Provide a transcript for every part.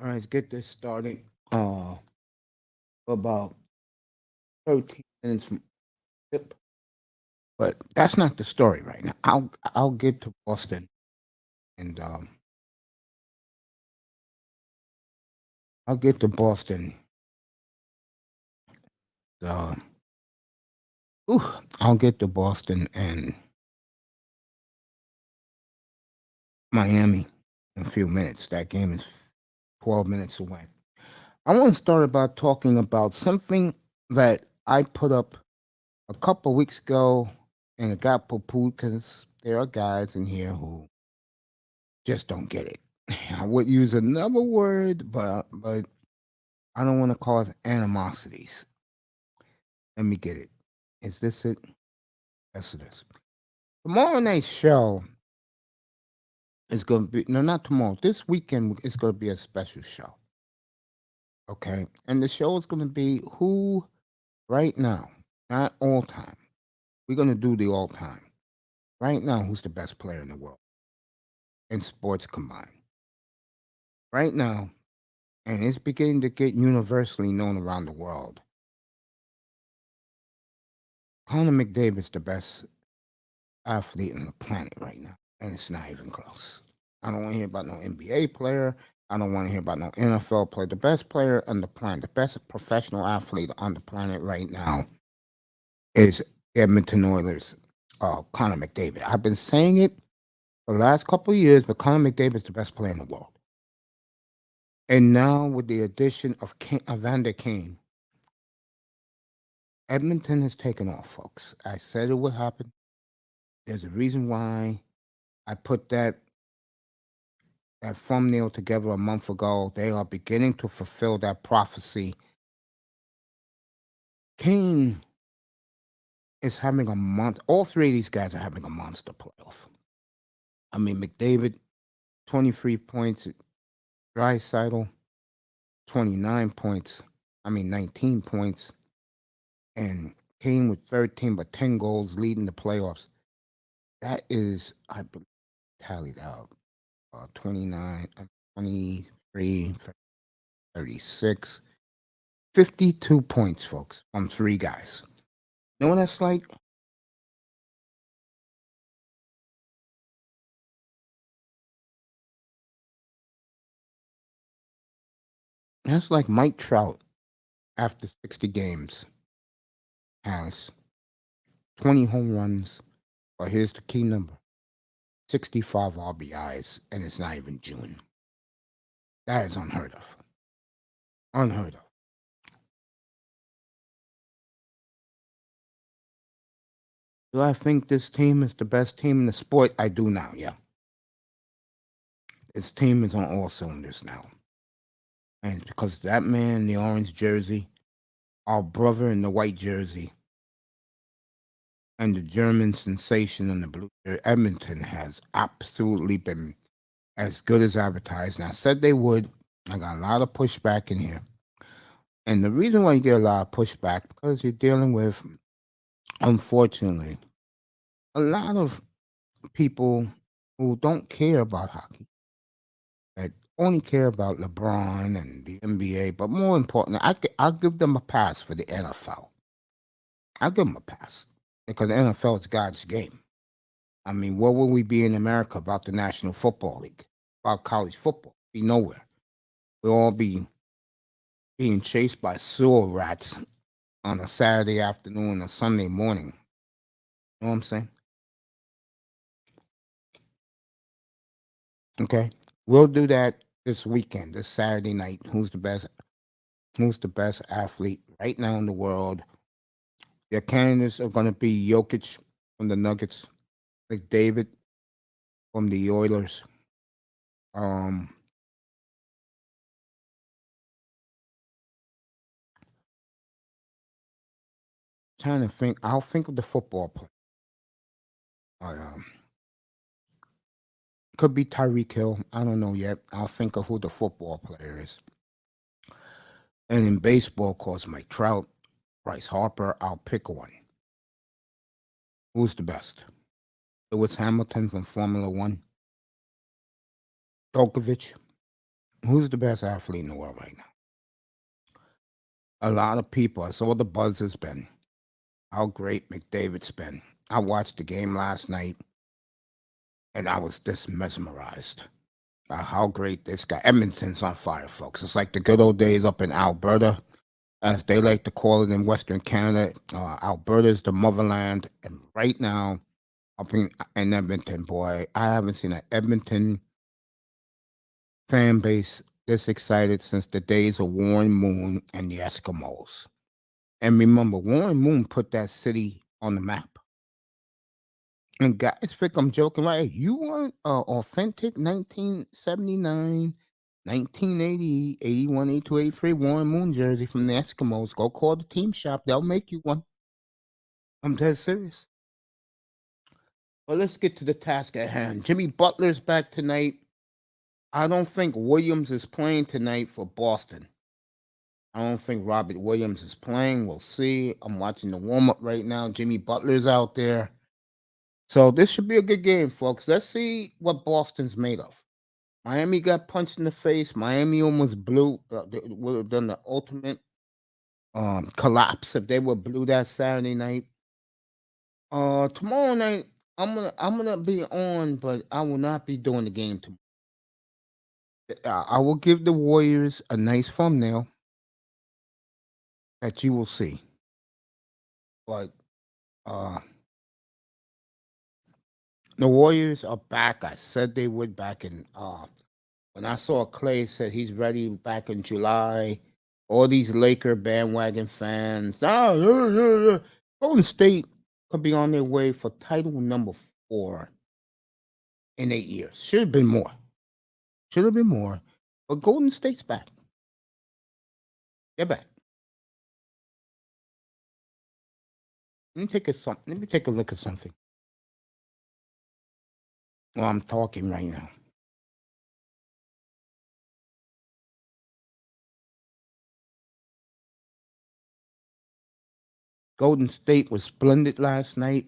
All right, let's get this started. For about 13 minutes from tip. But that's not the story right now. I'll get to Boston and I'll get to Boston. Uh, ooh, I'll get to Boston and Miami in a few minutes. That game is 12 minutes away. I want to start about talking about something that I put up a couple weeks ago and it got poo-pooed because there are guys in here who just don't get it. I would use another word, but I don't want to cause animosities. Let me get it. Is this it? Yes, it is. Tomorrow night's show is going to be, no, not tomorrow. This weekend is going to be a special show. Okay. And the show is going to be who right now, not all time. We're going to do the all time. Right now, who's the best player in the world in sports combined? Right now, and it's beginning to get universally known around the world. Conor McDavid's the best athlete on the planet right now, and it's not even close. I don't want to hear about no NBA player. I don't want to hear about no NFL player. The best player on the planet, the best professional athlete on the planet right now is Edmonton Oilers, Conor McDavid. I've been saying it for the last couple of years, but Conor McDavid is the best player in the world. And now with the addition of Evander Kane, Edmonton has taken off, folks. I said it would happen. There's a reason why I put that thumbnail together a month ago. They are beginning to fulfill that prophecy. Kane is having a month. All three of these guys are having a monster playoff. I mean, McDavid, 23 points. Draisaitl, 29 points. 19 points. And Kane with 13, but 10 goals leading the playoffs. That is, I tallied out, 29, 23, 36, 52 points, folks, from three guys. You know what that's like? That's like Mike Trout after 60 games has 20 home runs, but here's the key number 65 RBIs, and it's not even June. That is unheard of. Unheard of. Do I think this team is the best team in the sport? I do now, yeah. This team is on all cylinders now. And it's because that man in the orange jersey, our brother in the white jersey, and the German sensation in the blue Edmonton has absolutely been as good as advertised. And I said they would. I got a lot of pushback in here. And the reason why you get a lot of pushback because you're dealing with, unfortunately, a lot of people who don't care about hockey, that only care about LeBron and the NBA. But more importantly, I'll give them a pass for the NFL. I'll give them a pass because the NFL is God's game. I mean, where would we be in America about the National Football League, about college football? Be nowhere. We'll all be being chased by sewer rats on a Saturday afternoon or Sunday morning. You know what I'm saying? Okay. We'll do that this weekend, this Saturday night. Who's the best? Who's the best athlete right now in the world? Their candidates are going to be Jokic from the Nuggets, McDavid from the Oilers, um, trying to think. I'll think of the football player. Um, could be Tyreek Hill. I don't know yet. I'll think of who the football player is. And in baseball, of course, Mike Trout, Bryce Harper. I'll pick one. Who's the best? Lewis Hamilton from Formula One. Djokovic. Who's the best athlete in the world right now? A lot of people. I saw the buzz has been how great McDavid's been. I watched the game last night and I was just mesmerized. How great this guy. Edmonton's on fire, folks. It's like the good old days up in Alberta, as they like to call it in Western Canada. Alberta is the motherland. And right now, up in Edmonton, boy, I haven't seen an Edmonton fan base this excited since the days of Warren Moon and the Eskimos. And remember, Warren Moon put that city on the map. And guys think I'm joking, right? You want authentic 1979, 1980, 81, 82, 83 Warren Moon jersey from the Eskimos. Go call the team shop. They'll make you one. I'm dead serious. Well, let's get to the task at hand. Jimmy Butler's back tonight. I don't think Williams is playing tonight for Boston. I don't think Robert Williams is playing. We'll see. I'm watching the warm-up right now. Jimmy Butler's out there. So this should be a good game, folks. Let's see what Boston's made of. Miami got punched in the face. Miami almost blew. They would have done the ultimate collapse if they were blue that Saturday night. Tomorrow night I'm gonna be on, but I will not be doing the game tomorrow. I will give the Warriors a nice thumbnail that you will see, but uh, the Warriors are back. I said they would back in when I saw Clay said he's ready back in July. All these Laker bandwagon fans, Golden State could be on their way for title number 4 in 8 years. Should have been more. Should have been more. But Golden State's back. They're back. Let me take a look at something. Well, I'm talking right now. Golden State was splendid last night.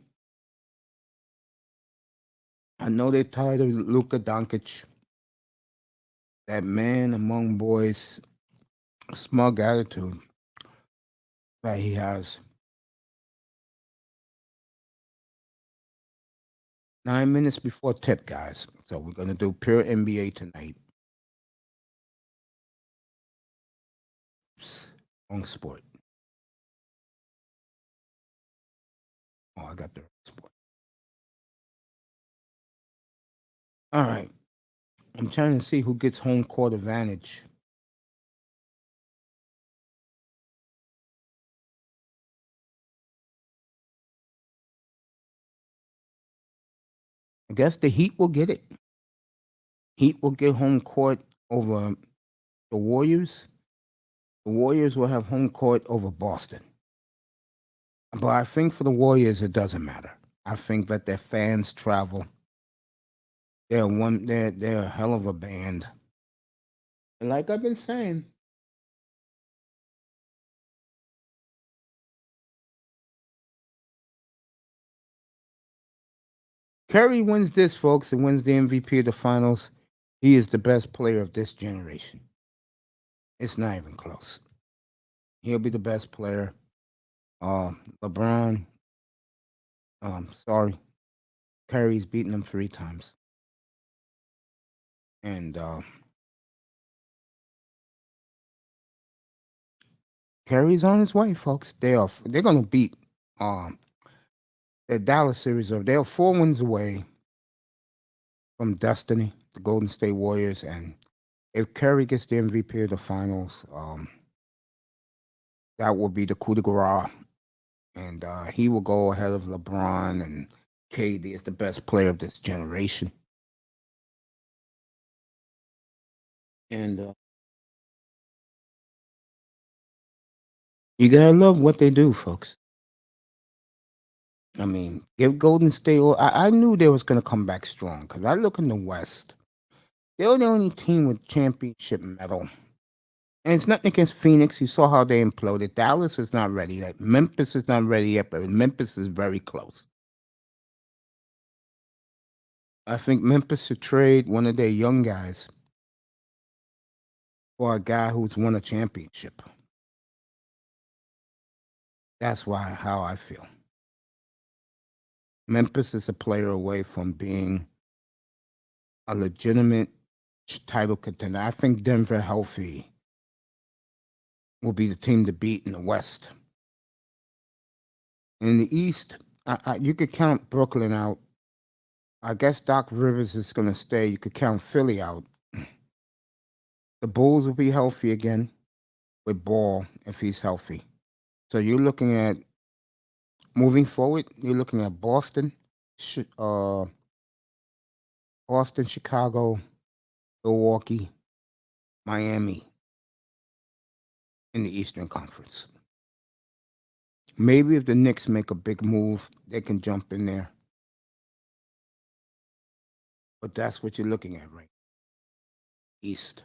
I know they're tired of Luka Doncic. That man among boys, smug attitude that he has. 9 minutes before tip, guys. So we're gonna do pure NBA tonight. Wrong sport. Oh, I got the wrong sport. All right. I'm trying to see who gets home court advantage. I guess the Heat will get it. Heat will get home court over the Warriors. The Warriors will have home court over Boston. But I think for the Warriors, it doesn't matter. I think that their fans travel. They're a hell of a band. And like I've been saying, Curry wins this, folks, and wins the MVP of the finals. He is the best player of this generation. It's not even close. He'll be the best player. LeBron, sorry, Curry's beaten him 3 times, and Curry's on his way, folks. They're gonna beat the Dallas series. They're 4 wins away from destiny, the Golden State Warriors, and if Curry gets the MVP of the finals, that will be the coup de grace, and he will go ahead of LeBron and KD as the best player of this generation. And you gotta love what they do, folks. I mean, give Golden State. I knew they was gonna come back strong because I look in the West. They're the only team with championship medal. And it's nothing against Phoenix. You saw how they imploded. Dallas is not ready. Like Memphis is not ready yet, but Memphis is very close. I think Memphis should trade one of their young guys or a guy who's won a championship. That's how I feel. Memphis is a player away from being a legitimate title contender. I think Denver healthy will be the team to beat in the West. In the East, you could count Brooklyn out. I guess Doc Rivers is going to stay. You could count Philly out. The Bulls will be healthy again with Ball if he's healthy. So you're looking at moving forward. You're looking at uh, Boston, Chicago, Milwaukee, Miami in the Eastern Conference. Maybe if the Knicks make a big move, they can jump in there. But that's what you're looking at, right? East.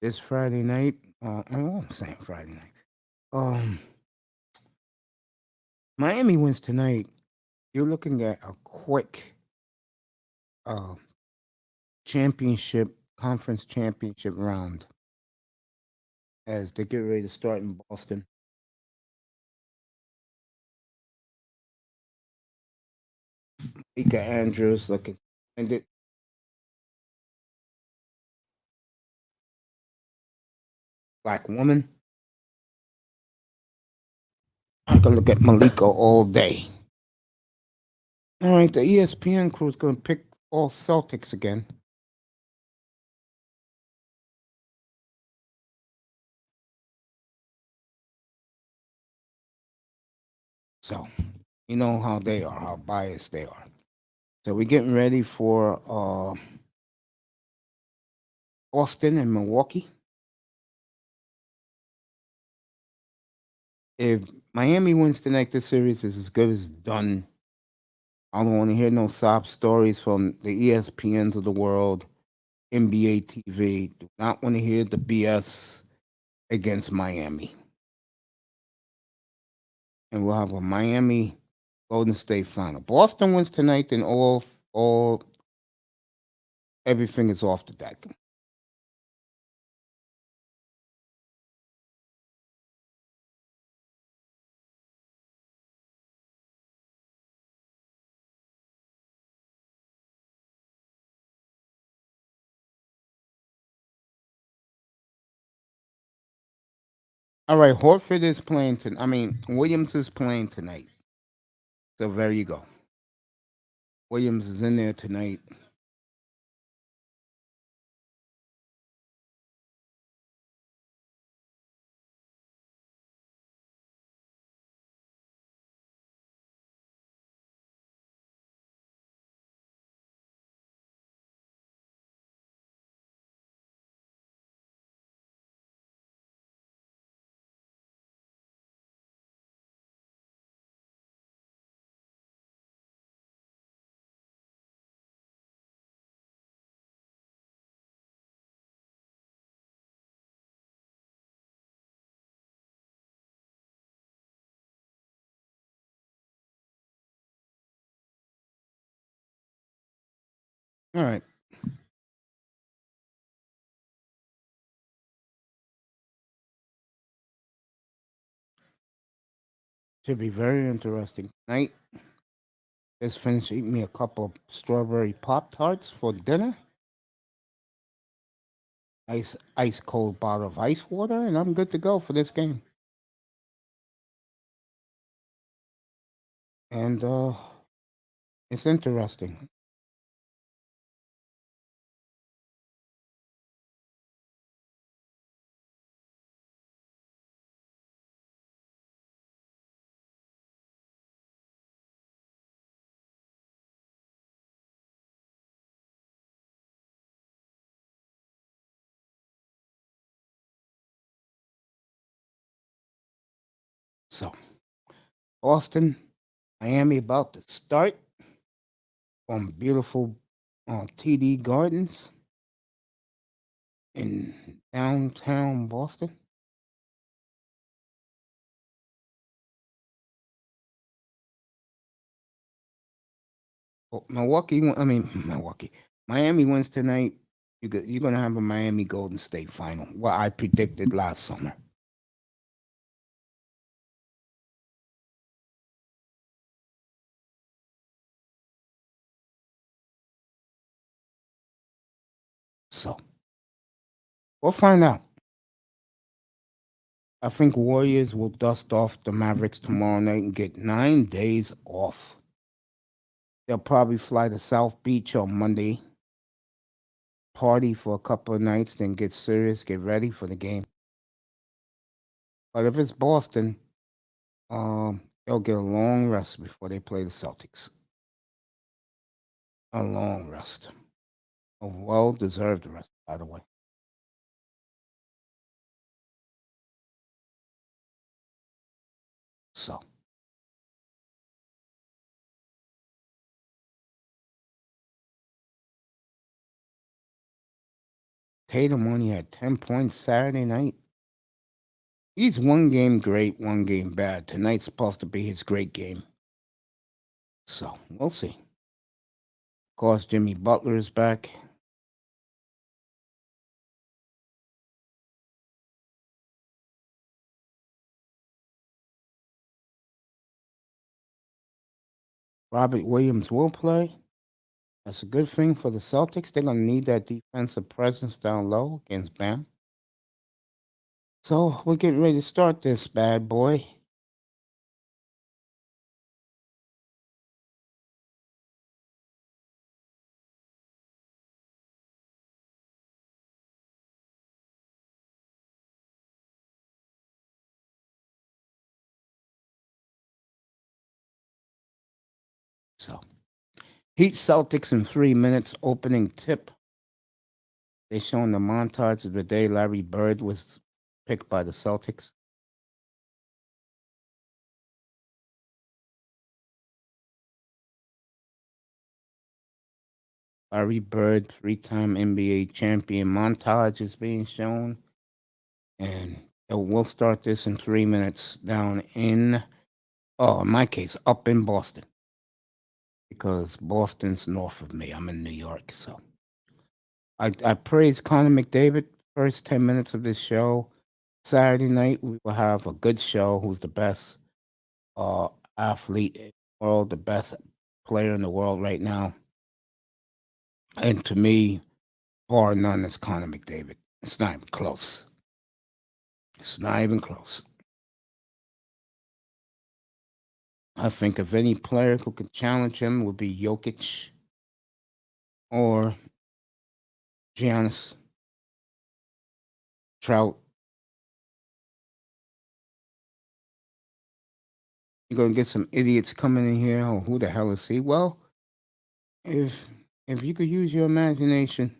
This Friday night, I'm saying Friday night. Miami wins tonight. You're looking at a quick uh, conference championship round as they get ready to start in Boston. Mika Andrews looking splendid. Black woman. I can look at Malika all day. All right, the ESPN crew is going to pick all Celtics again. So, you know how they are, how biased they are. So, we're getting ready for Boston and Milwaukee. If Miami wins tonight, this series is as good as done. I don't want to hear no sob stories from the ESPNs of the world, NBA TV. Do not want to hear the BS against Miami. And we'll have a Miami Golden State final. Boston wins tonight, then all everything is off the deck. All right, Horford is playing tonight. I mean, Williams is playing tonight. So there you go. Williams is in there tonight. All right. Should be very interesting tonight. Just finished eating me a couple of strawberry Pop Tarts for dinner. Ice cold bottle of ice water, and I'm good to go for this game. And it's interesting. So, Boston, Miami about to start. from beautiful TD Gardens in downtown Boston. Oh, Milwaukee. Miami wins tonight. You're gonna have a Miami Golden State final. What I predicted last summer. So we'll find out. I think Warriors will dust off the Mavericks tomorrow night and get 9 days off. They'll probably fly to South Beach on Monday, party for a couple of nights, then get serious, get ready for the game. But if it's Boston, they'll get a long rest before they play the Celtics. A long rest. A well deserved rest, by the way. So Tatum only had 10 points Saturday night. He's one game great, one game bad. Tonight's supposed to be his great game. So we'll see. Of course, Jimmy Butler is back. Robert Williams will play. That's a good thing for the Celtics. They're going to need that defensive presence down low against Bam. So we're getting ready to start this bad boy. So Heat Celtics in 3 minutes. Opening tip. They showing the montage of the day Larry Bird was picked by the Celtics. Larry Bird, three-time NBA champion montage is being shown. And we'll start this in 3 minutes down in, in my case, up in Boston. Because Boston's north of me. I'm in New York. So I praise Connor McDavid. First 10 minutes of this show. Saturday night, we will have a good show. Who's the best uh, athlete in the world, the best player in the world right now. And to me, bar none, is Connor McDavid. It's not even close. It's not even close. I think if any player who could challenge him would be Jokic or Giannis, Trout. You're gonna get some idiots coming in here. Oh, who the hell is he? Well, if if you could use your imagination,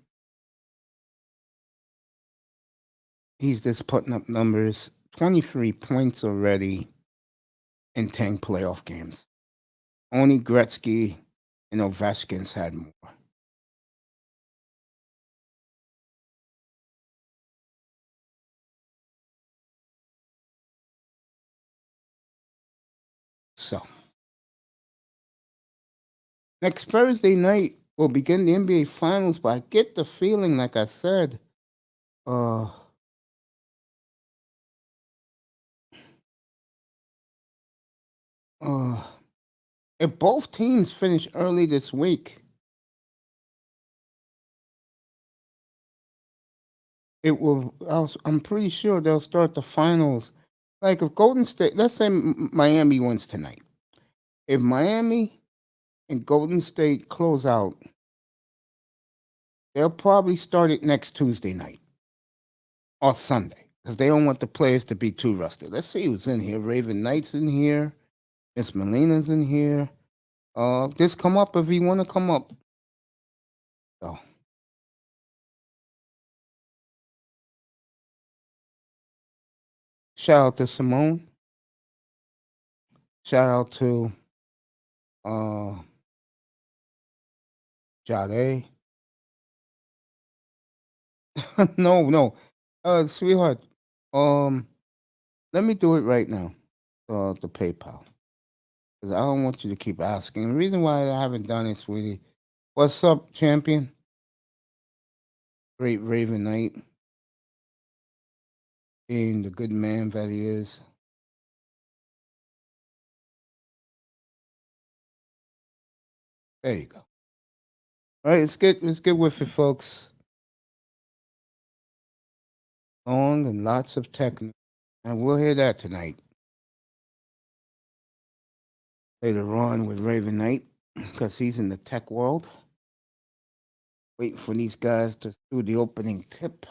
he's just putting up numbers. 23 points already in 10 playoff games. Only Gretzky and Ovechkin's had more. So next Thursday night will begin the NBA Finals, but I get the feeling, like I said, uh, uh, if both teams finish early this week, it will. I'm pretty sure they'll start the finals. Like if Golden State, let's say Miami wins tonight. If Miami and Golden State close out, they'll probably start it next Tuesday night or Sunday because they don't want the players to be too rusty. Let's see who's in here. Raven Knight's in here. Miss Melina's in here. Just come up if you want to come up. So, shout out to Simone. Shout out to uh Jade. No, no. Sweetheart. Um, Let me do it right now. The PayPal. Because I don't want you to keep asking. The reason why I haven't done it, sweetie. What's up, champion? Great Raven Knight. Being the good man that he is. There you go. All right, let's get with it, folks. Long and lots of techno. And we'll hear that tonight. Later on with Raven Knight, because he's in the tech world. Waiting for these guys to do the opening tip.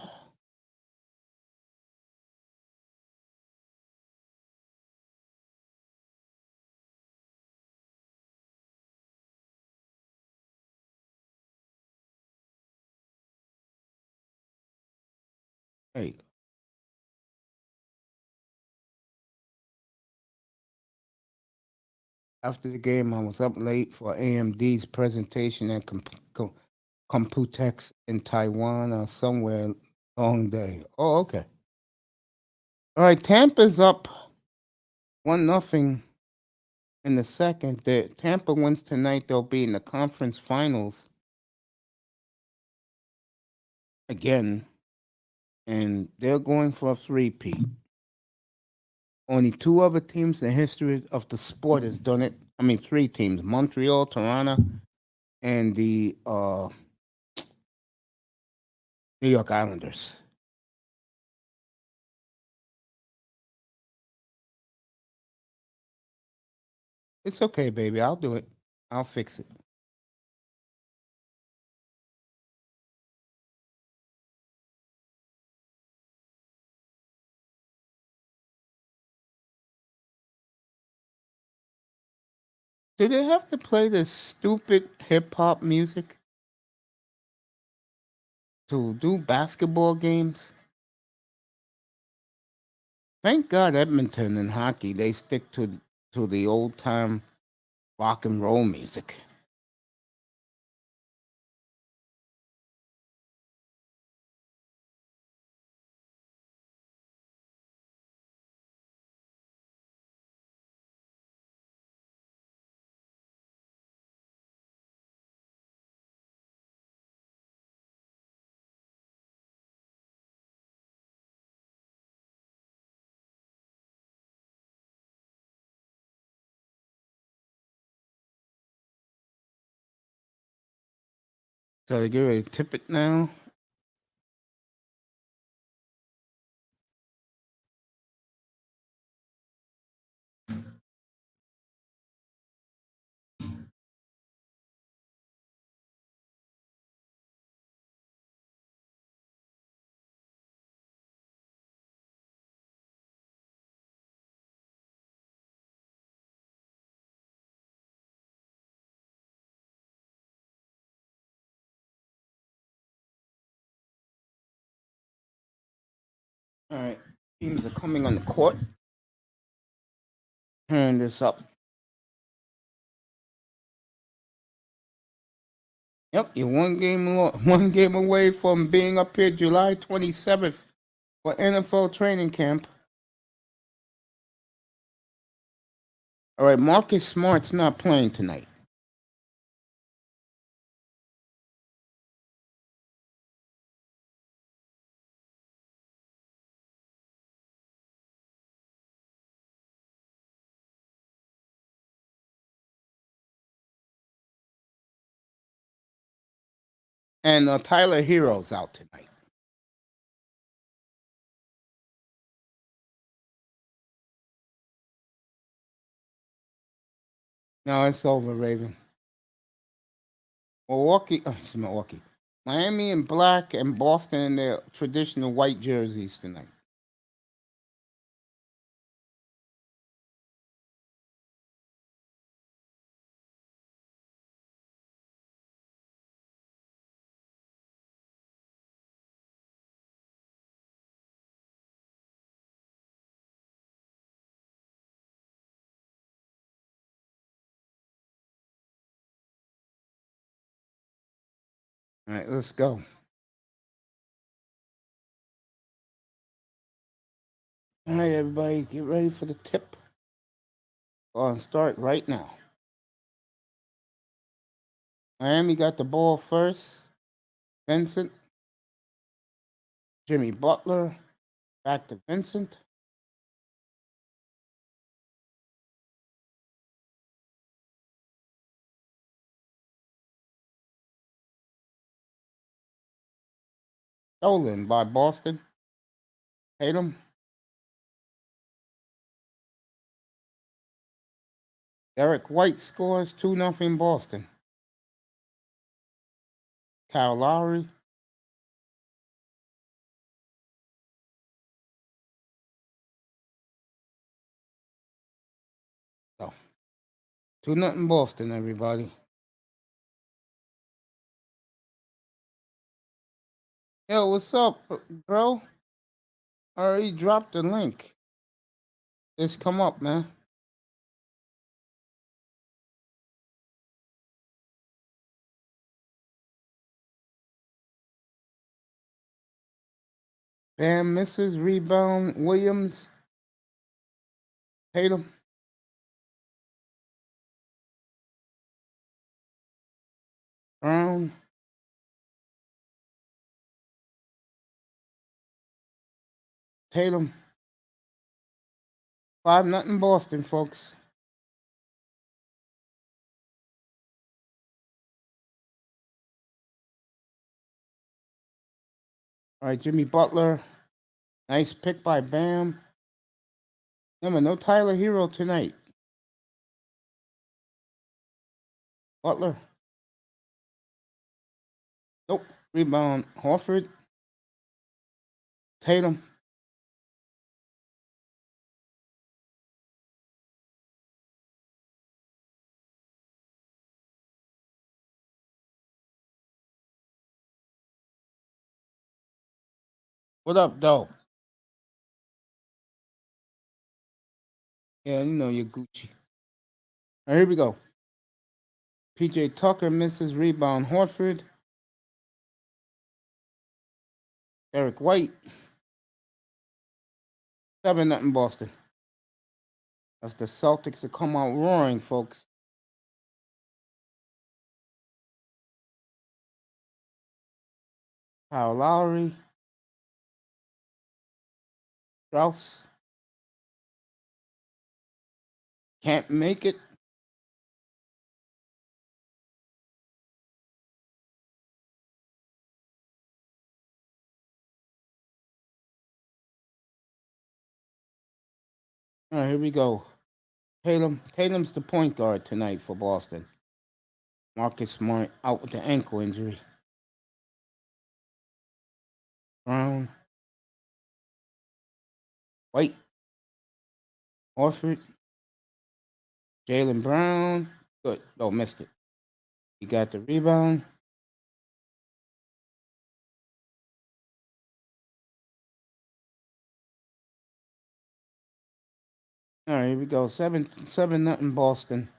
There you go. After the game, I was up late for AMD's presentation at Computex in Taiwan or somewhere. Long day. Oh, okay. All right, Tampa's up 1-0 in the second. Tampa wins tonight. They'll be in the conference finals again, and they're going for a three-peat. Only two other teams in the history of the sport has done it. I mean, three teams: Montreal, Toronto, and the New York Islanders. It's okay, baby. I'll do it. I'll fix it. Do they have to play this stupid hip hop music to do basketball games? Thank God Edmonton and hockey, they stick to the old time rock and roll music. So they get ready to tip it now. All right. Teams are coming on the court. Turn this up. Yep, you're one game away from being up here July 27th for NFL training camp. All right, Marcus Smart's not playing tonight. And Tyler Hero's out tonight. No, it's over, Raven. It's Milwaukee. Miami in black and Boston in their traditional white jerseys tonight. All right, let's go. All right, everybody, get ready for the tip. Go on, start right now. Miami got the ball first. Vincent. Jimmy Butler. Back to Vincent. Stolen by Boston. Tatum. Derek White scores 2-0 Boston. Kyle Lowry. Oh. 2-0 Boston, everybody. Yo, what's up, bro? I already dropped the link. Just come up, man. Bam misses, rebound, Williams, Tatum, Brown, Tatum. 5-0 Boston, folks. All right, Jimmy Butler. Nice pick by Bam. Remember, no Tyler Hero tonight. Butler. Nope. Rebound, Horford. Tatum. What up, though? Yeah, you know you're Gucci. All right, here we go. PJ Tucker misses, rebound, Horford. Derek White. 7-0 Boston. That's the Celtics that come out roaring, folks. Kyle Lowry. Strauss. Can't make it. All right, here we go. Tatum's the point guard tonight for Boston. Marcus Smart out with the ankle injury. Brown. White. Horford. Jaylen Brown. Good. Oh, missed it. He got the rebound. All right, here we go. 7-0 Boston.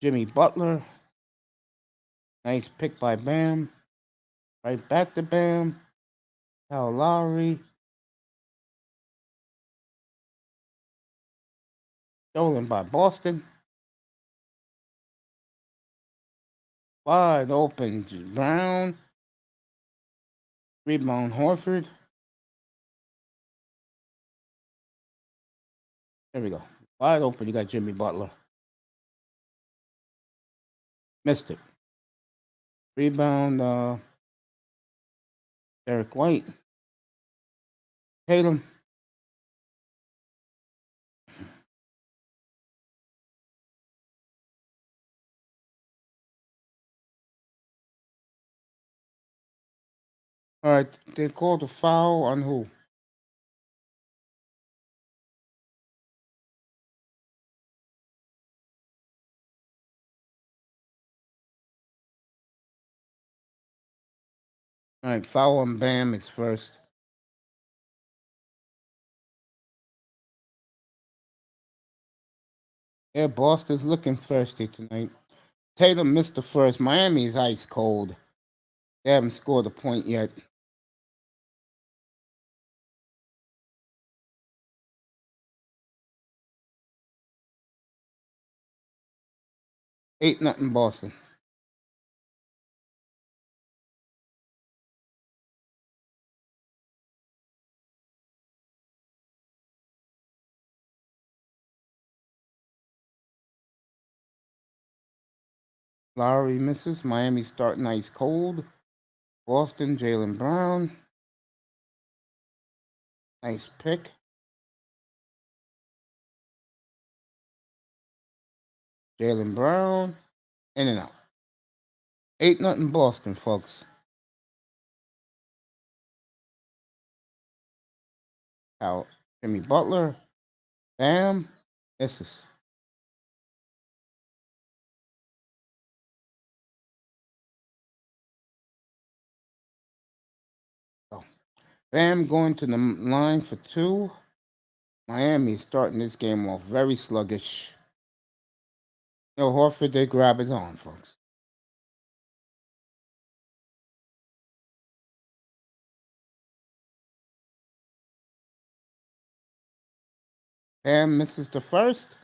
Jimmy Butler. Nice pick by Bam. Right back to Bam. Kyle Lowry. Stolen by Boston. Wide open Brown. Rebound Horford. There we go. Wide open. You got Jimmy Butler. Missed it. Rebound Derek White. Tatum. All right, they called a foul on who? All right, foul on Bam is first. Yeah, Boston's looking thirsty tonight. Tatum missed the first. Miami is ice cold. They haven't scored a point yet. Eight nothing Boston. Lowry misses. Miami starting ice cold. Boston, Jaylen Brown. Nice pick. Jaylen Brown. In and out. 8-0 Boston, folks. Out. Jimmy Butler. Bam. Misses. So, Bam going to the line for two. Miami starting this game off very sluggish. No, Horford did grab his arm, folks. Bam misses the first.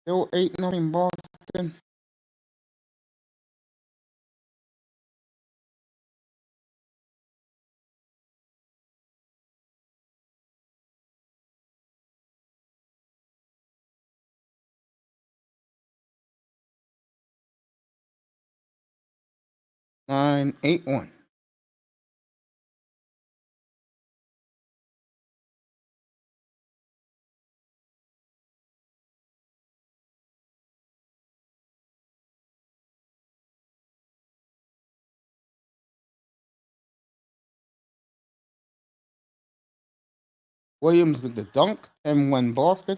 Still 8-0 Boston. Nine, 8-1. Williams with the dunk. 10-1 Boston.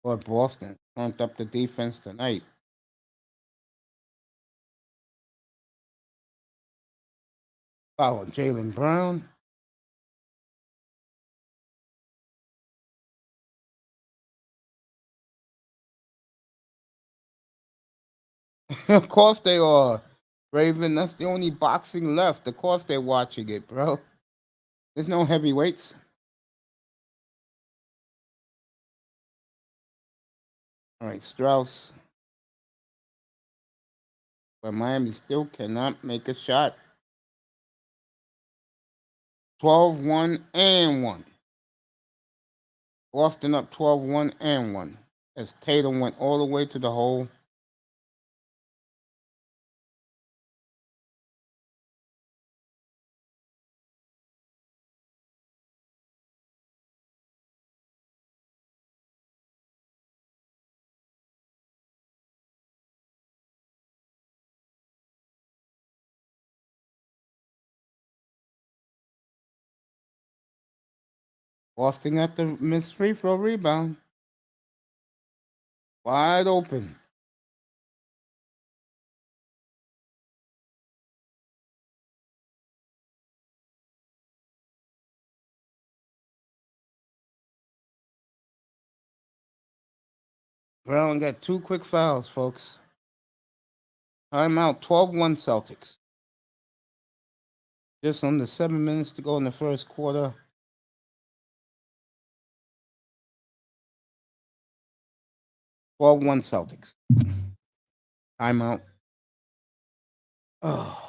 Boy, Boston turned up the defense tonight. Foul Jaylen Brown. Of course they are. Raven, that's the only boxing left. Of course they're watching it, bro. There's no heavyweights. All right, Strauss. But Miami still cannot make a shot. 12-1 and 1. Boston up 12-1 and 1. As Tatum went all the way to the hole. Boston at the missed free throw rebound. Wide open. Brown got two quick fouls, folks. Timeout 12-1 Celtics. Just under 7 minutes to go in the first quarter. 12-1 Celtics. Timeout. Oh.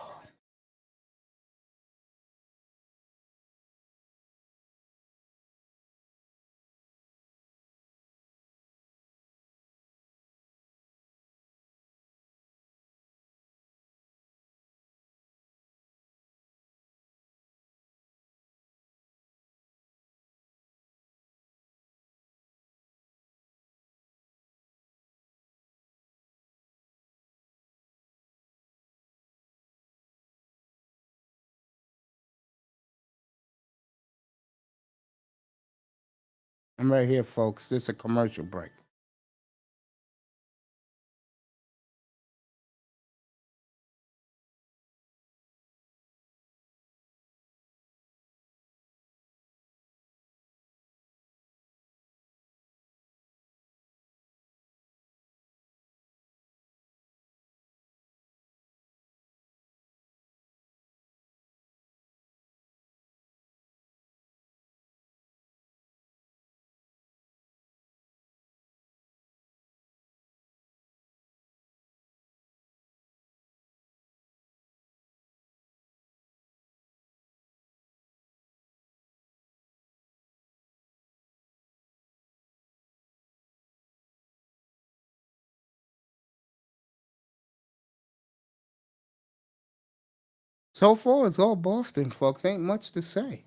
I'm right here, folks. This is a commercial break. So far, it's all Boston, folks. Ain't much to say.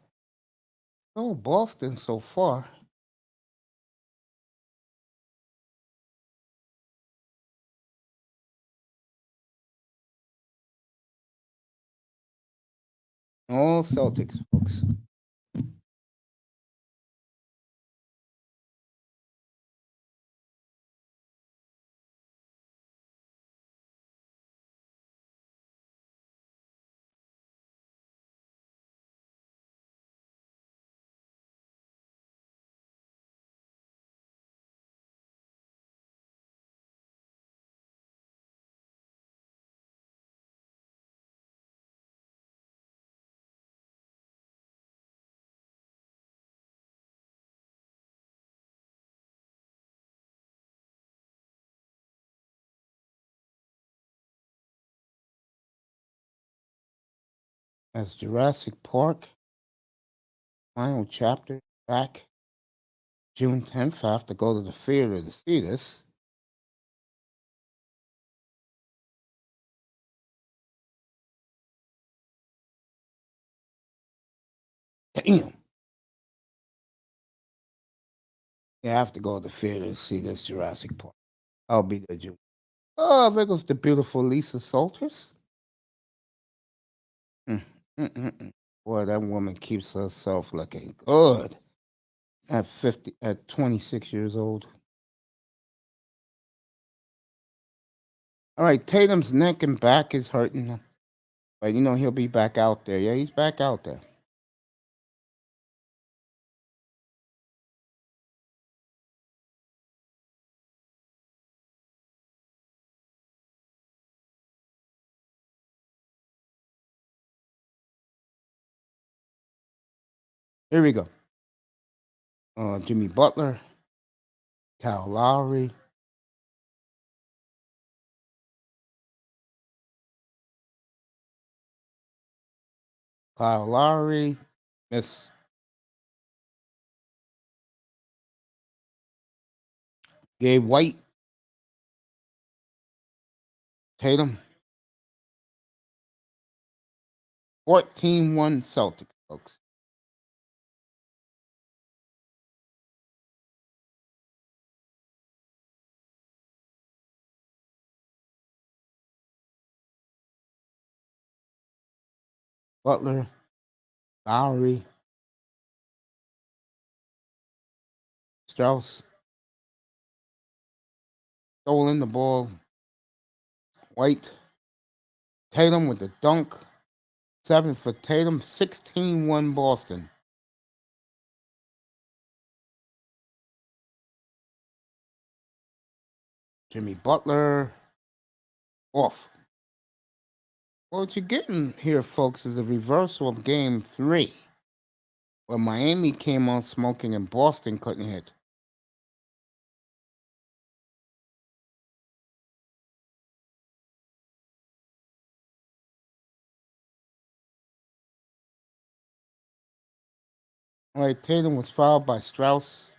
All Boston so far. All Celtics, folks. As Jurassic Park, final chapter, back June 10th. I have to go to the theater to see this. Damn. Yeah, I have to go to the theater to see this Jurassic Park. I'll be there, June. Oh, there goes the beautiful Lisa Salters. Mm, Boy, that woman keeps herself looking good at 26 years old. All right, Tatum's neck and back is hurting him, but he'll be back out there. Yeah, he's back out there. Here we go. Jimmy Butler, Kyle Lowry, Miss Gabe White, Tatum, 14-1 Celtics, folks. Butler, Lowry, Strauss, stolen the ball. White, Tatum with the dunk. 7 for Tatum, 16-1 Boston. Jimmy Butler, off. Well, what you're getting here, folks, is a reversal of game 3, where Miami came on smoking and Boston couldn't hit. All right, Tatum was fouled by Strauss.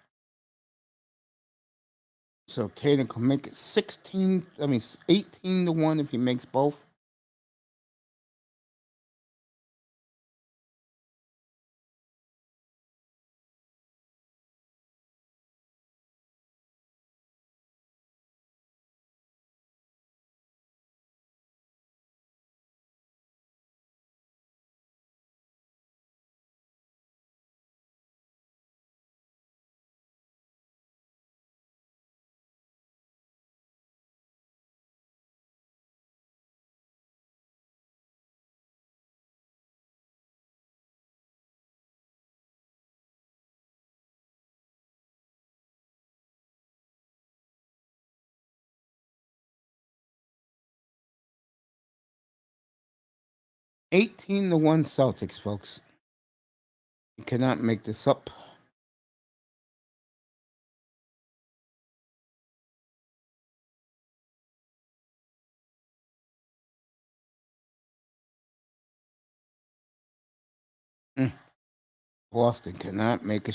So Tatum can make it 18-1 if he makes both. Eighteen to 1 Celtics, folks. You cannot make this up. Mm. Boston cannot make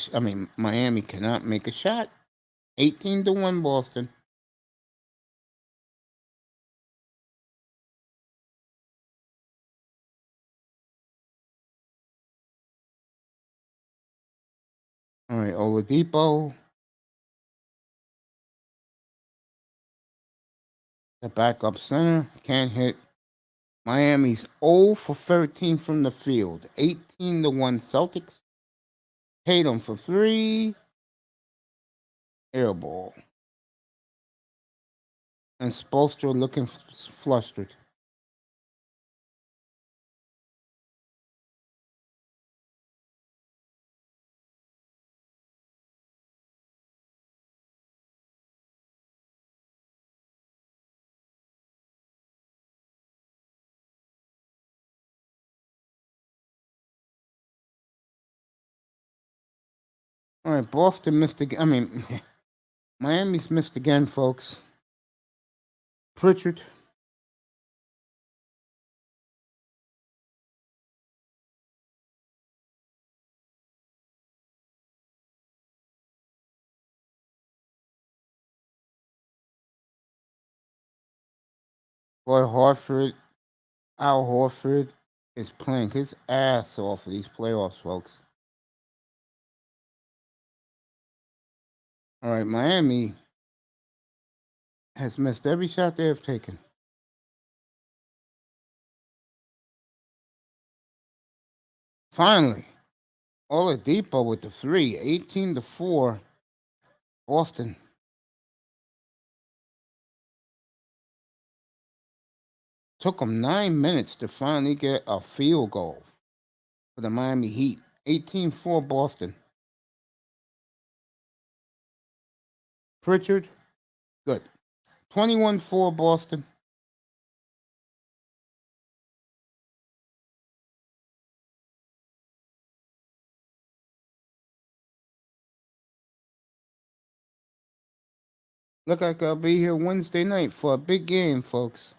Miami cannot make a shot. 18 to 1 Boston. Oladipo, the backup center, can't hit. Miami's 0 for 13 from the field, 18-1 Celtics. Tatum for 3, air ball. And Spoelstra looking flustered. All right, Boston missed again. I mean, Miami's missed again, folks. Pritchard. Boy, Al Horford is playing his ass off for these playoffs, folks. All right, Miami has missed every shot they have taken. Finally, Oladipo with the 3, 18-4, Boston. Took them 9 minutes to finally get a field goal for the Miami Heat. 18-4 Boston. Pritchard, good. 21-4 Boston. Look like I'll be here Wednesday night for a big game, folks.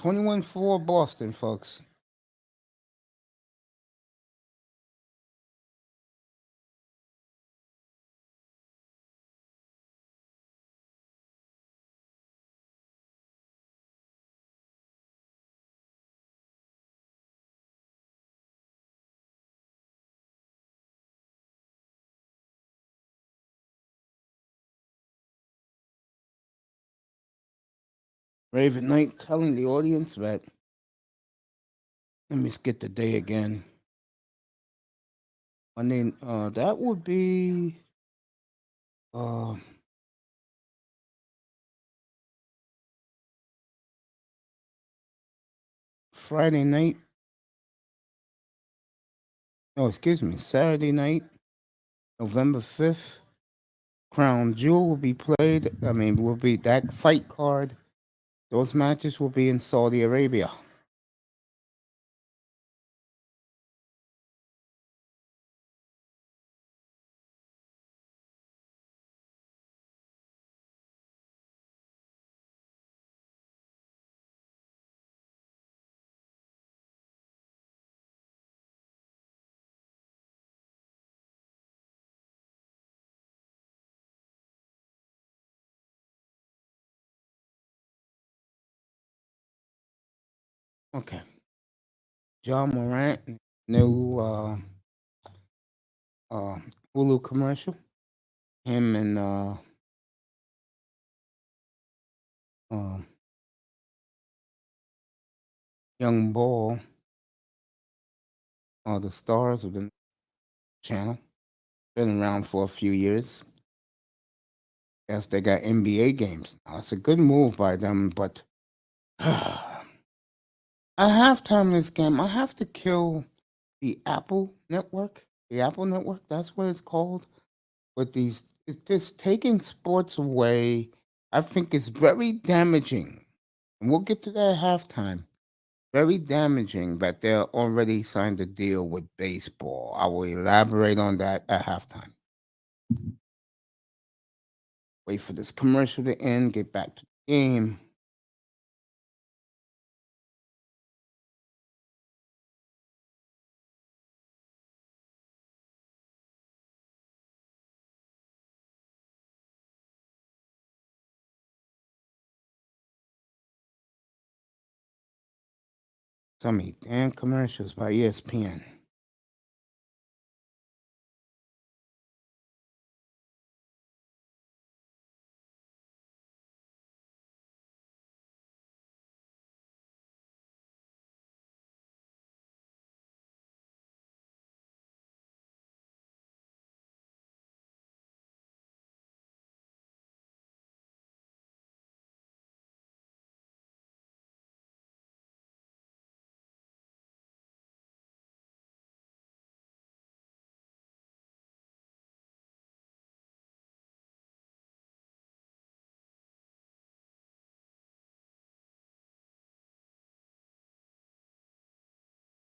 $21-4 Boston, folks. Raven Knight telling the audience that. Let me skip the day again. That would be Friday night. No, excuse me, Saturday night, November 5th. Crown Jewel will be played. Will be that fight card. Those matches will be in Saudi Arabia. Okay. John Morant, new Hulu commercial. Him and Young Ball are the stars of the channel. Been around for a few years. Guess they got NBA games now. It's a good move by them, but at halftime of this game, I have to kill the Apple Network. The Apple Network, that's what it's called. But it's just taking sports away. I think it's very damaging. And we'll get to that halftime. Very damaging that they're already signed a deal with baseball. I will elaborate on that at halftime. Wait for this commercial to end, get back to the game. So many damn commercials by ESPN.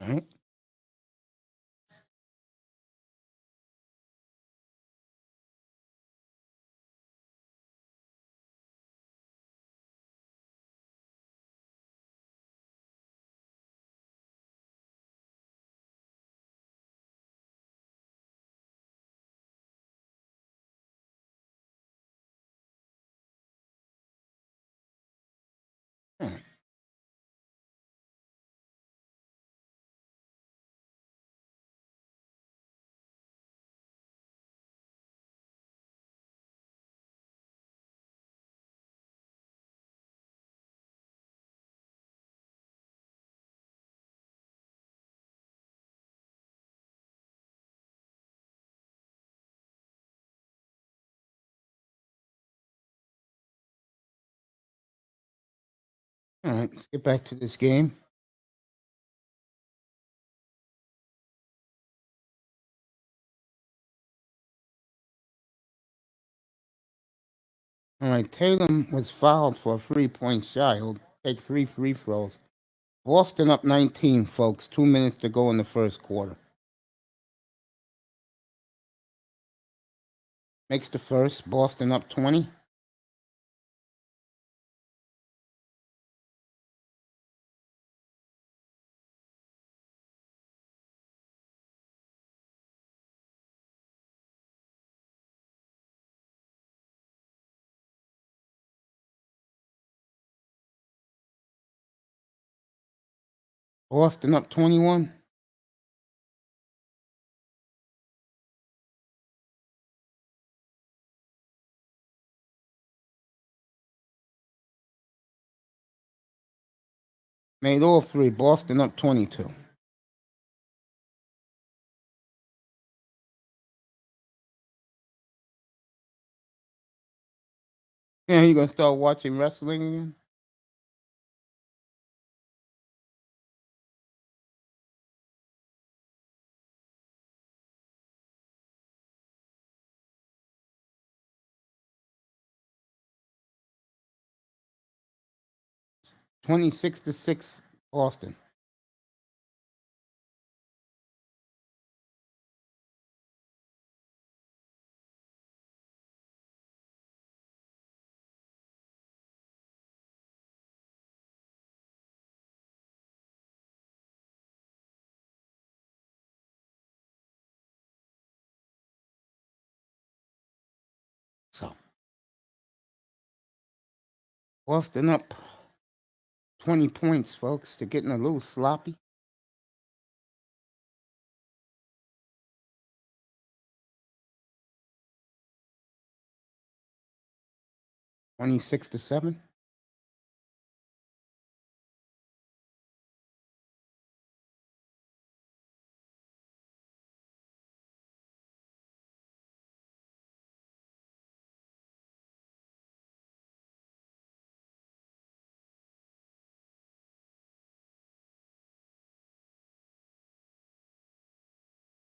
Right? All right, let's get back to this game. All right, Tatum was fouled for a 3-point shot. He'll take 3 free throws. Boston up 19, folks. 2 minutes to go in the first quarter. Makes the first. Boston up 20. Boston up 21. Made all three. Boston up 22. Yeah, you gonna start watching wrestling again? $26-6, Boston. So Boston up 20 points, folks. They're getting a little sloppy. $26-7.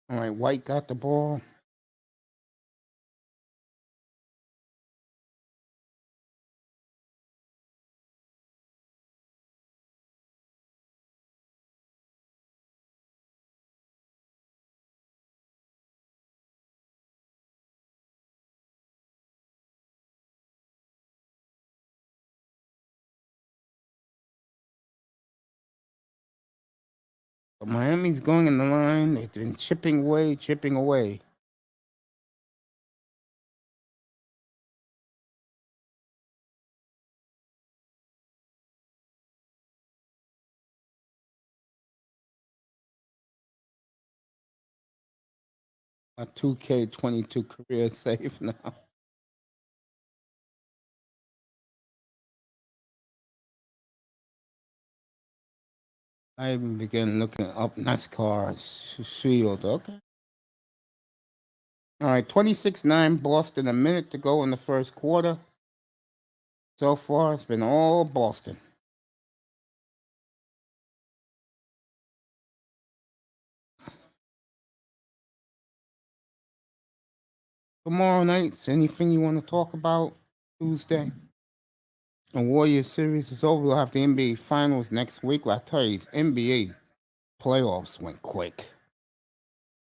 All right, White got the ball. But Miami's going in the line. They've been chipping away, chipping away. My 2K22 career is safe now. I even began looking up NASCAR's Shield. Okay. All right, 26-9 Boston. A minute to go in the first quarter. So far, it's been all Boston. Tomorrow night, anything you want to talk about? Tuesday? The Warriors series is over. We'll have the NBA Finals next week. I tell you, these NBA playoffs went quick.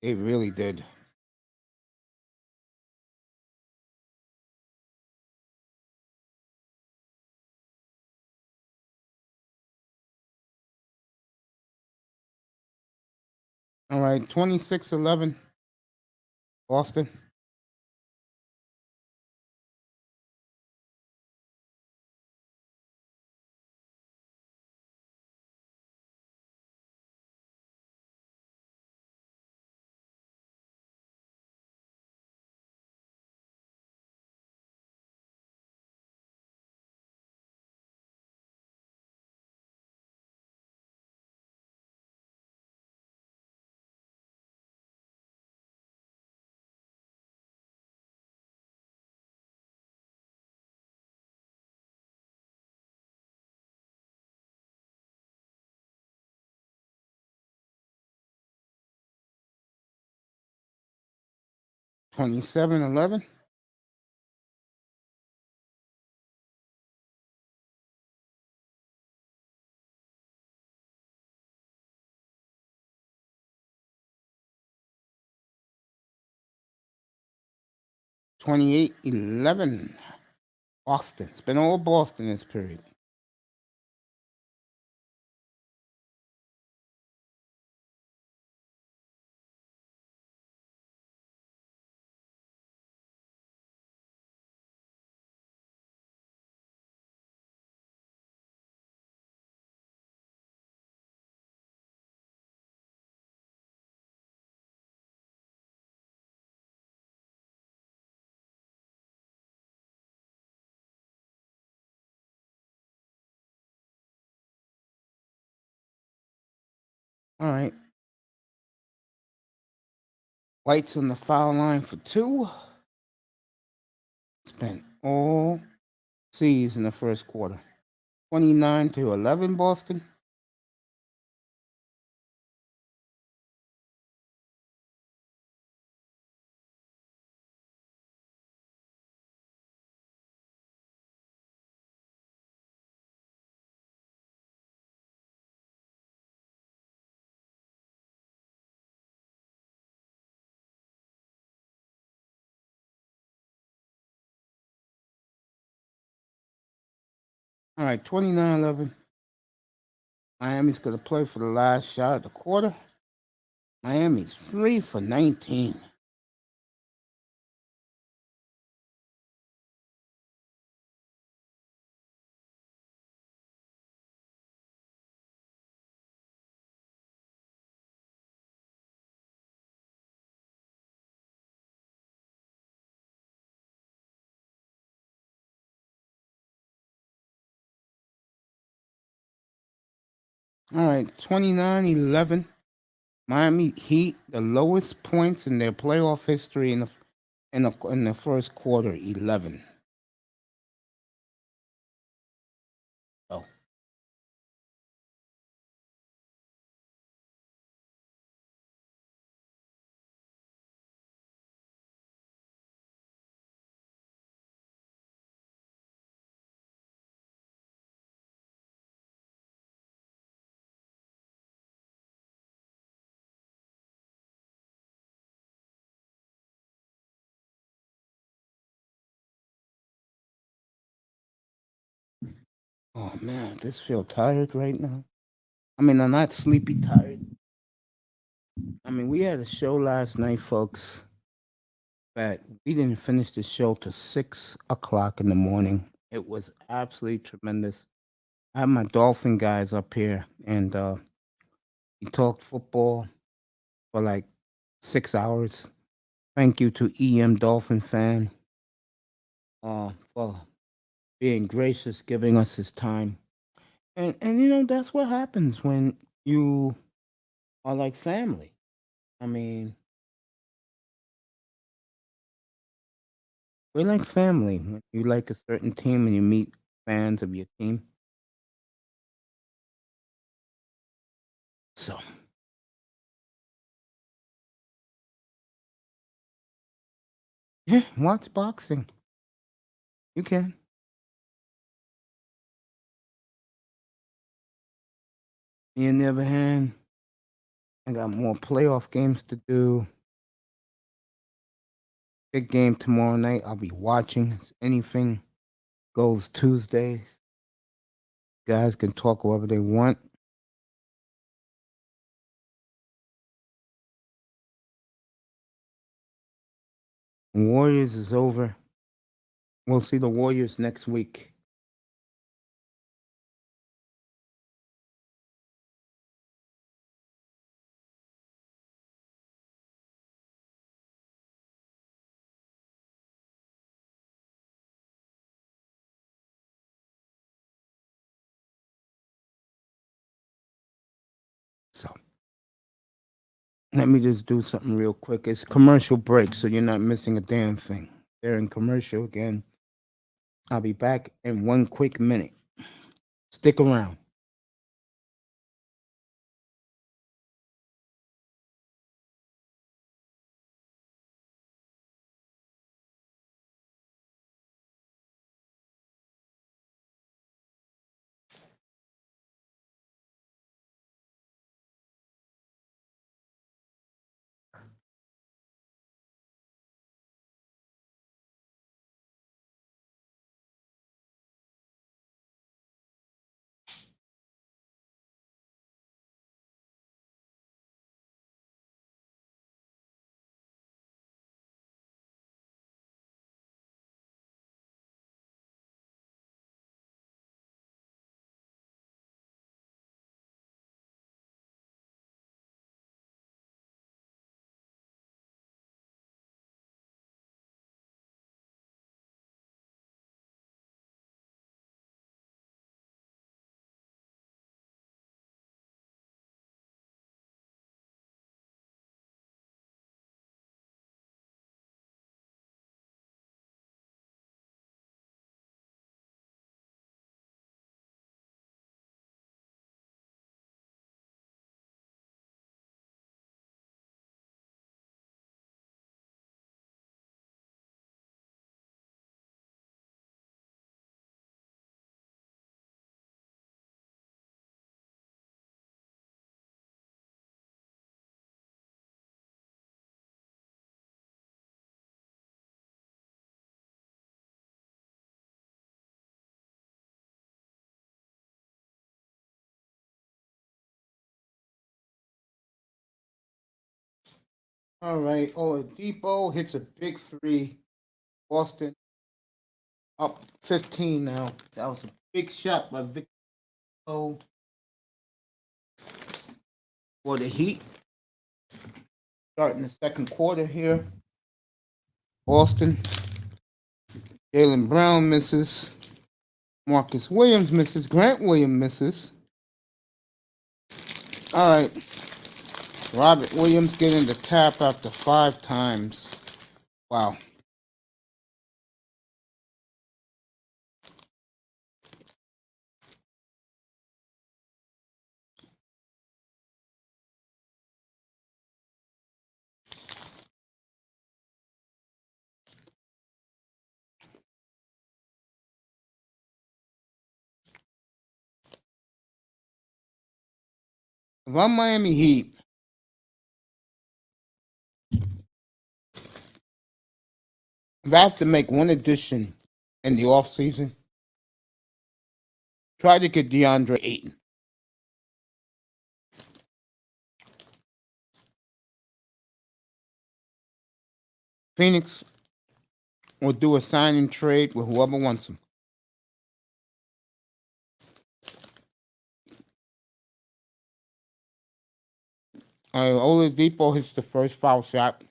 It really did. All right, 26-11, Boston. 27-11. 28-11, Boston. It's been all Boston this period. All right. White's on the foul line for two. Spent all C's in the first quarter. 29-11, Boston. All right, 29-11. Miami's going to play for the last shot of the quarter. Miami's 3 for 19. All right, 29-11. Miami Heat, the lowest points in their playoff history in the first quarter, 11. Oh. Oh man, this feel tired right now. I mean, I'm not sleepy tired. I mean, we had a show last night, folks, that we didn't finish the show till 6 o'clock in the morning. It was absolutely tremendous. I had my Dolphin guys up here, and we talked football for like 6 hours. Thank you to EM Dolphin fan for being gracious, giving us his time. And that's what happens when you are like family. I mean, we're like family. When you like a certain team and you meet fans of your team. So, yeah, watch boxing. You can. Me, on the other hand, I got more playoff games to do. Big game tomorrow night. I'll be watching. It's anything goes Tuesdays. Guys can talk whatever they want. Warriors is over. We'll see the Warriors next week. So let me just do something real quick. It's commercial break, so you're not missing a damn thing. They're in commercial again. I'll be back in one quick minute. Stick around. All right. Oladipo hits a big three. Boston up 15 now. That was a big shot by Victor for the Heat. Starting the second quarter here. Boston. Jalen Brown misses. Marcus Williams misses. Grant Williams misses. All right. Robert Williams getting the tap after 5 times. Wow. If I'm Miami Heat, if I have to make one addition in the offseason, try to get DeAndre Ayton. Phoenix will do a sign and trade with whoever wants him. Oladipo hits the first foul shot.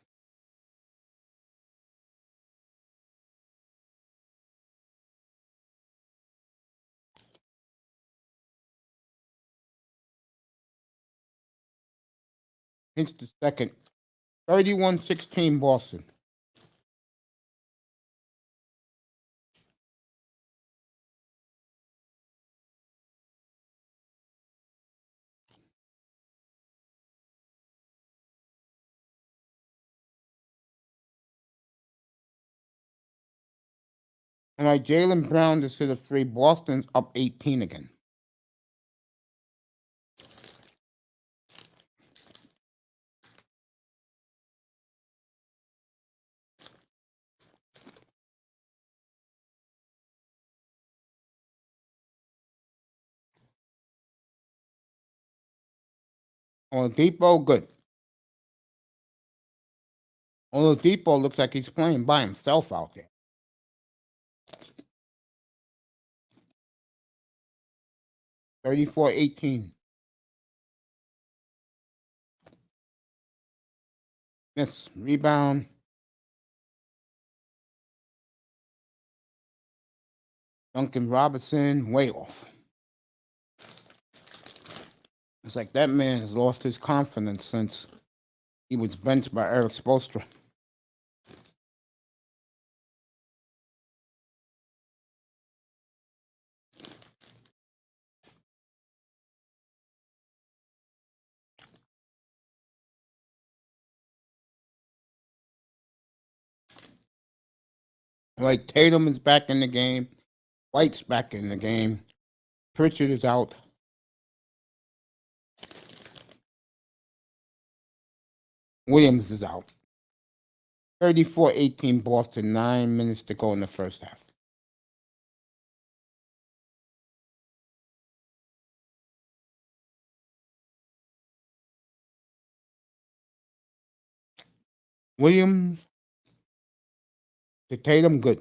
Hits the second. 31-16 Boston. And like Jaylen Brown just hit a three. Boston's up 18 again. Oladipo, good. Oladipo looks like he's playing by himself out there. 34-18. Miss. Rebound. Duncan Robinson, way off. It's like that man has lost his confidence since he was benched by Eric Spoelstra. Like Tatum is back in the game. White's back in the game. Pritchard is out. Williams is out. 34-18 Boston. 9 minutes to go in the first half. Williams to Tatum, good.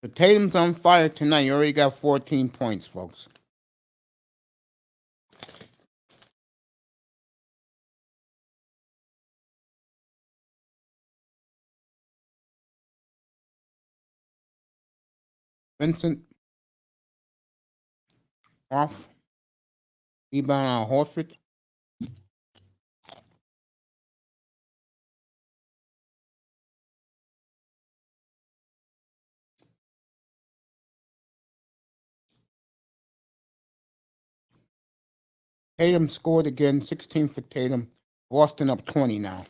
The Tatum's on fire tonight. You already got 14 points, folks. Vincent off. Rebound on Horford. Tatum scored again. 16 for Tatum. Boston up 20 now.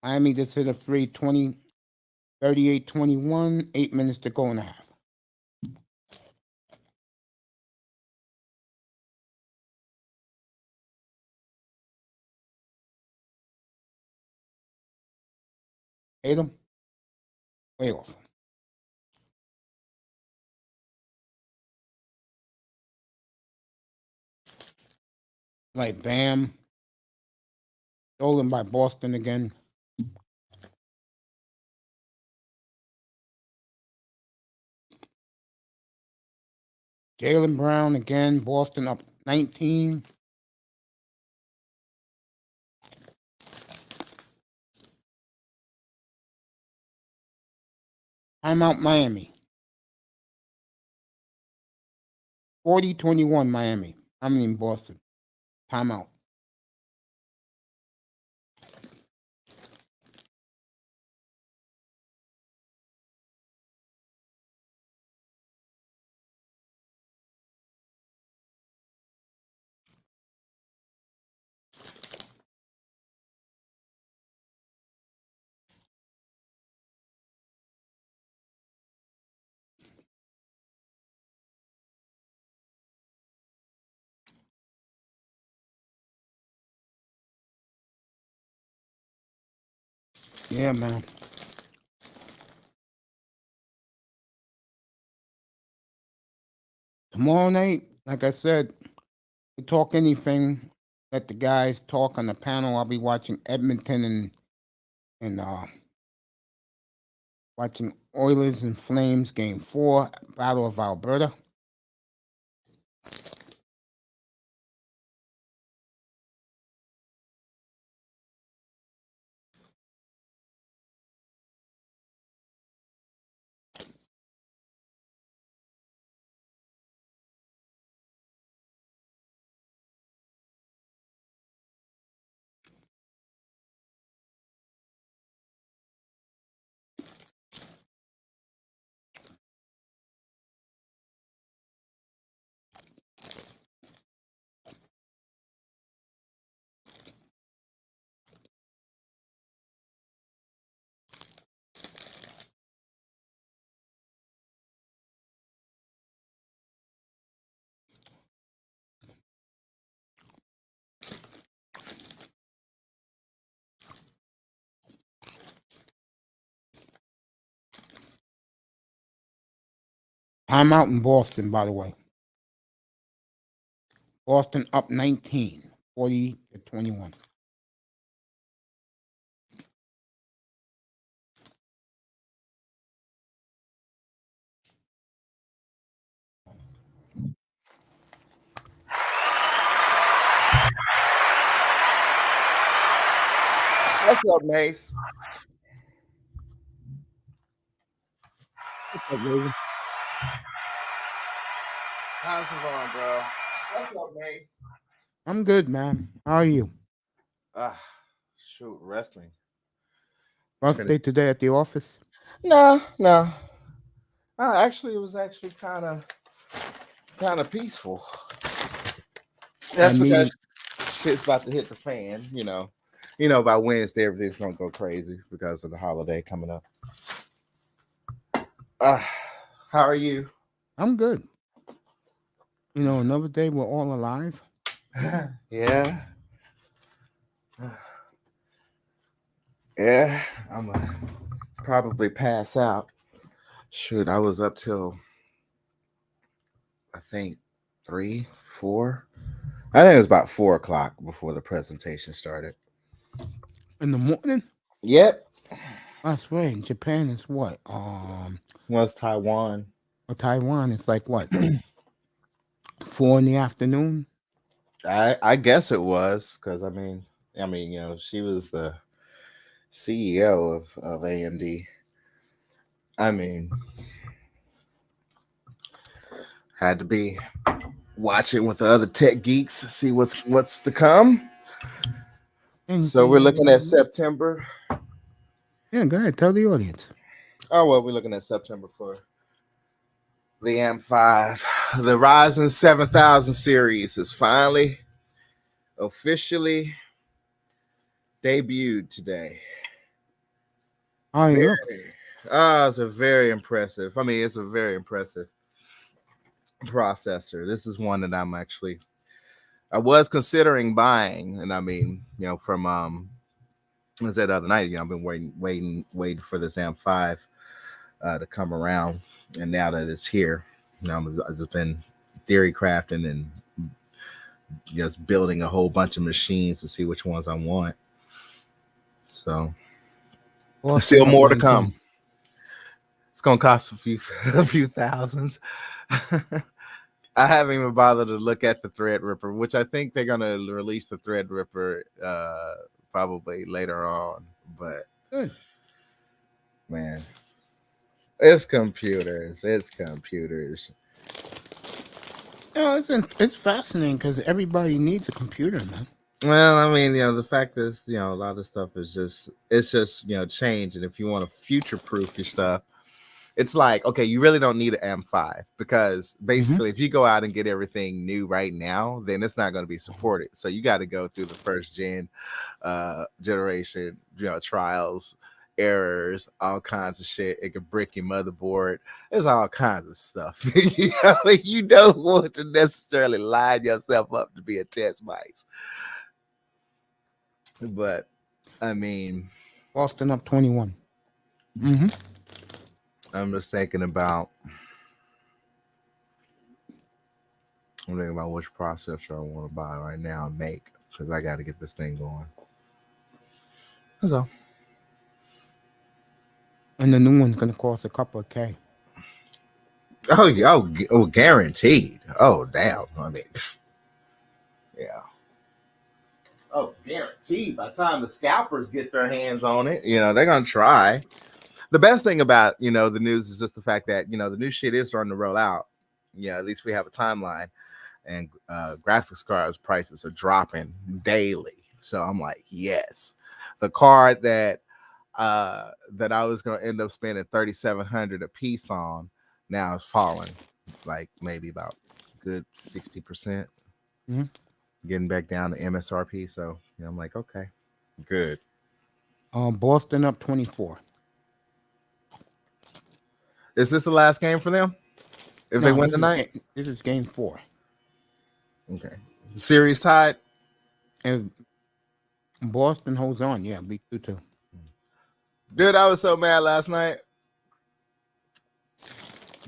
Miami just hit a free 38-21. 8 minutes to go in the half. Tatum, way off. Like Bam. Stolen by Boston again. Jaylen Brown again. Boston up 19. Timeout Miami. 40-21 Miami. Boston. Timeout. Yeah, man. Tomorrow night, like I said, we talk anything. Let the guys talk on the panel. I'll be watching Edmonton and watching Oilers and Flames Game 4, Battle of Alberta. I'm out in Boston, by the way. Boston up 19, 40-21. What's up, Mace? What's up, Raven? How's it going, bro? What's up, Mace? I'm good, man. How are you? Shoot, wrestling. Birthday today at the office? No. Actually, it was actually kind of peaceful. That's because shit's about to hit the fan. By Wednesday everything's gonna go crazy because of the holiday coming up. How are you? I'm good. Another day we're all alive. Yeah. Yeah, I'm gonna probably pass out. Shoot, I was up till I think 3, 4. I think it was about 4 o'clock before the presentation started. In the morning? Yep. That's right. In Japan is what? Was Taiwan. Or Taiwan is like what? 4 in the afternoon? I guess it was because she was the CEO of AMD. I mean, had to be watching with the other tech geeks to see what's to come. So we're looking at September. Yeah, go ahead. Tell the audience. Oh, well, we're looking at September for the M5. The Ryzen 7000 series is finally officially debuted today. Oh, you look. It's a very impressive. It's a very impressive processor. This is one that I was considering buying, and from was that other night? I've been waiting for this M5 to come around, and now that it's here, I've just been theory crafting and just building a whole bunch of machines to see which ones I want. So, still more to come. It's gonna cost a few thousands. I haven't even bothered to look at the Threadripper, which I think they're gonna release the Threadripper probably later on. But man, it's computers. It's fascinating because everybody needs a computer, man. Well, the fact is, a lot of stuff is just change, and if you want to future proof your stuff, it's like, okay, you really don't need an M5 because basically if you go out and get everything new right now, then it's not going to be supported. So you got to go through the first generation, trials, errors, all kinds of shit. It can brick your motherboard. There's all kinds of stuff. You don't want to necessarily line yourself up to be a test mice. But Boston up 21. I'm just thinking about which processor I want to buy right now and make because I got to get this thing going. That's all. And the new one's gonna cost a couple of K. Oh, guaranteed. Oh, damn. Yeah. Oh, guaranteed. By the time the scalpers get their hands on it, they're gonna try. The best thing about the news is just the fact that the new shit is starting to roll out. Yeah, at least we have a timeline, and graphics cards prices are dropping daily. So I'm like, yes, the card that I was gonna end up spending $3,700 a piece on now is falling, like maybe about good 60%, getting back down to MSRP. So I'm like, okay, good. Boston up 24. Is this the last game for them? If they win tonight, this is game 4. Okay, series tied. And Boston holds on. Yeah, beat 2-2. Dude, I was so mad last night.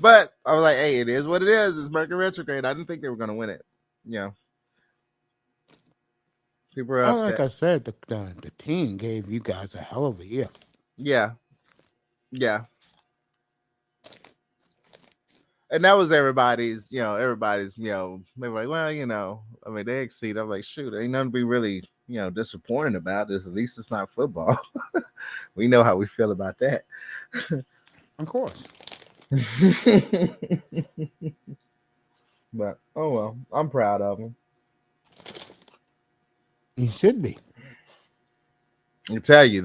But I was like, hey, it is what it is. It's Mercury retrograde. I didn't think they were going to win it. You know, people are Oh, like upset. I said, the team gave you guys a hell of a year. Yeah, yeah. And that was everybody's, they were like, well, I mean, they exceed. I'm like, shoot, ain't nothing to be really, disappointed about this. At least it's not football. We know how we feel about that. Of course. But oh well, I'm proud of them. You should be. I tell you,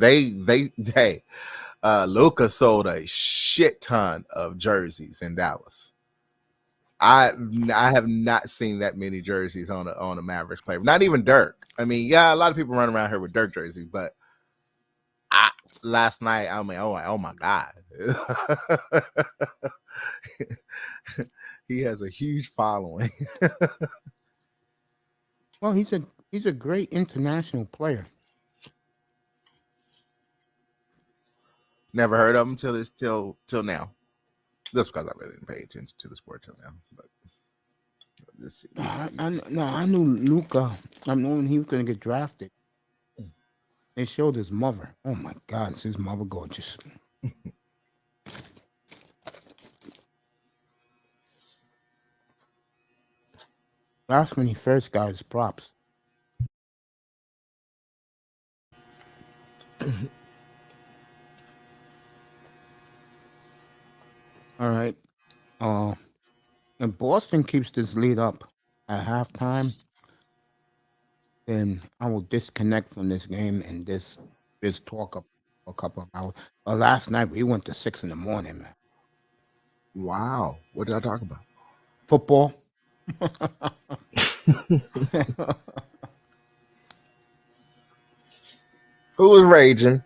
Luca sold a shit ton of jerseys in Dallas. I have not seen that many jerseys on a Mavericks player. Not even Dirk. I mean, yeah, a lot of people run around here with Dirk jerseys, but last night I mean, oh my god, he has a huge following. Well, he's a great international player. Never heard of him till now. That's because I really didn't pay attention to the sport till now. But let's see. I knew Luca. I knew when he was going to get drafted. They showed his mother. Oh my God, is his mother gorgeous? That's when he first got his props. All right. And Boston keeps this lead up at halftime, then I will disconnect from this game and this talk up a couple of hours. But last night we went to 6 a.m, man. Wow, what did I talk about? Football. Who was raging?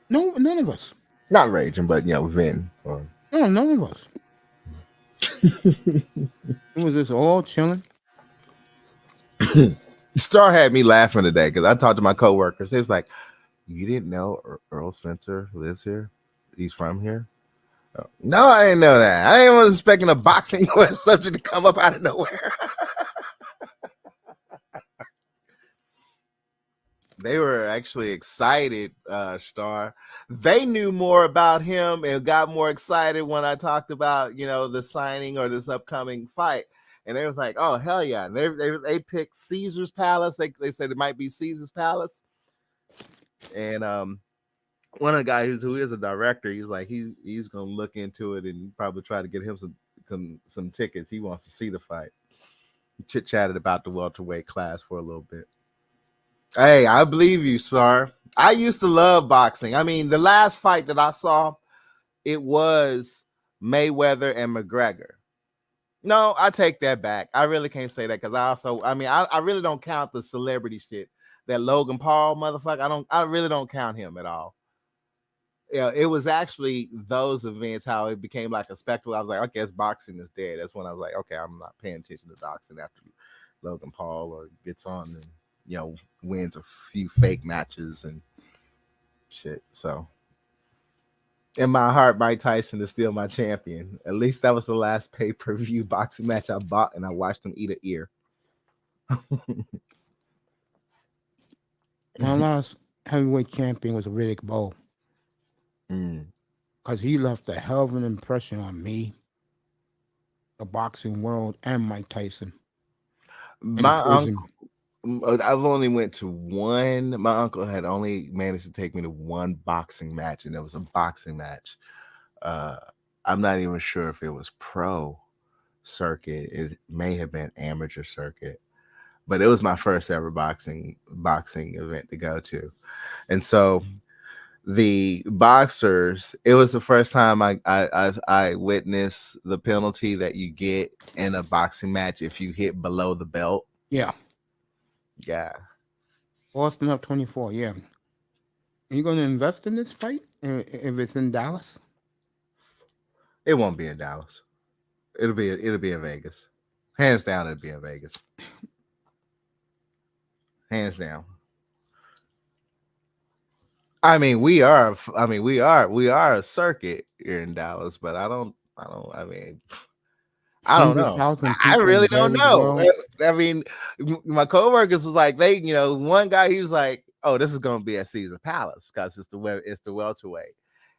No, none of us. Not raging, but Vin. Or... No, none of us. It was just all chilling. Star had me laughing today because I talked to my coworkers. They was like, "You didn't know Earl Spencer lives here? He's from here." Oh, no, I didn't know that. I ain't was expecting a boxing subject to come up out of nowhere. They were actually excited, Star. They knew more about him and got more excited when I talked about, the signing or this upcoming fight. And they was like, oh, hell yeah. And they picked Caesar's Palace. They said it might be Caesar's Palace. And one of the guys who is a director, he's like, he's going to look into it and probably try to get him some tickets. He wants to see the fight. Chit-chatted about the welterweight class for a little bit. Hey, I believe you, Star. I used to love boxing. I mean, the last fight that I saw, it was Mayweather and McGregor. No, I take that back. I really can't say that because I really don't count the celebrity shit. That Logan Paul motherfucker, I really don't count him at all. Yeah, it was actually those events how it became like a spectacle. I was like, I guess boxing is dead. That's when I was like, okay, I'm not paying attention to boxing after Logan Paul or gets on and wins a few fake matches and shit. So in my heart, Mike Tyson is still my champion. At least that was the last pay-per-view boxing match I bought, and I watched him eat an ear. My last heavyweight champion was Riddick Bowe. Because he left a hell of an impression on me, the boxing world, and Mike Tyson. My uncle, I've only went to one. My uncle had only managed to take me to one boxing match, and it was a boxing match. I'm not even sure if it was pro circuit. It may have been amateur circuit, but it was my first ever boxing event to go to. And so the boxers, it was the first time I witnessed the penalty that you get in a boxing match if you hit below the belt. Yeah. Boston up 24. Yeah. Are you going to invest in this fight if it's in Dallas? It won't be in Dallas. It'll be in Vegas. Hands down, it'll be in Vegas. Hands down. I mean, we are a circuit here in Dallas, but I don't I don't know. 100,000 I people really in don't Jerry's know. world. I mean, my coworkers was like, one guy, he was like, "Oh, this is gonna be at Caesar Palace because it's the welterweight,"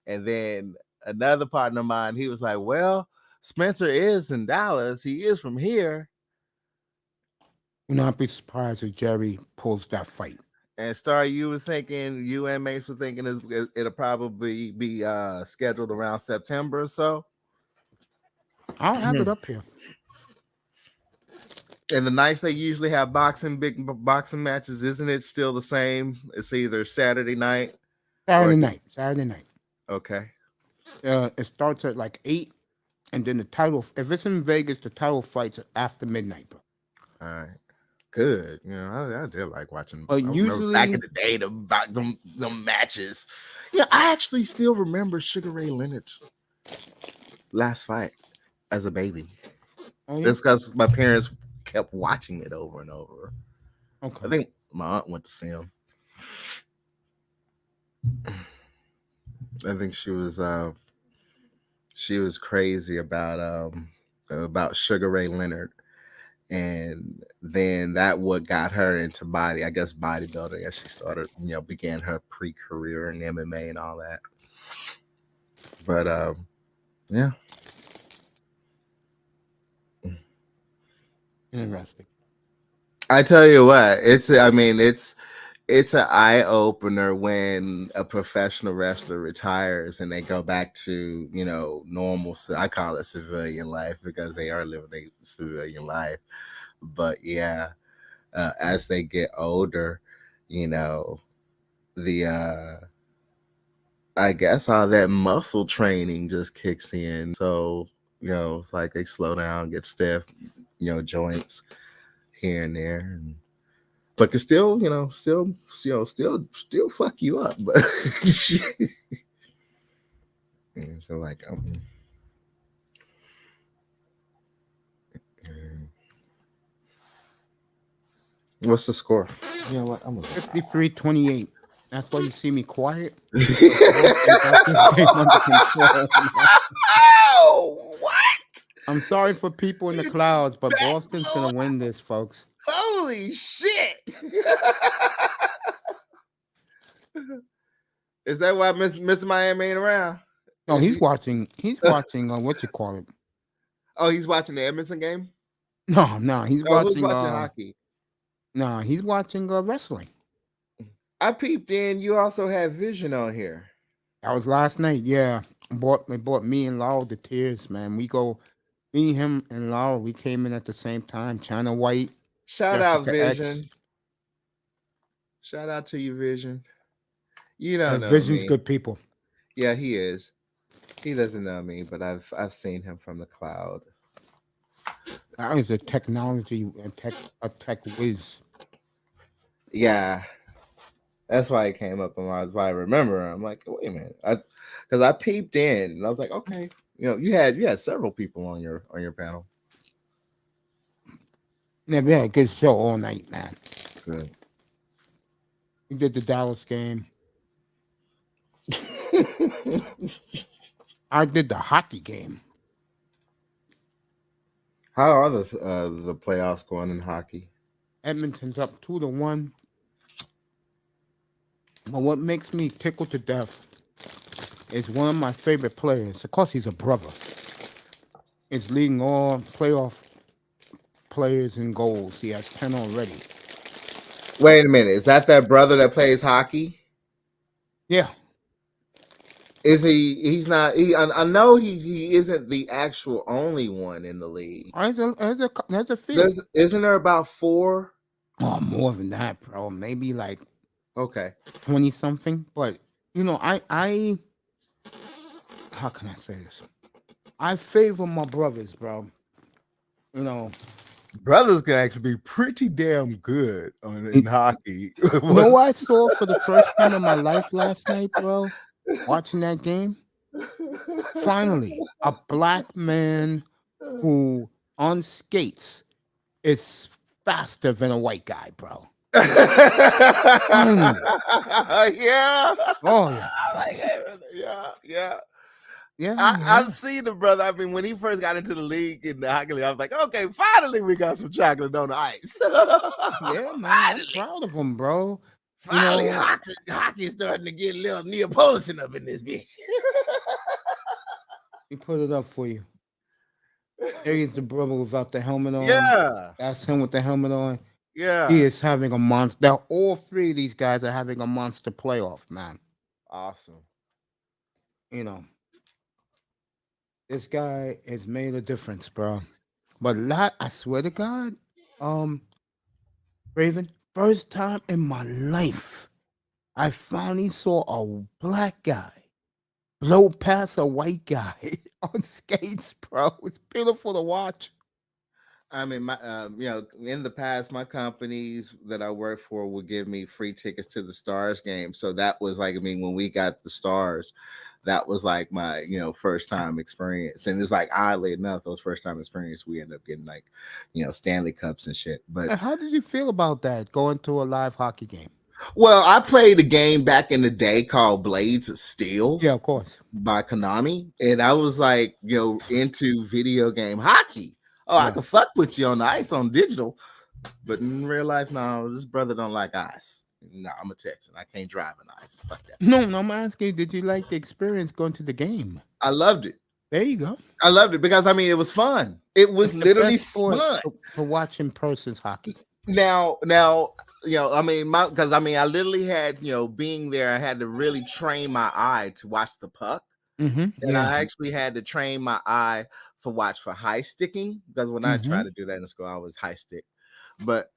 and then another partner of mine, he was like, "Well, Spencer is in Dallas. He is from here." You know, I'd be surprised if Jerry pulls that fight. And Star, you and Mace were thinking it'll probably be scheduled around September or so. I'll have it up here. And the nights they usually have big boxing matches, isn't it still the same? It's either Saturday night. Saturday night. Okay. It starts at like 8, and then the title. If it's in Vegas, the title fights after midnight, bro. All right. Good. I did like watching. I remember Usually back in the day, the matches. Yeah, I actually still remember Sugar Ray Leonard's last fight as a baby. Oh, yeah? That's because my parents kept watching it over and over. Okay. I think my aunt went to see him. I think she was crazy about Sugar Ray Leonard, and then that what got her into bodybuilding as she started, began her pre-career in MMA and all that. But yeah. Interesting. I tell you what, it's an eye opener when a professional wrestler retires and they go back to normal. I call it civilian life because they are living a civilian life. But yeah, as they get older, the I guess all that muscle training just kicks in. So it's like they slow down, get stiff, joints here and there, but can still fuck you up. But so like what's the score? You know what? I'm 53-28. That's why you see me quiet. Oh, what? I'm sorry for people in the clouds, but Boston's gonna win this, folks. Holy shit! Is that why Mr. Miami ain't around? No, he's watching. He's watching. What you call it? Oh, he's watching the Edmonton game. No, he's watching. Who's watching hockey? No, he's watching wrestling. I peeped in. You also had Vision on here. That was last night. Yeah, they bought me and Laurel to tears, man. Me, him, and Laurel. We came in at the same time. China White. Shout Jessica out Vision. X. Shout out to you, Vision. You don't know Vision's me. good people. Yeah, he is. He doesn't know me, but I've seen him from the cloud. That is a technology, a tech whiz. Yeah, that's why it came up, and that's why I remember. I'm like, wait a minute, because I peeped in, and I was like, okay, you had several people on your panel. Yeah, we had a good show all night, man. Good. We did the Dallas game. I did the hockey game. How are the playoffs going in hockey? Edmonton's up 2-1. But what makes me tickle to death is one of my favorite players. Of course, he's a brother. Is leading all playoff players in goals. He has 10 already. Wait a minute. Is that brother that plays hockey? Yeah. Is he? He's not. I know he isn't the actual only one in the league. There's a few. Isn't there about 4? Oh, more than that, bro. Maybe like 20 something. But I how can I say this? I favor my brothers, bro. Brothers can actually be pretty damn good in hockey. You know what I saw for the first time in my life last night, bro? Watching that game? Finally, a black man who on skates is faster than a white guy, bro. Yeah. Oh, yeah. Yeah, I've yeah. seen the brother. I mean, when he first got into the league in the hockey league, I was like, okay, finally we got some chocolate on the ice. Yeah, man. I'm finally, proud of him, bro. You finally, know, hockey's starting to get a little Neapolitan up in this bitch. he put it up for you. There is the brother without the helmet on. Yeah, That's him with the helmet on. He yeah, is having a monster. All three of these guys are having a monster playoff, man. awesome. You know, this guy has made a difference, bro. But lot, I swear to God, um, Raven, first time in my life, I finally saw a black guy blow past a white guy on skates, bro. It's beautiful to watch. I mean, my in the past, my companies that I worked for would give me free tickets to the Stars game. So that was like, I mean, when we got the Stars, that was like my first time experience. And it was like, oddly enough, those first time experience, we ended up getting like Stanley Cups and shit. But And how did you feel about that, going to a live hockey game? well, I played a game back in the day called Blades of Steel Yeah, of course. by Konami, and I was like, into video game hockey. Oh, I Yeah. could fuck with you on the ice on digital, but in real life, no, this brother don't like ice. No, I'm a Texan. I can't drive an ice. Fuck that. No, no, I'm asking, did you like the experience going to the game? I loved it. There you go. I loved it because I mean it was fun. It was It's the literally best sport fun. to watch in person's hockey. Now, I mean, because I mean, I literally had, being there, I had to really train my eye to watch the puck. Mm-hmm. And Yeah. I actually had to train my eye for high sticking, because when I Mm-hmm. tried to do that in school, I was high stick. But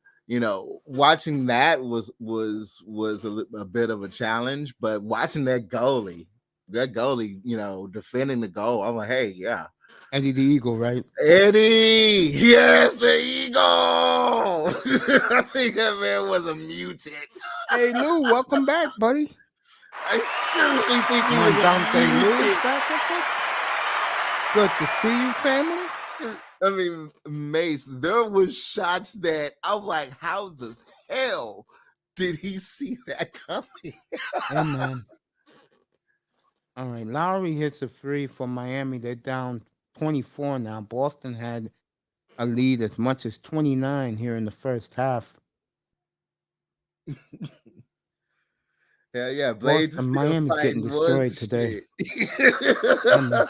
watching that was a bit of a challenge. But watching that goalie, defending the goal, I'm like, hey, yeah, Eddie the Eagle, right? Eddie, yes, the Eagle. I think that man was a mutant. Hey, Lou, welcome back, buddy. I seriously think he Man, was Dante a Lou is mutant. back with us. Good to see you, family. I mean, Mace, there was shots that I'm like, how the hell did he see that coming? Hey, man. All right, Lowry hits a free for Miami. They're down 24 now. Boston had a lead as much as 29 here in the first half. Yeah, Blades is Boston, still Miami's getting fighting. Was destroyed the today. shit. Yeah, man.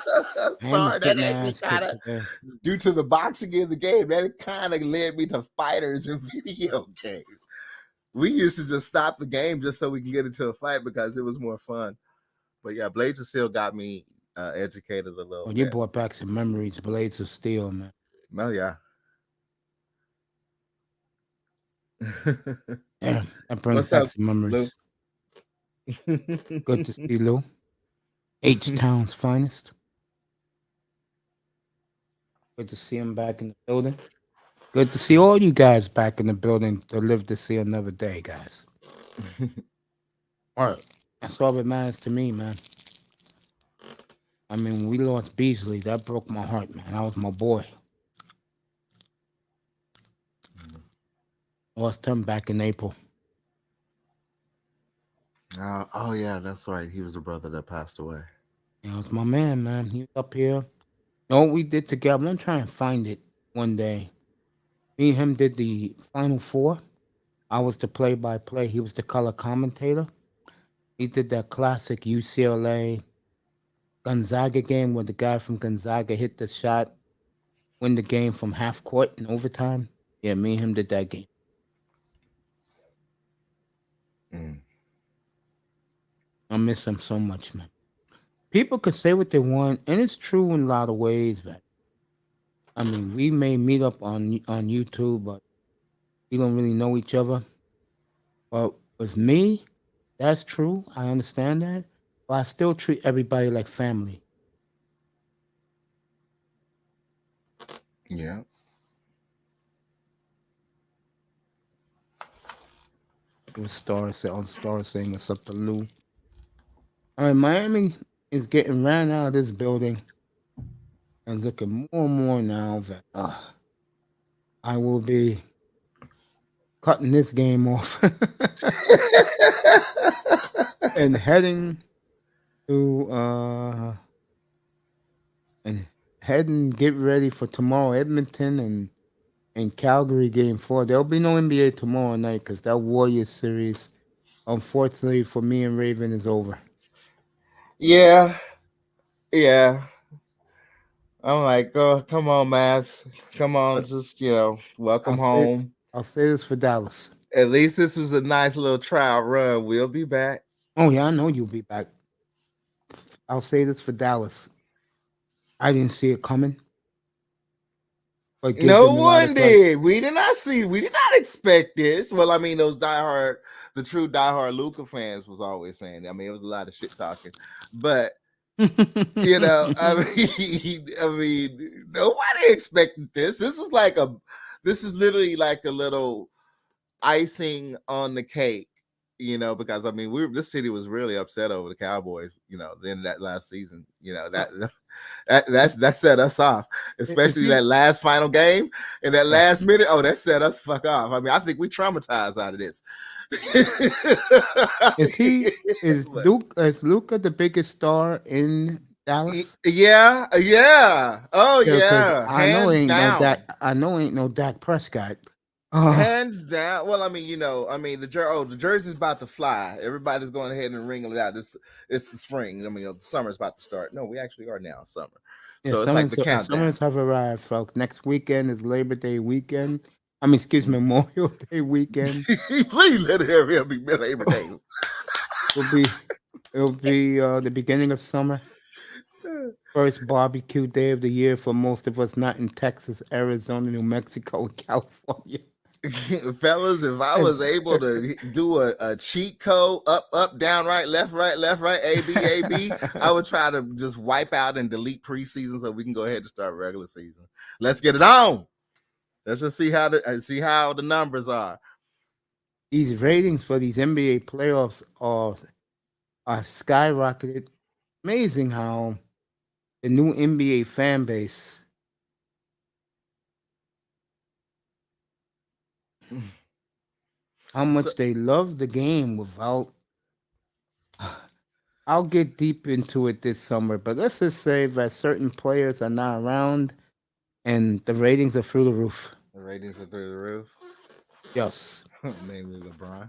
Miami's Sorry, that getting their actually ass kind kicked of, today. due to the boxing in the game, that kind of led me to fighters in video games. We used to just stop the game just so we can get into a fight because it was more fun. But yeah, Blades of Steel got me educated a little Well, you bit. brought back some memories, Blades of Steel, man. Oh yeah. Yeah, that brings What's back up, some Lou? memories. Good to see Lou. H Town's finest. Good to see him back in the building. Good to see all you guys back in the building to live to see another day, guys. All right. That's all that matters to me, man. I mean, when we lost Beasley, that broke my heart, man. That was my boy. Lost him back in April. Oh yeah, that's right. He was the brother that passed away. That was my man. He was up here. You know what we did together? I'm trying to find it one day. Me and him did the Final Four. I was the play-by-play. He was the color commentator. He did that classic UCLA Gonzaga game where the guy from Gonzaga hit the shot, win the game from half court in overtime. Yeah, me and him did that game. Mm. I miss him so much, man. People could say what they want, and it's true in a lot of ways, but I mean, we may meet up on YouTube, but we don't really know each other. But with me, that's true. I understand that, but I still treat everybody like family. Yeah. It was Star saying what's up to Lou. All right, Miami is getting ran out of this building and looking more and more now that I will be cutting this game off and heading to head and get ready for tomorrow, Edmonton and Calgary game 4. There'll be no NBA tomorrow night because that Warriors series, unfortunately for me and Raven, is over. Yeah, yeah. I'm like, oh, come on, Mass. Come on, But just welcome I'll say home. I'll say this for Dallas. At least this was a nice little trial run. We'll be back. Oh yeah, I know you'll be back. I'll say this for Dallas. I didn't see it coming, but give No them a lot of one credit. did. We did not see. We did not expect this. Well, I mean, the true diehard Luca fans was always saying. I mean, it was a lot of shit talking, but I mean, nobody expected this. This is literally like a little icing on the cake. Because I mean, this city was really upset over the Cowboys. The end of that last season. That set us off, Is especially he that last final game and that last minute. Oh, that set us fuck off. I mean, I think we traumatized out of this. is he But, Is Luca the biggest star in Dallas? yeah, yeah. Oh Yeah, because yeah, hands down. I know ain't no Dak Prescott. Uh, Hands down. Well, I mean, the jersey's about to fly. Everybody's going ahead and wring it out. It's the spring. I mean, the summer's about to start. No, we actually are now summer. yeah, So it's like the summers countdown. have arrived, folks. Next weekend is Labor Day weekend. I mean, excuse me, Memorial Day weekend. Please let it hurry up. Be Labor Day. It'll be the beginning of summer. First barbecue day of the year for most of us not in Texas, Arizona, New Mexico, and California. Fellas, if I was able to do a cheat code up, down, left, right, A, B, I would try to just wipe out and delete preseason so we can go ahead and start regular season. Let's get it on. Let's just see how the numbers are. These ratings for these NBA playoffs are skyrocketed. Amazing how the new NBA fan base, how So, much they love the game without. I'll get deep into it this summer, but let's just say that certain players are not around and the ratings are through the roof. the ratings are through the roof. Yes. Mainly LeBron.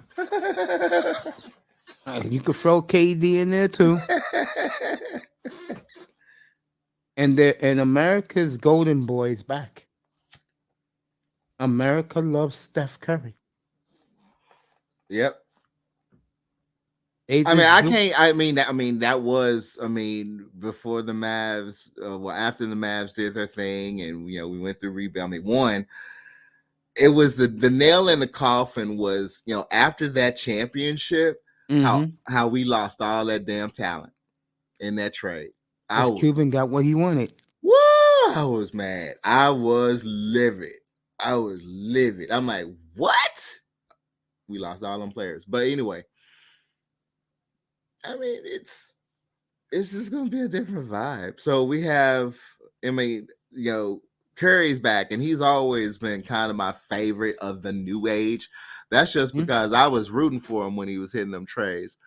You could throw KD in there too. And America's golden boy is back. America loves Steph Curry. Yep. They I mean, just I do. can't. That was. I mean, before the Mavs. After the Mavs did their thing, and we went through rebuild. I mean, one. It was the nail in the coffin was after that championship, Mm-hmm. how we lost all that damn talent in that trade. I Because was Cuban got what he wanted. woo, I was mad. I was livid. I'm like, what? We lost all them players. But anyway, I mean, it's just gonna be a different vibe. So we have, I mean, Curry's back, and he's always been kind of my favorite of the new age. That's just Mhm. because I was rooting for him when he was hitting them trays.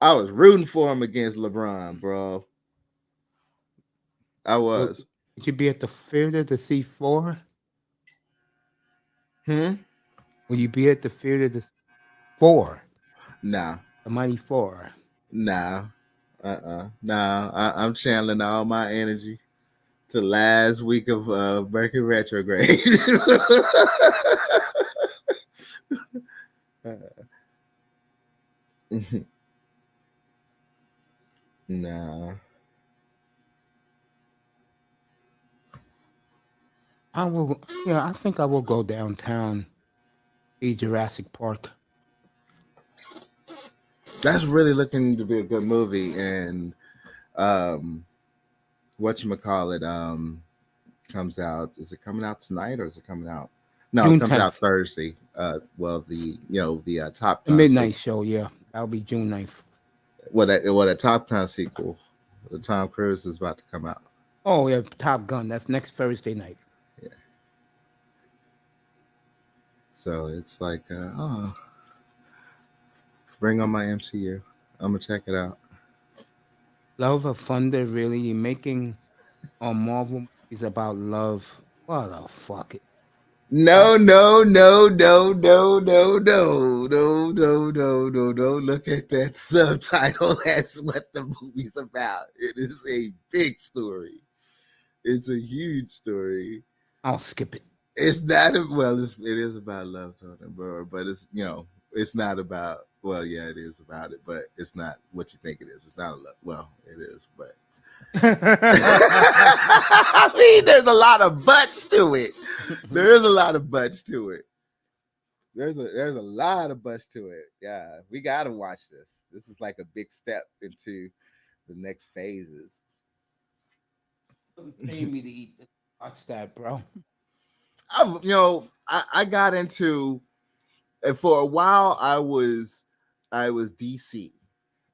I was rooting for him against LeBron, bro. I Would was. would you be at the theater to see 4? Hmm. Will you be at the theater to 4? Nah. The Mighty 4. Nah. Nah. I'm channeling all my energy to last week of Mercury retrograde. Nah. I will. Yeah, I think I will go downtown, see Jurassic Park. That's really looking to be a good movie, and um whatchamacallit comes out. Is it coming out tonight or is it coming out? No, it June comes out 10th, Thursday. Well, the Top the Gun midnight sequel. show. Yeah, that'll be June 9th. What a Top Gun sequel. The Tom Cruise is about to come out. Oh yeah, Top Gun. That's next Thursday night. Yeah. So it's like, oh, bring on my MCU. I'm gonna check it out. Love of Thunder really making on Marvel movies about love. What the fuck? No, no, no, no, no, no, no, no, no, no, no, no. Look at that subtitle. That's what the movie's about. It is a big story. It's a huge story. I'll skip it. It's not well. It is about love, bro. But it's it's not about. Well, yeah, it is about it, but it's not what you think it is. It's not a love. Well, it is, but I mean, there's a lot of butts to it. There is a lot of butts to it. There's a lot of butts to it. Yeah, we gotta watch this. This is like a big step into the next phases. Pay me to eat. Watch that, bro. I got into, and for a while I was DC,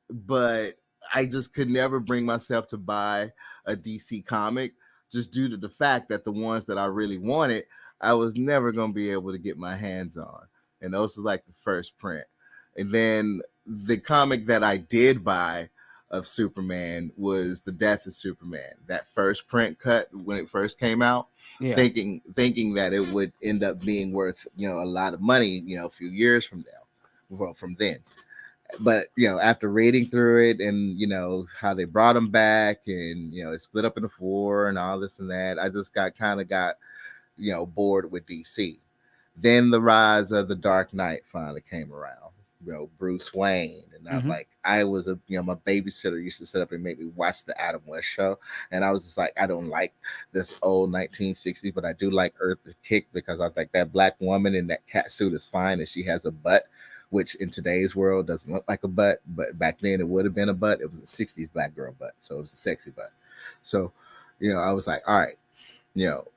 but I just could never bring myself to buy a DC comic just due to the fact that the ones that I really wanted, I was never going to be able to get my hands on. And those were like the first print. And then the comic that I did buy of Superman was The Death of Superman, that first print cut when it first came out, Yeah. thinking that it would end up being worth, a lot of money, a few years from now, well, from then. But after reading through it and how they brought him back and it split up into four and all this and that, I just got bored with DC. Then the rise of the Dark Knight finally came around. Bruce Wayne, and I'm like, I was my babysitter used to sit up and make me watch the Adam West show, and I was just like, I don't like this old 1960s, but I do like Eartha Kitt because I think that black woman in that cat suit is fine, and she has a butt, which in today's world doesn't look like a butt, but back then it would have been a butt. It was a 60s black girl butt, so it was a sexy butt. So, I was like, all right,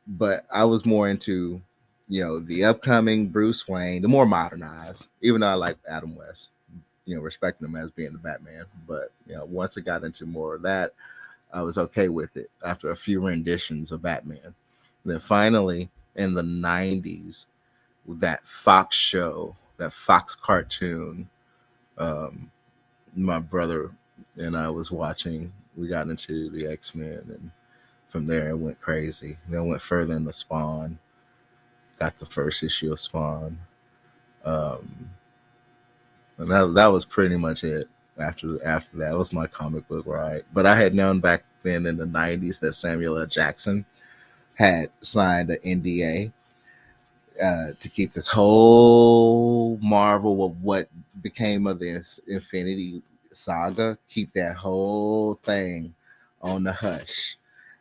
but I was more into, the upcoming Bruce Wayne, the more modernized, even though I like Adam West, respecting him as being the Batman. But, once it got into more of that, I was okay with it after a few renditions of Batman. Then finally, in the 90s, that Fox show, that Fox cartoon, my brother and I was watching, we got into the X-Men, and from there it went crazy. Then went further into Spawn, got the first issue of Spawn. And that was pretty much it. After that was my comic book ride. But I had known back then in the 90s that Samuel L. Jackson had signed an NDA to keep this whole Marvel of what became of this Infinity Saga, keep that whole thing on the hush.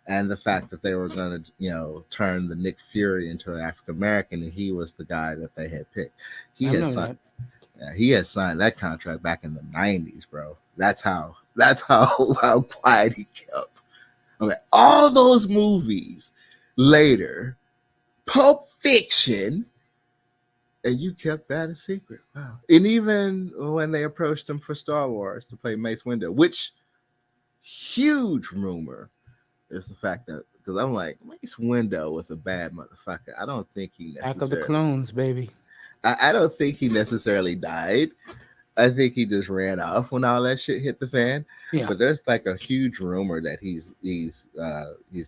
And the fact that they were going to, turn the Nick Fury into an African American, and he was the guy that they had picked. He I had know signed, that. he had signed that contract back in the 90s, bro. That's how how quiet he kept. Okay, all those movies later, Pulp Fiction, and you kept that a secret. Wow. And even when they approached him for Star Wars to play Mace Windu, which huge rumor is the fact that, because I'm like, Mace Windu was a bad motherfucker. I don't think he Attack of the necessarily. Clones, baby. I don't think he necessarily died. I think he just ran off when all that shit hit the fan. Yeah. But there's like a huge rumor that he's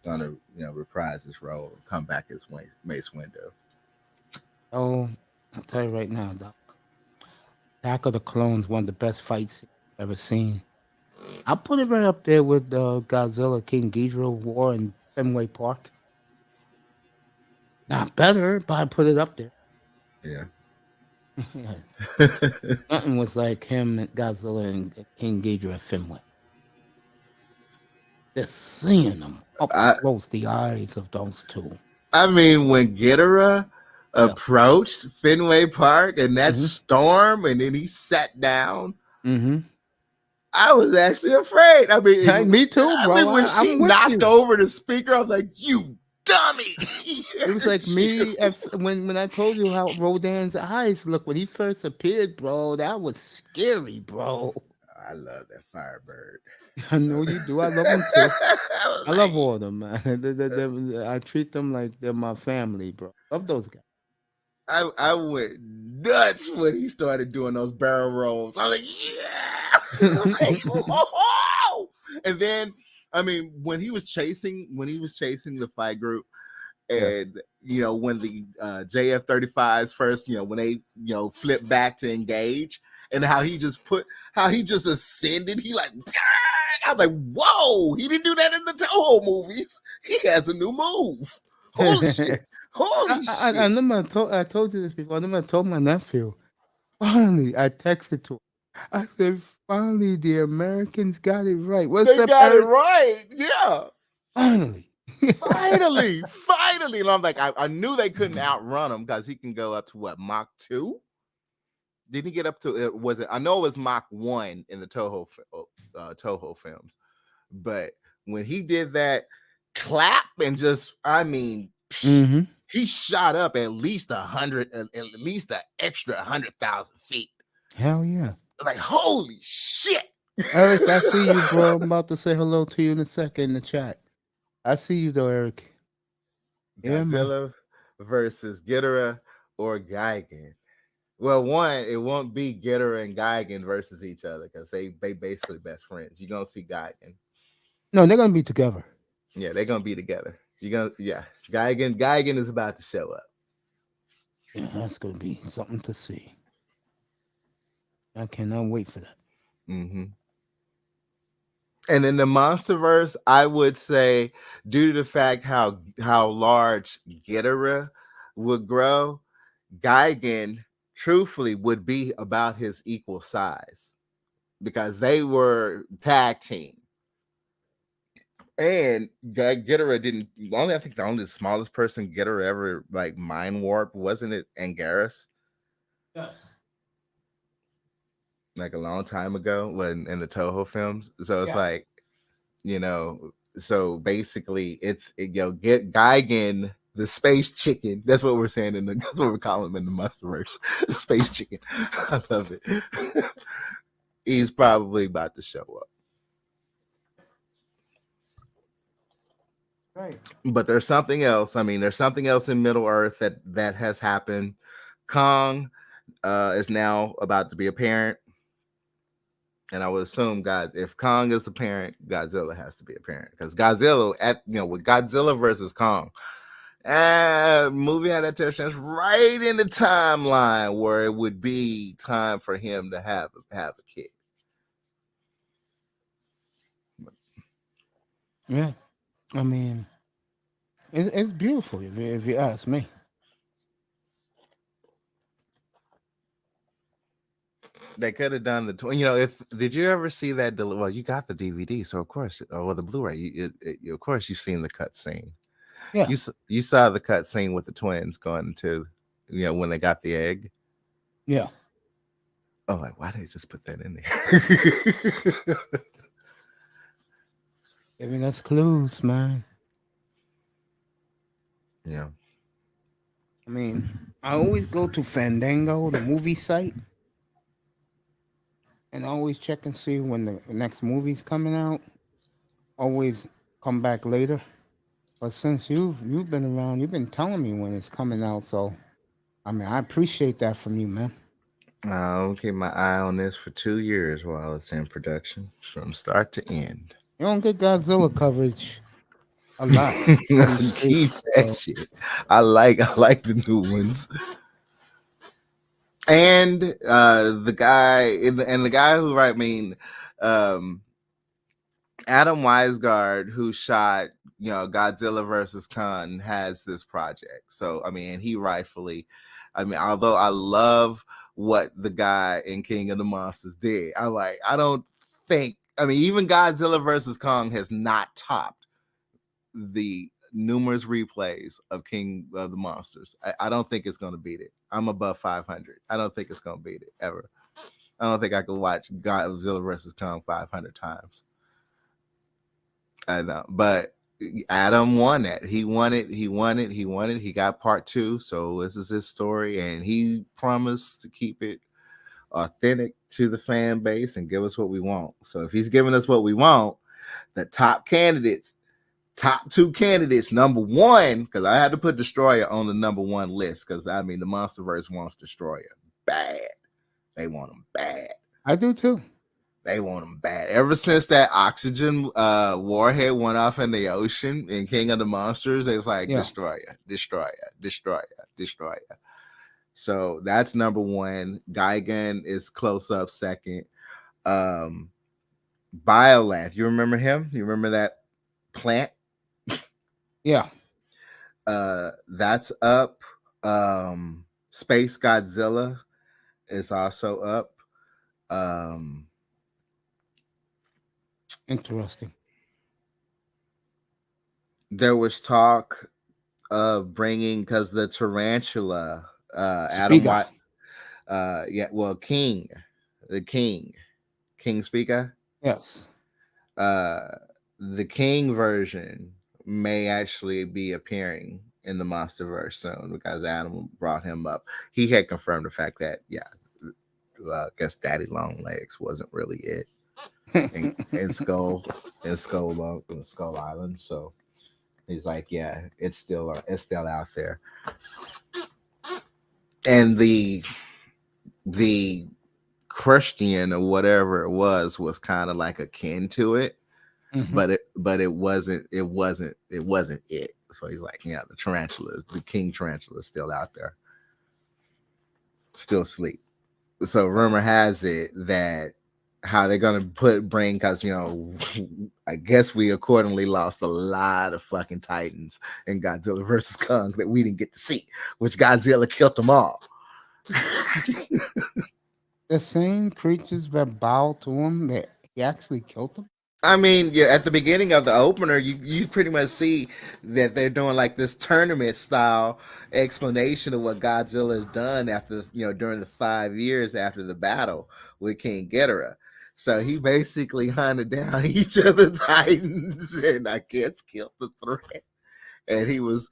gonna reprise his role and come back as Mace Windu. Oh, I'll tell you right now, Doc. Attack of the Clones, one of the best fights I've ever seen. I'll put it right up there with Godzilla King Ghidorah War in Fenway Park. Not better, but I put it up there. Yeah. Nothing was like him and Godzilla and King Ghidorah at Fenway. Just seeing them up close, the eyes of those two. I mean, when Ghidorah approached Fenway Park and that storm, and then he sat down, I was actually afraid. I mean, me too, bro. I mean, when she knocked over the speaker, I was like, "You dummy!" It was like me when I told you how Rodan's eyes look when he first appeared, bro. That was scary, bro. I love that Firebird. I know you do. I love them too. I love all of them, man. I treat them like they're my family, bro. Love those guys. I went nuts when he started doing those barrel rolls. I was like, yeah. Like, whoa. And then I mean, when he was chasing the fight group, Yeah. and when the JF-35s first, when they flip back to engage, and how he just ascended. He like, I'm like, whoa! He didn't do that in the Toho movies. He has a new move. Holy shit! Holy shit! I remember I told you this before. I remember I told my nephew. Finally, I texted to him. I said, finally, the Americans got it right. What's They up, got it Eric? right. Yeah. Finally. Finally. And I'm like, I knew they couldn't outrun him because he can go up to what, Mach 2? Didn't he get up to it? Was it? I know it was Mach 1 in the Toho films, but when he did that clap and just, I mean, he shot up at least 100, at least an extra 100,000 feet. Hell yeah. Like, holy shit. Eric, I see you, bro. I'm about to say hello to you in a second in the chat. I see you, though, Eric. Godzilla versus Ghidorah or Gigan. Well, one, it won't be Ghidorah and Gigan versus each other because they basically best friends. You're gonna see Gigan. No, they're gonna be together. Yeah, they're gonna be together. Gigan is about to show up. Yeah, that's gonna be something to see. I cannot wait for that. Mm-hmm. And in the MonsterVerse, I would say, due to the fact how large Ghidorah would grow, Gigan truthfully would be about his equal size because they were tag team. And Ghidorah didn't I think the only smallest person Ghidorah ever like mind warp, wasn't it Anguirus? Yes. Like a long time ago when in the Toho films. So it's like, so basically get Gigan, the space chicken. That's what we're saying that's what we're calling him in the MonsterVerse. The space chicken. I love it. He's probably about to show up. Right. But there's something else. I mean, there's something else in Middle Earth that has happened. Kong is now about to be a parent. And I would assume if Kong is a parent, Godzilla has to be a parent. Because Godzilla with Godzilla versus Kong, movie adaptations right in the timeline where it would be time for him to have a kid. Yeah. I mean, it's beautiful if you ask me. They could have done did you ever see that? Well, you got the DVD, so of course, or the Blu-ray. Of course, you've seen the cut scene. Yeah. You saw the cut scene with the twins going to, when they got the egg. Yeah. Oh, like why did they just put that in there? Giving us clues, man. Yeah. I mean, I always go to Fandango, the movie site, and I always check and see when the next movie's coming out. Always come back later. But since you've been around, you've been telling me when it's coming out. So, I mean, I appreciate that from you, man. I'll keep my eye on this for 2 years while it's in production, from start to end. You don't get Godzilla coverage a lot. Keep that shit. I like the new ones. And the guy who Adam Weisgard, who shot Godzilla versus Kong, has this project. So I mean, he rightfully, although I love what the guy in King of the Monsters did, I don't think, even Godzilla versus Kong has not topped the numerous replays of King of the Monsters. I don't think it's going to beat it. I'm above 500. I don't think it's going to beat it ever. I don't think I could watch Godzilla versus Kong 500 times. I know, but Adam won that. He won it. He got part 2. So this is his story, and he promised to keep it authentic to the fan base and give us what we want. So if he's giving us what we want, the top 2 candidates, number 1, because I had to put Destroyer on the number 1 list, because the MonsterVerse wants Destroyer bad. They want him bad. I do too. They want them bad. Ever since that oxygen warhead went off in the ocean in King of the Monsters, they was like, Yeah. destroy you, destroy you, destroy you, destroy you. So that's number one. Gigan is close up second. Um, Biolanth, you remember him? You remember that plant? Yeah. That's up. Space Godzilla is also up. Um, Interesting. there was talk of bringing because the tarantula, Adam Spiga. White, yeah, well, the King Speaker, Yes. uh, the King version may actually be appearing in the MonsterVerse soon because Adam brought him up. He had confirmed the fact that, yeah, I guess Daddy Long Legs wasn't really it in Skull Island. So he's like, yeah, it's still out there. And the Christian or whatever it was kind of like akin to it, Mhm. but it wasn't it. So he's like, yeah, the king tarantula is still out there, still asleep. So rumor has it that how they're gonna bring, because I guess we accordingly lost a lot of fucking Titans in Godzilla versus Kong that we didn't get to see, which Godzilla killed them all. The same creatures that bow to him that he actually killed them. I mean, yeah, at the beginning of the opener, you pretty much see that they're doing like this tournament style explanation of what Godzilla has done after, during the 5 years after the battle with King Ghidorah. So he basically hunted down each of the Titans and I guess killed the threat. And he was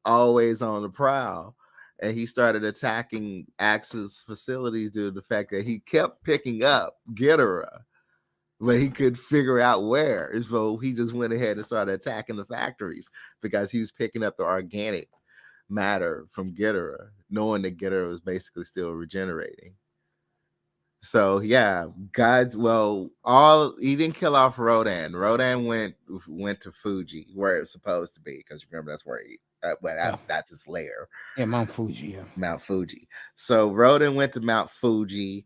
always on the prowl. And he started attacking Axis facilities due to the fact that he kept picking up Ghidorah, but he could figure out where. So he just went ahead and started attacking the factories because he was picking up the organic matter from Ghidorah, knowing that Ghidorah was basically still regenerating. So yeah, he didn't kill off Rodan. Rodan went to Fuji, where it's supposed to be, because remember that's where that's his lair. Yeah, Mount Fuji. Yeah. Mount Fuji. So Rodan went to Mount Fuji.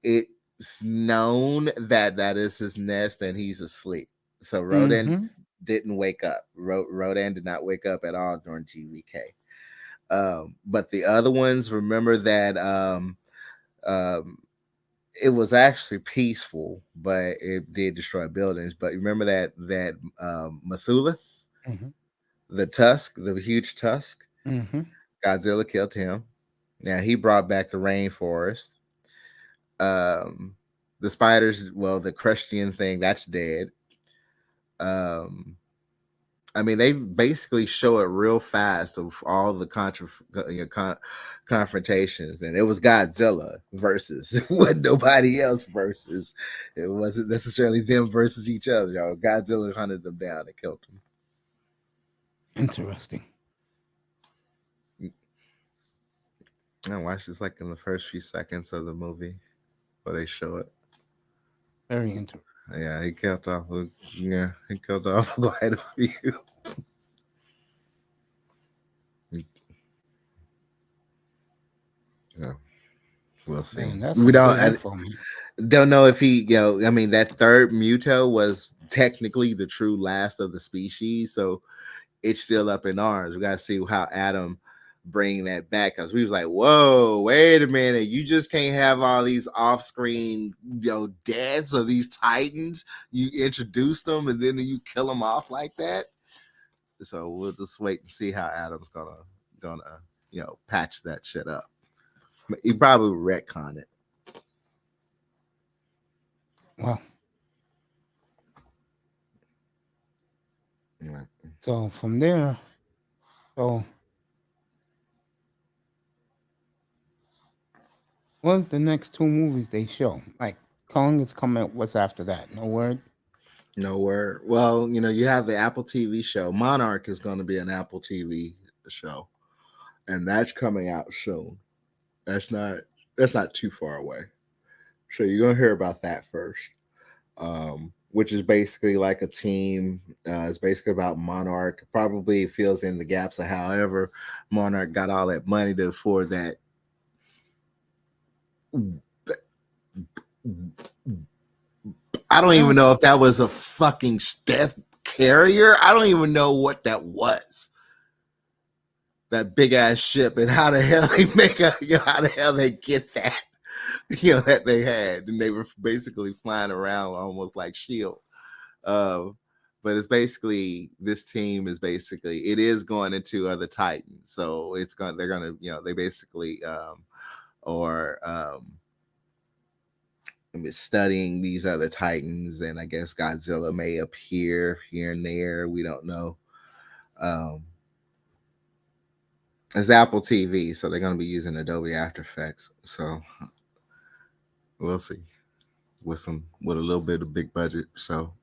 It's known that is his nest and he's asleep. So Rodan Mm-hmm. didn't wake up. Rodan did not wake up at all during GVK. But the other ones, remember that um, it was actually peaceful, but it did destroy buildings. But remember that Masulith, Mm-hmm. the huge tusk, Mm-hmm. Godzilla killed him. Now he brought back the rainforest. Um, the spiders, well, the Christian thing, that's dead. Um, I mean, they basically show it real fast of all the confrontations, and it was Godzilla versus it wasn't nobody else versus. It wasn't necessarily them versus each other. Godzilla hunted them down and killed them. Interesting. I watched this like in the first few seconds of the movie where they show it. Very interesting. Yeah, he killed off. He killed off quite a few. Yeah, we'll see. Man, that's We some good info, man. don't know if he, I mean, that third Muto was technically the true last of the species, so it's still up in arms. We gotta see how Adam bring that back, because we was like, whoa, wait a minute, you just can't have all these off-screen deaths of these Titans. You introduce them and then you kill them off like that. So we'll just wait and see how Adam's gonna patch that shit up. He probably will retcon it. Well, Yeah. so from there, so what's the next two movies they show? Like Kong is coming. What's after that? No word. No word. Well, you have the Apple TV show. Monarch is going to be an Apple TV show, and that's coming out soon. That's not too far away. So you're gonna hear about that first. Which is basically like a team. It's basically about Monarch. Probably fills in the gaps of however Monarch got all that money to afford that. I don't even know if that was a fucking stealth carrier. I don't even know what that was. That big ass ship, and how the hell they make a, how the hell they get that, that they had, and they were basically flying around almost like Shield. Uh, but it's basically, this team is basically, it is going into other Titans, so they're gonna, they basically or studying these other Titans, and I guess Godzilla may appear here and there. We don't know. It's Apple TV, so they're going to be using Adobe After Effects. So we'll see with a little bit of big budget. So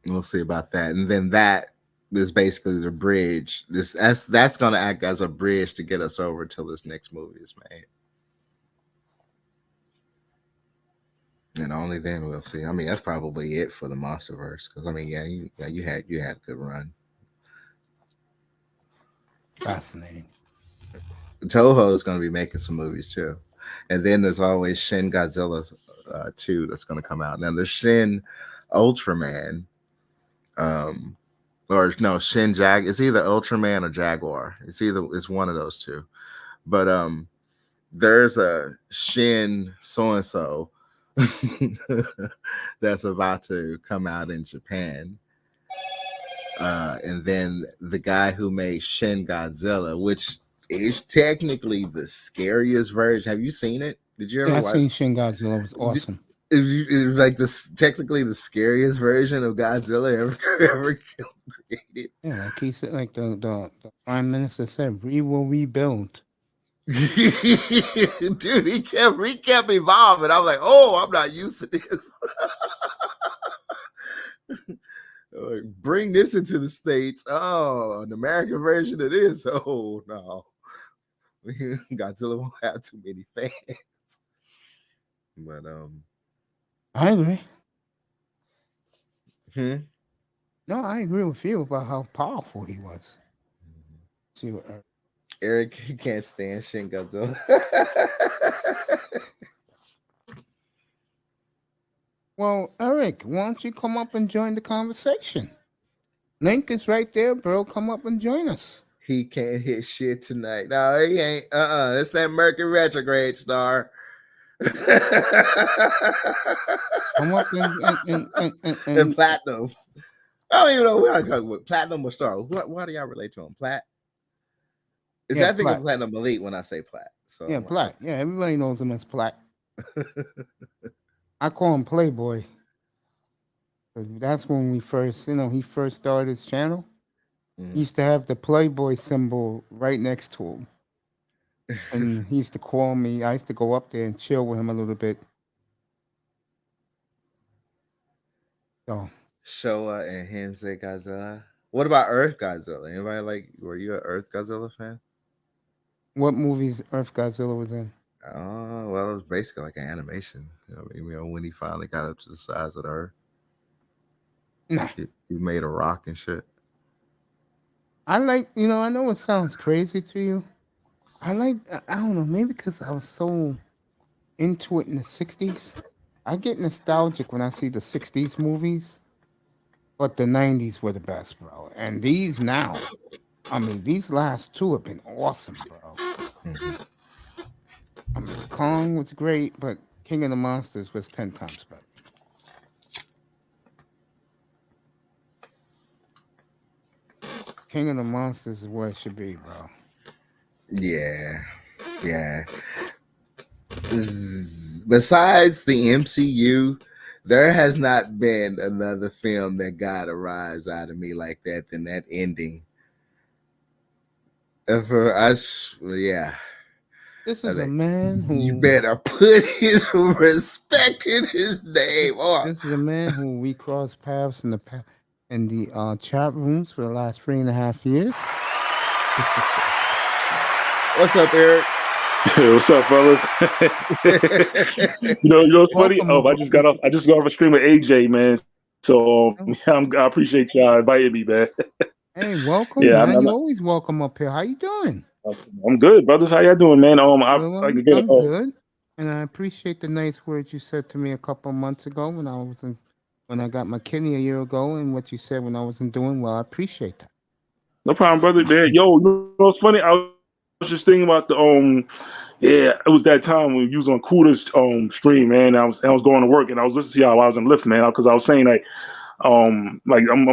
we'll see about that. And then that is basically the bridge. That's going to act as a bridge to get us over till this next movie is made. And only then we'll see. I mean, that's probably it for the MonsterVerse. Because I mean, you had a good run. Fascinating. Toho is going to be making some movies too, and then there's always Shin Godzilla 2 that's going to come out. Now there's Shin Ultraman, or no, Shin Jag. It's either Ultraman or Jaguar. It's one of those two. But there's a Shin so and so that's about to come out in Japan. And then the guy who made Shin Godzilla, which is technically the scariest version. Have you seen it? Did you ever watch? I seen Shin Godzilla. It was awesome. It was like technically the scariest version of Godzilla ever created. Yeah, like he said, like the Prime Minister said, we will rebuild. Dude, he kept evolving. I was like, oh, I'm not used to this. Like, bring this into the States. Oh, an American version of this. Oh no. Godzilla won't have too many fans. But I agree. No, I agree with you about how powerful he was. See what Eric can't stand Shin Godzilla. Well, Eric, why don't you come up and join the conversation? Link is right there, bro. Come up and join us. He can't hit shit tonight. No, he ain't. It's that Mercury retrograde star. Come up and Platinum. I don't even know where I go with Platinum or Star. Why do y'all relate to him? Plat? Is that thing of Platinum Elite when I say Plat? So yeah, Plat. Yeah, everybody knows him as Plat. I call him Playboy. That's when we first, he first started his channel. He used to have the Playboy symbol right next to him. And he used to call me. I used to go up there and chill with him a little bit. So Showa and Heisei Godzilla. What about Earth Godzilla? Anybody were you an Earth Godzilla fan? What movies Earth Godzilla was in? Oh, well, it was basically like an animation. When he finally got up to the size of the Earth. Nah. He made a rock and shit. I know it sounds crazy to you. I don't know, maybe because I was so into it in the 60s. I get nostalgic when I see the 60s movies, but the 90s were the best, bro. And these now, these last two have been awesome, bro. Kong was great, but King of the Monsters was 10 times better. King of the Monsters is where it should be, bro. Yeah. Besides the MCU, there has not been another film that got a rise out of me like that than that ending. And for us, yeah. This is a man who... You better put his respect in his name. This is a man who we crossed paths in the chat rooms for the last 3.5 years. What's up, Eric? What's up, fellas? You know what's funny? Welcome. I just got off. I just got off a stream with AJ, man. So I appreciate y'all inviting me, man. Hey, welcome, Yeah, man. You're always welcome up here. How you doing? I'm good, brothers. How y'all doing, man? I Well, like again. I'm good, and I appreciate the nice words you said to me a couple of months ago when I got my kidney a year ago, and what you said when I wasn't doing well. I appreciate that. No problem, brother. Man. Yo, you know what's funny? I was just thinking about the Yeah, it was that time when you was on Kuda's stream, man. I was going to work and I was listening to y'all while I was in Lyft, man, because I was saying like I'm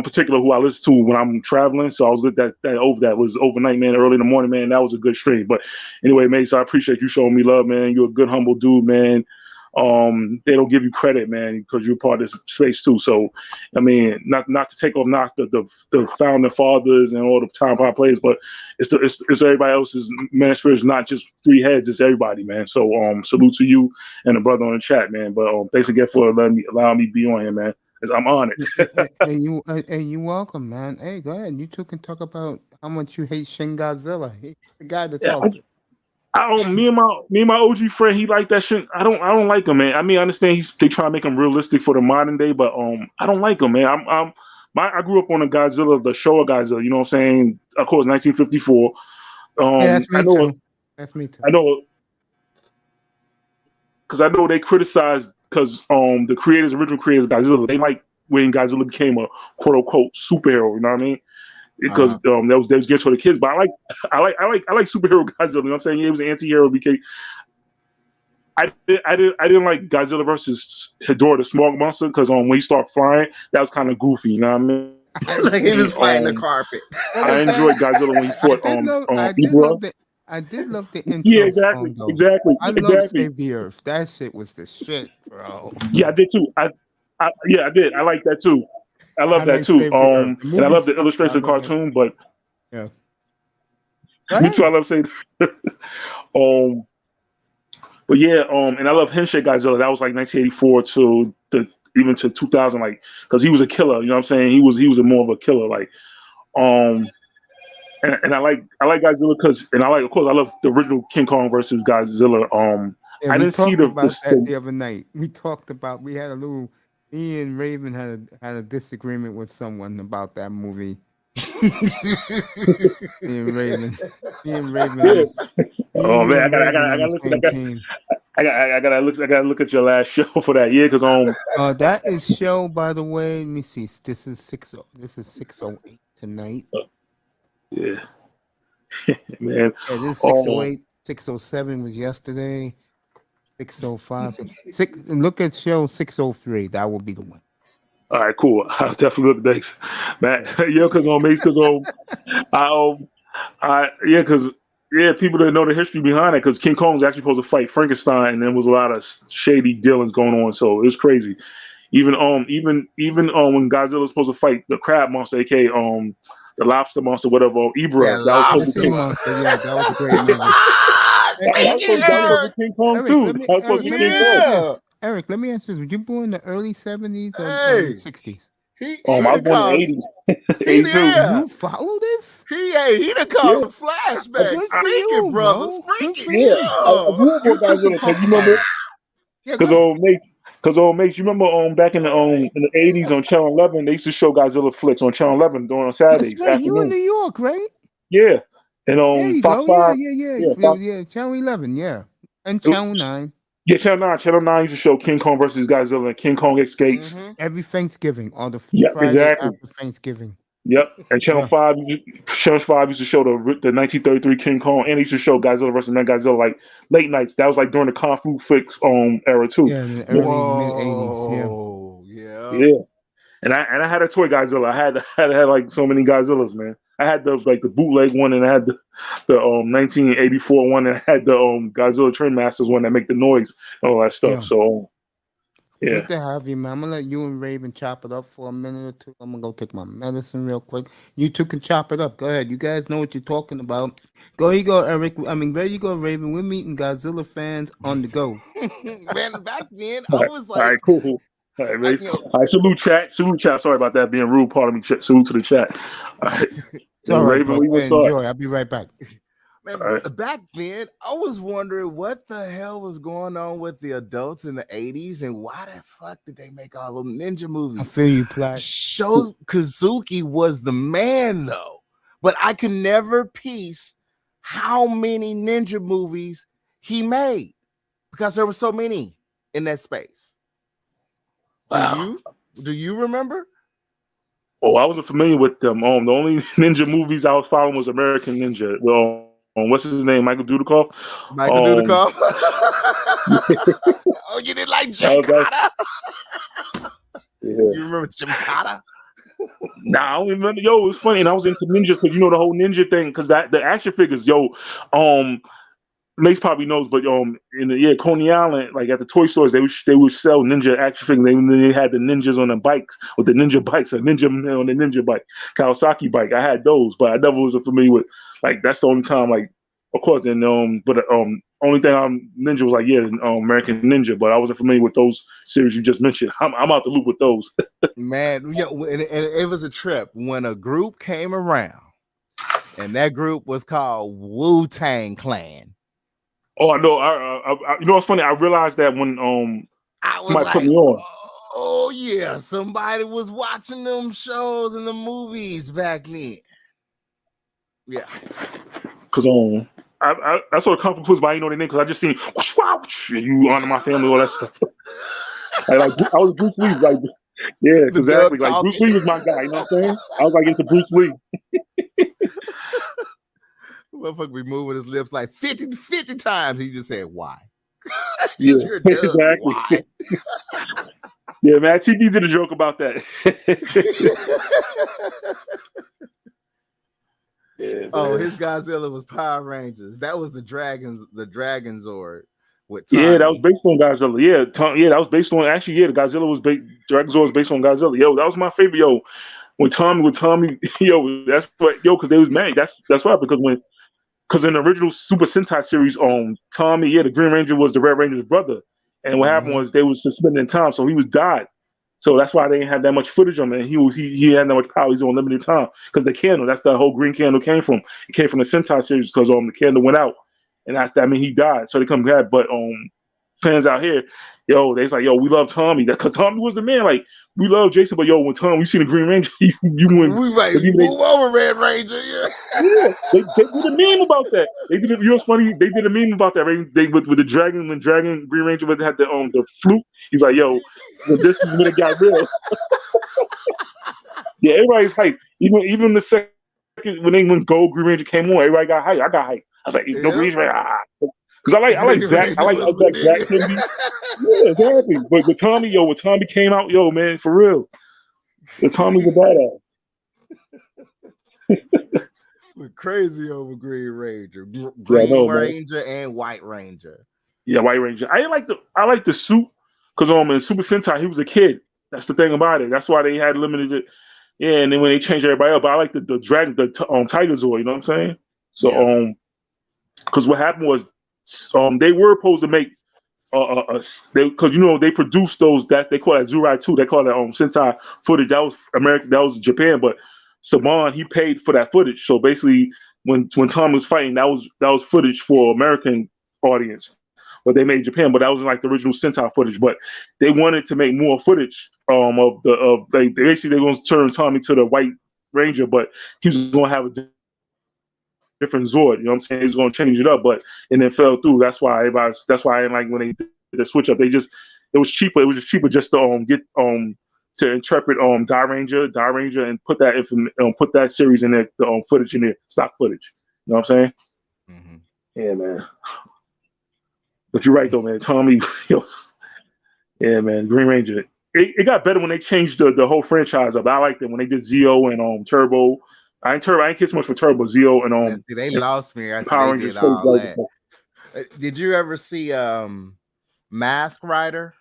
particular who I listen to when I'm traveling. So I was with that was overnight, man, early in the morning, man. That was a good stream. But anyway, man, so I appreciate you showing me love, man. You're a good, humble dude, man. They don't give you credit, man, because you're part of this space too. So I mean, not to take off knock the founding fathers and all the time power players, but it's everybody else's man spirit. It's not just three heads, it's everybody, man. So salute to you and the brother on the chat, man. But thanks again for allowing me to be on here, man. I'm honored. And you welcome, man. Hey, go ahead. You two can talk about how much you hate Shin Godzilla. He's the guy to talk to. I don't. Me and my OG friend, he like that shit. I don't like him, man. I mean, I understand they try to make him realistic for the modern day, but I don't like him, man. I grew up on the Godzilla, the Showa Godzilla. You know what I'm saying? Of course, 1954. Yeah, that's me too. That's me too. I know, because I know they criticized because the original creators of Godzilla, they like when Godzilla became a quote unquote superhero. You know what I mean? Because that was geared for the kids. But I like superhero Godzilla. You know what I'm saying? Yeah, he was an anti-hero. I didn't like Godzilla versus Hedorah the Smog Monster because when he started flying, that was kind of goofy. You know what I mean? Like he was fighting the carpet. I enjoyed Godzilla when he fought I did love the intro. Yeah, exactly, song, though. exactly. I love Save the Earth. That shit was the shit, bro. Yeah, I did too. I did. I like that too. I love that too. And I love the illustration of the cartoon, but yeah. Me too. I love saying but yeah, and I love Henshin Godzilla. That was like 1984 even to 2000, like because he was a killer. You know what I'm saying? He was a more of a killer. Like, and I like Godzilla because, and of course, I love the original King Kong versus Godzilla. Yeah, I didn't see the other night. We had a little. Me and Raven had a disagreement with someone about that movie. me and Raven. Yeah. Oh man, I gotta listen. I gotta look at your last show for that. Yeah, because that is show, by the way. Let me see. This is 608 tonight. Yeah. Man. Yeah, this is 608. 607 was yesterday. 605. Look at show 603. That will be the one. All right, cool. I'll definitely look next, man. Yeah, because people didn't know the history behind it because King Kong was actually supposed to fight Frankenstein, and there was a lot of shady dealings going on. So it was crazy. Even when Godzilla was supposed to fight the crab monster, aka the lobster monster, whatever, Ibra, that was supposed to be monster. Yeah, that was a great movie. That was King Kong too. That was supposed to be King Kong. Eric, let me ask this: Were you born in the early 70s or early 60s? I was born in the 80s. 82. You follow this? He done caused some flashbacks. Speaking, brother. Speaking. Because Mace, you remember back in the 80s on Channel 11, they used to show Godzilla flicks on Channel 11 on Saturdays. Right. You in New York, right? Yeah. And there you Fox go. 5, Yeah, Channel 11, yeah. And Channel 9. Yeah, Channel 9 used to show King Kong versus Godzilla and King Kong escapes. Mm-hmm. Every Thanksgiving or the Friday after Thanksgiving. Yep. And Channel 5 used to show the 1933 King Kong, and they used to show Godzilla versus Godzilla like late nights. That was like during the Kung Fu flicks era too. Yeah, in the early mid-80s. Yeah. And I had a toy Godzilla. I had like so many Godzillas, man. I had the bootleg one, and I had the 1984 one, and I had the Godzilla Train Masters one that make the noise and all that stuff. Yeah. So yeah. Good to have you, man. I'm gonna let you and Raven chop it up for a minute or two. I'm gonna go take my medicine real quick. You two can chop it up. Go ahead. You guys know what you're talking about. There you go, Eric. There you go, Raven. We're meeting Godzilla fans on the go. Man, back then I was like, all right, cool. All right, salute chat. Sorry about that being rude. Pardon me. Salute to the chat. All right. It's all right, bro. Enjoy. I'll be right back. Man, Right. back then, I was wondering what the hell was going on with the adults in the 80s and why the fuck did they make all them ninja I movies? feel you, Platt. Sho Kazuki was the man, though. But I could never piece how many ninja movies he made because there were so many in that space. Wow. Do you remember? Oh, I wasn't familiar with them. The only ninja movies I was following was American Ninja. Well, what's his name? Michael Dudikoff. Michael Dudikoff? Oh, you didn't like Jim Carter? Yeah. You remember Jim Carter? Nah, I don't remember. Yo, it was funny, and I was into ninjas because the whole ninja thing. Because the action figures, Mace probably knows, but in the Coney Island, like at the toy stores, they would sell ninja action figures. They had the ninjas on the bikes with the ninja bikes, a ninja man on the ninja bike, Kawasaki bike. I had those, but I never was familiar with like that's the only time like of course and only thing ninja was like American Ninja, but I wasn't familiar with those series you just mentioned. I'm out the loop with those. Man, yeah, and it was a trip when a group came around, and that group was called Wu-Tang Clan. Oh, I know. I you know what's funny? I realized that when I was somebody like, put me on. oh yeah, somebody was watching them shows and the movies back then. Yeah, because I saw the Kung Fu Quiz, but I didn't know their name because I just seen whoosh, whoosh, you honor my family, all that stuff. like I was Bruce Lee, like yeah, exactly. Like Bruce Lee was my guy. You know what I'm saying? I was like into Bruce Lee. Motherfucker be moving his lips like 50 times. He just said, why? Yeah, exactly. Why? Yeah, man. TV did a joke about that. Yeah, oh, his Godzilla was Power Rangers. That was the Dragon Zord with Tommy. Yeah, that was based on Godzilla. Yeah, that was based on the Godzilla was Dragon Zord was based on Godzilla. Yo, that was my favorite. Yo, when Tommy, yo, that's what because they was married. That's right because in the original Super Sentai series, Tommy, the Green Ranger was the Red Ranger's brother, and what happened was they was suspended in time, so he was died. So that's why they didn't have that much footage on him. And he had that much power. He's on limited time because the candle. That's the whole green candle came from. It came from the Sentai series because the candle went out, and that mean he died. So they come back. But fans out here, they's like, we love Tommy because Tommy was the man. Like we love Jason, but when Tommy, you see the Green Ranger, you went. We like move over, Red Ranger. Yeah, they did a meme about that. They did. You know what's funny? They did a meme about that. Right? They with the dragon when Green Ranger had the flute. He's like, this is when it got real. Yeah, everybody's hype. Even the second when Gold Green Ranger came on, everybody got hype. I got hype. I was like, no Green Ranger. Because I like Zach. I like Zach Kennedy. Yeah, exactly. But with Tommy, when Tommy came out, man, for real. Tommy's a badass. We're crazy over Green Ranger. Green Ranger and White Ranger. Yeah, White Ranger. I like the suit because in Super Sentai he was a kid. That's the thing about it. That's why they had limited it. Yeah, and then when they changed everybody up, but I like the dragon, Tiger Zord. You know what I'm saying? So because what happened was they were supposed to make because they produced those that they call that Zurai 2. They call that Sentai footage. That was American. That was Japan, but Saban he paid for that footage. So basically, when Tom was fighting, that was footage for American audience. But they made Japan, but that wasn't like the original Sentai footage. But they wanted to make more footage they basically they're going to turn Tommy to the White Ranger, but he was going to have a different Zord. You know what I'm saying? He was going to change it up, but and then fell through. That's why I didn't like when they did the switch up. It was cheaper. It was just cheaper just to get to interpret Die Ranger, and put that series in there, the footage in there, stock footage. You know what I'm saying? Mm-hmm. Yeah, man. But you're right though, man. Tommy, yeah, man. Green Ranger. It got better when they changed the whole franchise up. I liked it when they did Zeo and Turbo. I ain't care so much for Turbo, Zeo, and See, they lost me after Power they Rangers. did all that. Did you ever see Mask Rider?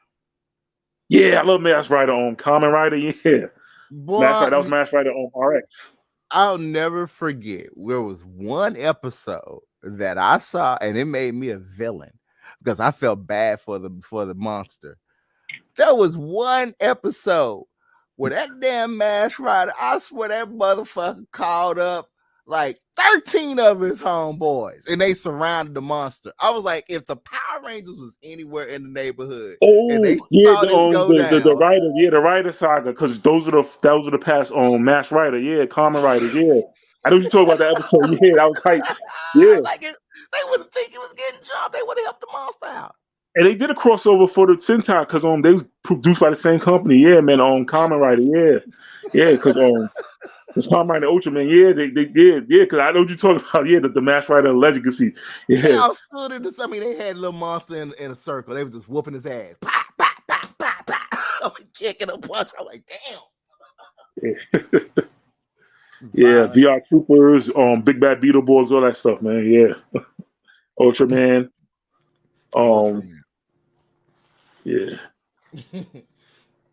Yeah, I love Mask Rider. Kamen Rider. Yeah, boy, Mask Rider. That was Mask Rider on RX. I'll never forget. There was one episode that I saw, and it made me a villain because I felt bad for the monster. There was one episode where that damn Mask Rider, I swear that motherfucker called up like 13 of his homeboys, and they surrounded the monster. I was like, if the Power Rangers was anywhere in the neighborhood and they saw this go the down, Rider, the Rider saga, because those are the past Mass Rider, Common Riders, I know you talk about that episode, that was hype, like they wouldn't think it was getting jumped. They would have helped the monster out. And they did a crossover for the Sentai because they was produced by the same company, man. Kamen Rider, because Kamen Rider Ultraman, they did, because I know what you're talking about, the Mass Rider Legacy, They all stood in I mean, they had a little monster in a circle. They were just whooping his ass, pop, pop, pop, pop, pop. I'm kicking a punch. I'm like, damn. VR Troopers, Big Bad Beetleborgs, all that stuff, man. Ultraman.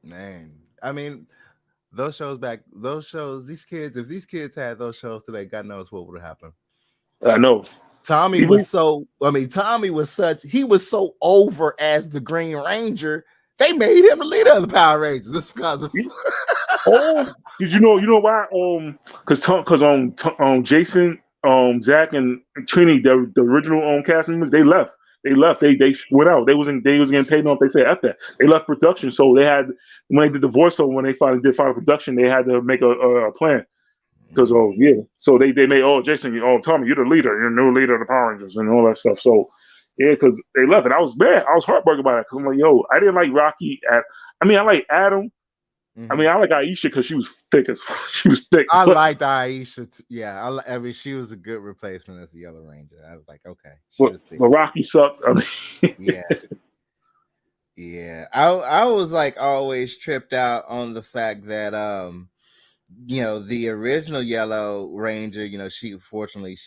Man, I mean, these kids, if these kids had those shows today, God knows what would have happened. I know. Tommy was so over as the Green Ranger. They made him the leader of the Power Rangers just because of did you know why? Because Jason, Zach, and Trini, the original cast members, they left. They went out. They was getting paid off. They said after that they left production. So they had, when they did the voiceover, when they finally did final production, they had to make a plan. Because so they made Jason, Tommy, you're the leader, you're the new leader of the Power Rangers and all that stuff. So because they left, and I was mad. I was heartbroken about it because I'm like, I didn't like Rocky. I like Adam. I like Aisha because she was thick she was thick. I liked Aisha too. Yeah, I mean, she was a good replacement as the Yellow Ranger. I was like, okay, but Rocky sucked. Yeah. I was like always tripped out on the fact that the original Yellow Ranger, she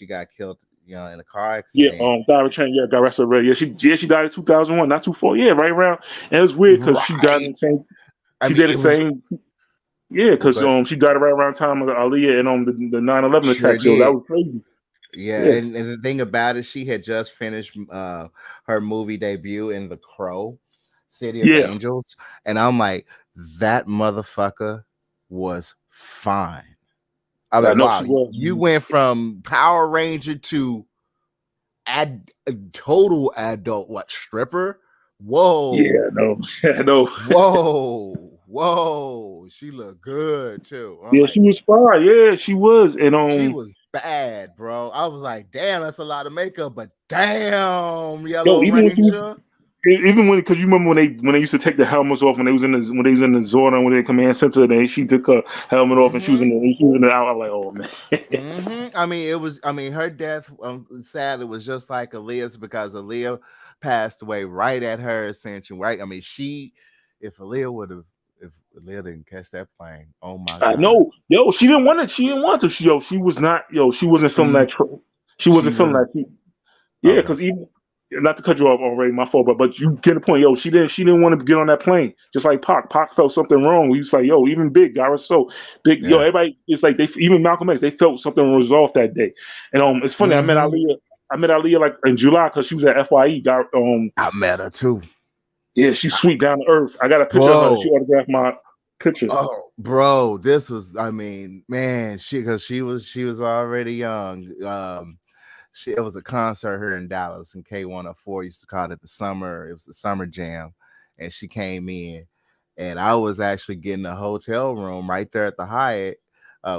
got killed, in a car accident. Died arrested already. She died in 2001, not too far. Yeah, right around. And it was weird because she died in the same. Because she died right around the time of Aaliyah and the 9/11 attack. So that was crazy. Yeah. And the thing about it, she had just finished her movie debut in The Crow, City of Angels, and I'm like, that motherfucker was fine. I was like, wow, you went from Power Ranger to total adult stripper. Whoa. No. Whoa. She looked good too. She was fine. Yeah, she was. And she was bad, bro. I was like, damn, that's a lot of makeup, but damn, Yellow Ranger. Even because you remember when they used to take the helmets off when they was in the Zordon, when they command center, then she took her helmet off and she was in the out. I was like, oh man. I mean, her death, sad. It was just like Aaliyah's because Aaliyah passed away right at her ascension. Right. I mean, if Aaliyah didn't catch that plane, oh my God. I know. She didn't want it. She didn't want to. She wasn't filming that. She wasn't filming that. Yeah, because even. Not to cut you off already, my fault, but you get the point. She didn't want to get on that plane. Just like Pac felt something wrong. He was like, even Big guy was so big. Everybody, it's like even Malcolm X, they felt something was off that day. And it's funny. I met Aaliyah like in July because she was at FYE. I met her too. Yeah, she's sweet, down to earth. I got a picture of her. She autographed my picture. Oh, bro, this was. I mean, man, she was already young. It was a concert here in Dallas, and K104 used to call it the summer. It was the summer jam, and she came in, and I was actually getting a hotel room right there at the Hyatt,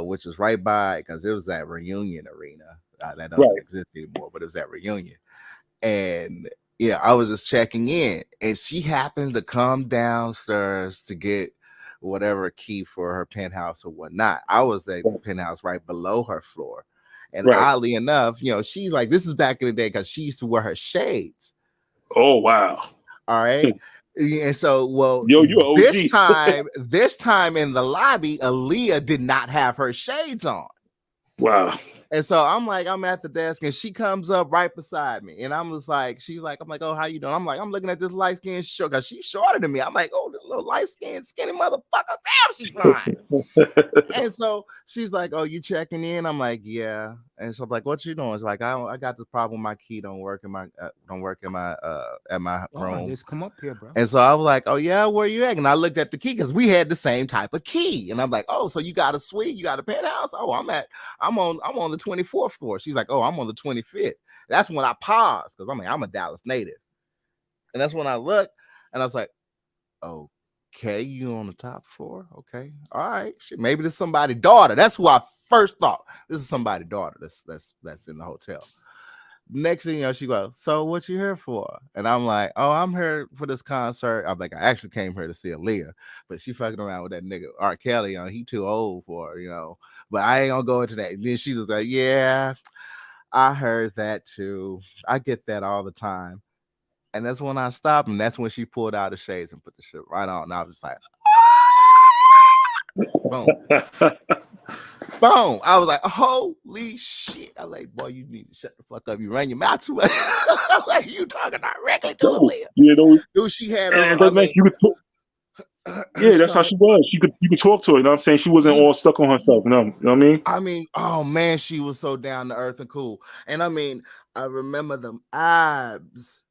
which was right by, because it was that Reunion Arena that doesn't exist anymore, but it was that Reunion, and I was just checking in, and she happened to come downstairs to get whatever key for her penthouse or whatnot. I was at the penthouse right below her floor. And oddly enough, she's like, this is back in the day because she used to wear her shades. Oh, wow. All right. And so, this time in the lobby, Aaliyah did not have her shades on. Wow. And so I'm at the desk and she comes up right beside me. And I'm just like, I'm like, oh, how you doing? I'm like, I'm looking at this light-skinned short because she's shorter than me. I'm like, oh, little light-skinned, skinny motherfucker. Damn, she's fine. And so she's like, "Oh, you checking in?" I'm like, "Yeah." And so I'm like, "What you doing?" It's like, I got this problem. My key don't work in my at my room. Just come up here, bro. And so I was like, "Oh yeah, where you at?" And I looked at the key because we had the same type of key. And I'm like, "Oh, so you got a suite? You got a penthouse?" "Oh, I'm on the 24th floor." She's like, "Oh, I'm on the 25th." That's when I paused because I'm a Dallas native. And that's when I looked and I was like, "Okay, you on the top floor? Okay, all right. Shit, maybe this is somebody's daughter." That's who I first thought. This is somebody's daughter that's in the hotel. Next thing you know, she goes, "So what you here for?" And I'm like, "Oh, I'm here for this concert." I'm like, "I actually came here to see Aaliyah, but she fucking around with that nigga R. Kelly. He too old for her, But I ain't gonna go into that." And then she was like, "Yeah, I heard that too. I get that all the time." And that's when I stopped, and that's when she pulled out the shades and put the shit right on. And I was just like, boom. Boom. I was like, holy shit. I was like, "Boy, you need to shut the fuck up. You run your mouth too much." I was like, "You talking directly to Aaliyah." Yeah, those, Dude, she had and that's nice. You could talk. Yeah, that's how she was. You could talk to her. You know what I'm saying? She wasn't all stuck on herself. You know what I mean? I mean, oh man, she was so down to earth and cool. And I mean, I remember them abs,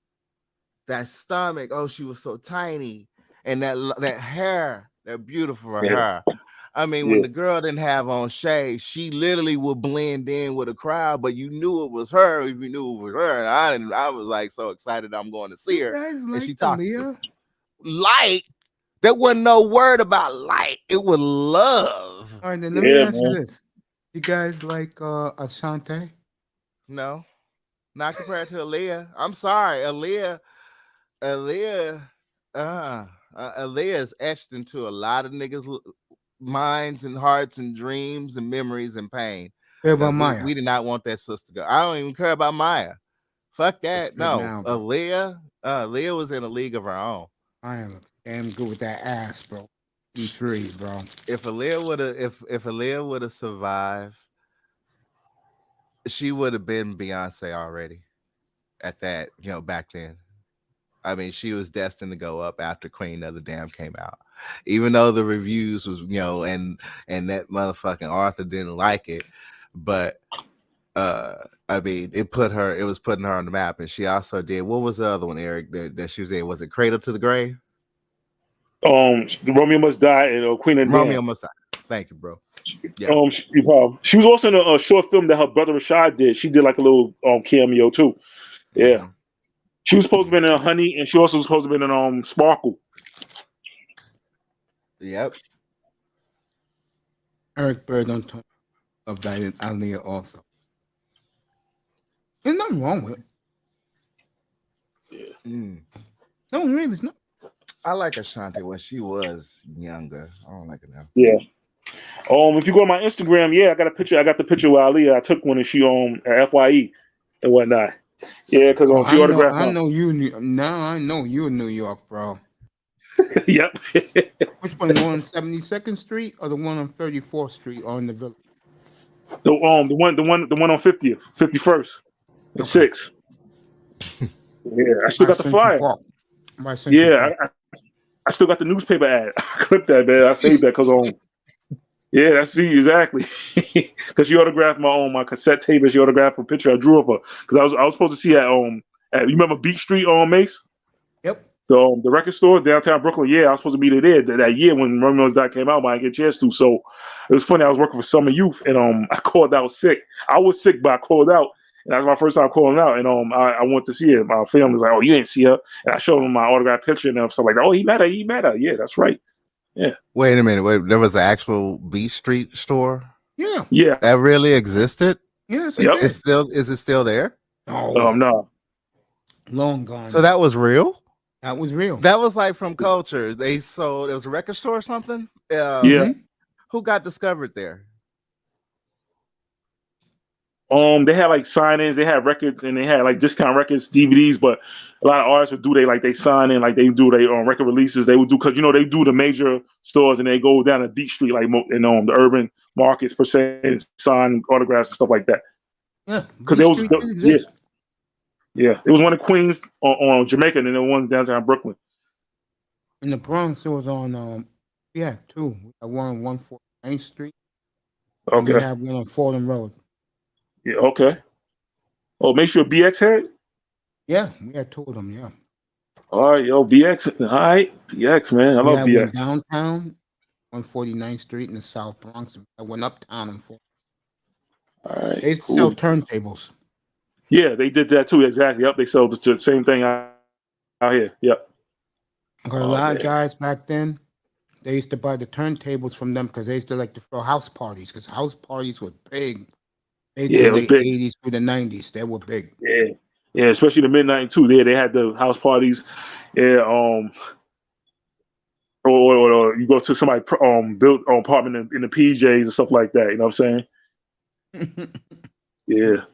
that stomach. Oh, she was so tiny, and that hair, that beautiful hair. I mean, when the girl didn't have on shades, she literally would blend in with a crowd, but you knew it was her if you knew it was her. And I was like so excited I'm going to see her. And she talked to light. There wasn't no word about light. It was love. All right, then let me ask you this. You guys like Ashanti? No, not compared to Aaliyah. I'm sorry, Aaliyah is etched into a lot of niggas' minds and hearts and dreams and memories and pain. About Maya? We did not want that sister to go. I don't even care about Maya. Fuck that. No, now, Aaliyah was in a league of her own. I am damn good with that ass, bro. E3, bro. If Aaliyah would have survived, she would have been Beyonce already. At that, back then. I mean, she was destined to go up after Queen of the Damned came out. Even though the reviews was, and that motherfucking Arthur didn't like it, but I mean, it was putting her on the map. And she also did, what was the other one, Eric, that she was in? Was it Cradle to the Grave? Romeo Must Die and Queen of the Damned. Romeo Must Die. Thank you, bro. Yeah. She was also in a short film that her brother Rashad did. She did like a little cameo too. Yeah. Mm-hmm. She was supposed to be in Honey, and she also was supposed to be in Sparkle. Yep. Eric Bird on top of that in Aaliyah also. There's nothing wrong with it. Yeah. No, really, it's not. I like Ashanti when she was younger. I don't like it now. Yeah. If you go on my Instagram, I got a picture. I got the picture with Aaliyah. I took one and she at FYE and whatnot. Yeah, because she autographed. I know you. Now I know you in New York, bro. Yep. Which one? The one on 72nd Street or the one on 34th Street or in the Village? The one on 50th, 51st, the 6th. Yeah, I still got the flyer. Yeah, I still got the newspaper ad. I clipped that, man. I saved that because yeah, that's exactly. Because she autographed my cassette tape, and she autographed a picture I drew of her. Because I was supposed to see at you remember Beach Street Mace? Yep. The record store downtown Brooklyn. Yeah, I was supposed to be there that year when Romeo's Dot came out, but I didn't get a chance to. So it was funny. I was working for Summer Youth, and I called out sick. I was sick, but I called out, and that's my first time calling out. And I went to see her. My family was like, "Oh, you didn't see her?" And I showed them my autographed picture, and stuff like that. "Oh, he met her. Yeah, that's right." Yeah. Wait a minute. There was an actual Beach Street store? Yeah. Yeah. That really existed? Yes. Yep. Is it still there? No. No. Long gone. So that was real? That was real. That was like from Culture. They sold, it was a record store or something? Yeah. Who got discovered there? They had like sign-ins, they had records, and they had like discount records, DVDs. But a lot of artists would do they sign in, like they do their record releases. They would do because they do the major stores and they go down to Beach Street, like in the urban markets per se, and sign autographs and stuff like that. Yeah, because there was it was one in Queens on Jamaica, and then one downtown Brooklyn. In the Bronx, it was on. We had two. We had one on 149th Street, and we Okay. had one on Fordham Road. Yeah. Okay. Oh, make sure BX head. Yeah, we had two of them. Yeah, All right, yo, BX. All right, BX, man. I we love had one BX. downtown, 149th Street in the South Bronx, and I went uptown and All right, they used to sell cool. turntables. Yeah, they did that too. Exactly. Yep. They sell the same thing out here. Yep. Because a Oh lot of man. guys back then, they used to buy the turntables from them because they used to like to throw house parties. Because house parties were big Yeah, the it was late big. 80s through the 90s. They were big. Yeah. Yeah, especially the midnight too. There, they had the house parties. Yeah. Or you go to somebody built apartment in the PJs and stuff like that. You know what I'm saying? Yeah.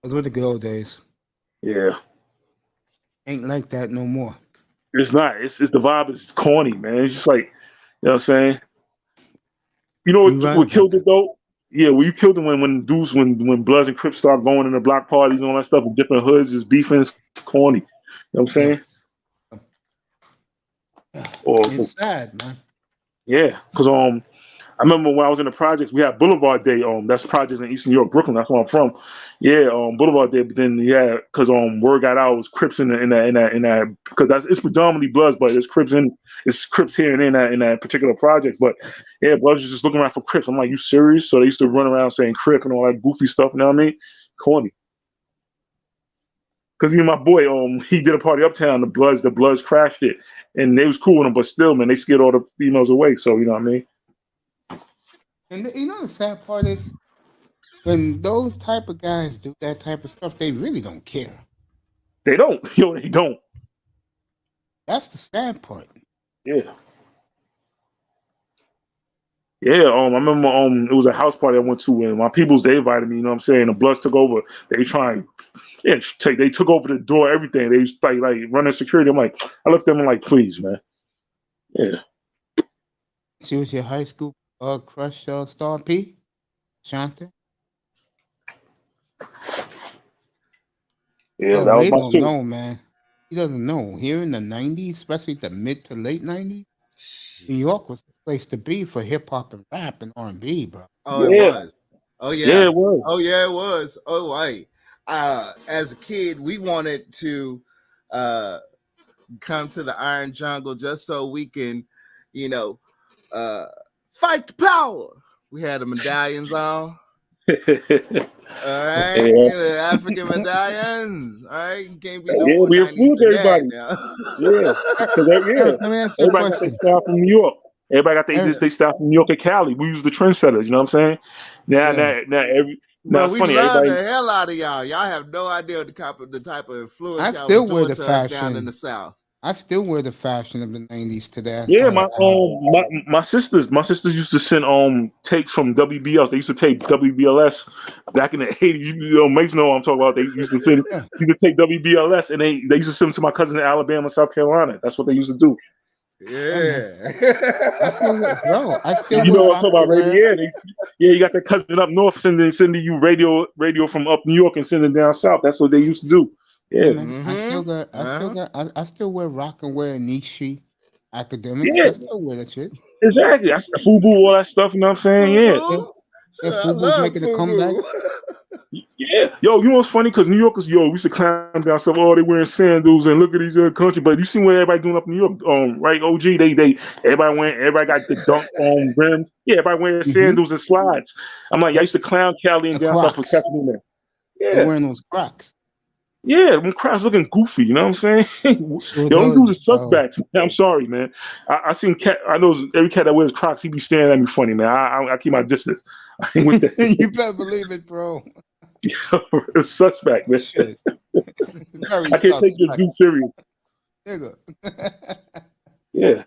Those were the good old days. Yeah. Ain't like that no more. It's not. It's the vibe is corny, man. It's just like, you know what I'm saying? You know You right what about killed it that. though? Yeah, well, you killed it when Bloods and Crips start going in the block parties and all that stuff in different hoods, is beefing, it's corny. You know what I'm Yeah. saying? Or It's sad, man. yeah, because I remember when I was in the projects, we had Boulevard Day. That's projects in East New York, Brooklyn. That's where I'm from. Yeah, Boulevard Day. But then yeah, because word got out, it was Crips in that because it's predominantly Bloods, but it's Crips here and in that particular projects. But yeah, Bloods was just looking around for Crips. I'm like, you serious? So they used to run around saying Crip and all that goofy stuff. You know what I mean? Corny. Because my boy, he did a party uptown. The Bloods crashed it, and they was cool with him, but still, man, they scared all the females away. So you know what I mean? And you know the sad part is when those type of guys do that type of stuff, they really don't care. They don't. Yo, they don't. That's the sad part. Yeah. Yeah, I remember it was a house party I went to and my peoples they invited me, you know what I'm saying? The Bloods took over. They trying they took over the door, everything. They was like running security. I'm like, I looked at them like, please, man. Yeah. She was your high school crush Star P? Shanta? Yeah, Oh, that was Ray my don't shit. know, man. He doesn't know. Here in the 90s, especially the mid to late 90s, New York was the place to be for hip hop and rap and R&B, bro. Oh, it Yeah. was. Oh Yeah, yeah. it was. Oh yeah, it was. Oh right. As a kid, we wanted to come to the Iron Jungle just so we can, you know, fight the power. We had the medallions on. All right, Yeah. African medallions. All right, you can't be no Yeah, more we 90s influenced than that everybody. now. Yeah. Because Eric, let me ask you a everybody got their question. style from New York. Everybody got Eric, they style from New York and Cali. We was the trendsetters, you know what I'm saying? Now yeah. now But it's we funny, love everybody. the hell out of y'all. Y'all have no idea the type of influence I y'all was still wear doing the to us down in fashion. the South. I still wear the fashion of the 90s today. Yeah, my sisters used to send tapes from WBLs. They used to tape WBLS back in the 80s. Mason know what I'm talking about. They used to send Yeah. you could take WBLS and they used to send them to my cousin in Alabama, South Carolina. That's what they used to do. Yeah, man. Yeah. I still wear, bro. I still You wear know what I'm rock talking and about, radio? wear. Yeah, you got that cousin up north sending you radio from up New York and sending down south. That's what they used to do. Yeah, Yeah. man. I still wear rock and wear Nishi academics. Yeah, I still wear that shit. exactly. That's the FUBU, all that stuff, you know what I'm saying? Yeah. Yeah, Fubu. yeah. I Fubu's love making a comeback. Fubu. Yeah, yo, you know what's funny? Because New Yorkers, we used to clown down stuff. Oh, they wearing sandals and look at these other country. But you see what everybody doing up in New York, right? OG, everybody got the dunk rims. Yeah, everybody wearing Mm-hmm. sandals and slides. I'm like, I Yep. used to clown Cali and The down stuff for Crocs. catching me there. They're Yeah, wearing those Crocs. yeah, when crowds looking goofy, you know what I'm saying? Sure The only dudes does, are bro. suspects. Man, I'm sorry, man. I seen cat. I know every cat that wears Crocs, he be staring at me funny, man. I keep my distance. I ain't with that. You better believe it, bro. It's suspect, man. Shit. Very I can't take this suspect, dude serious. nigga. Yeah.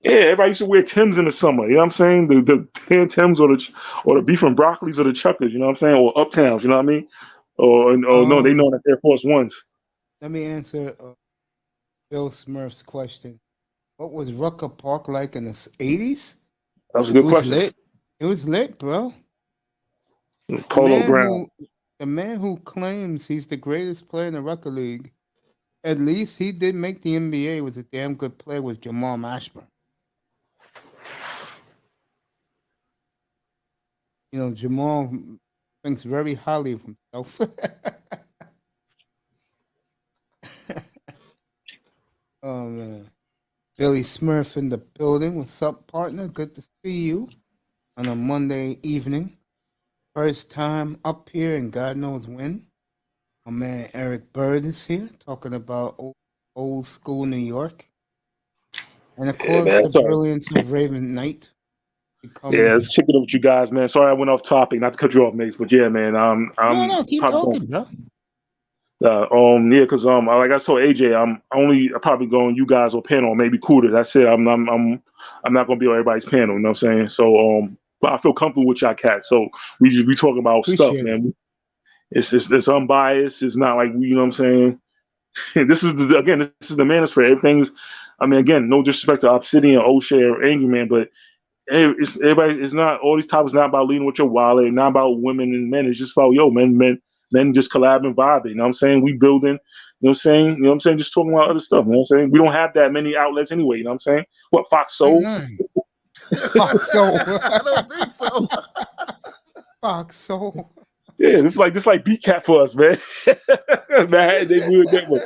Yeah, everybody used to wear Tims in the summer. You know what I'm saying? The tan Tims or the beef and broccolis or the chuckers. You know what I'm saying? Or uptowns. You know what I mean? Or no, they know that Air Force Ones. Let me answer Bill Smurf's question. What was Rucker Park like in the 80s? That was a It good was question. lit. It was lit, bro. The Polo man Ground. who claims he's the greatest player in the Rucker League At least he did make the NBA. Was a damn good player. Was Jamal Mashburn. You know, Jamal thinks very highly of himself. Oh man, Billy Smurf in the building. What's up, partner? Good to see you on a Monday evening. First time up here, and God knows when. My man Eric Bird is here talking about old school New York, and of Yeah, course man. the Sorry. brilliance of Raven Knight. Yeah, Become it's checking up with you guys, man. Sorry I went off topic. Not to cut you off, Mace, but yeah, man. I'm no, keep probably going. talking, bro. Yeah, because like I told AJ, I'm probably going you guys or panel, maybe Cooter. That's it. I'm not gonna be on everybody's panel. You know what I'm saying? So but I feel comfortable with y'all cats. So we talk about stuff, Appreciate it. man. It's unbiased. It's not like we, you know what I'm saying. This is the manosphere. Everything's. I mean, again, no disrespect to Obsidian, O'Shea, or Angry Man, but it's everybody. It's not all these topics. Not about leading with your wallet. Not about women and men. It's just about men just collab and vibe. You know what I'm saying? We building. You know what I'm saying? You know what I'm saying? Just talking about other stuff. You know what I'm saying? We don't have that many outlets anyway. You know what I'm saying? What Fox Ain't Soul? none. Fox Soul. I don't think so. Fox Soul. Yeah, this like B Cat for us, man. Man, they do it that way.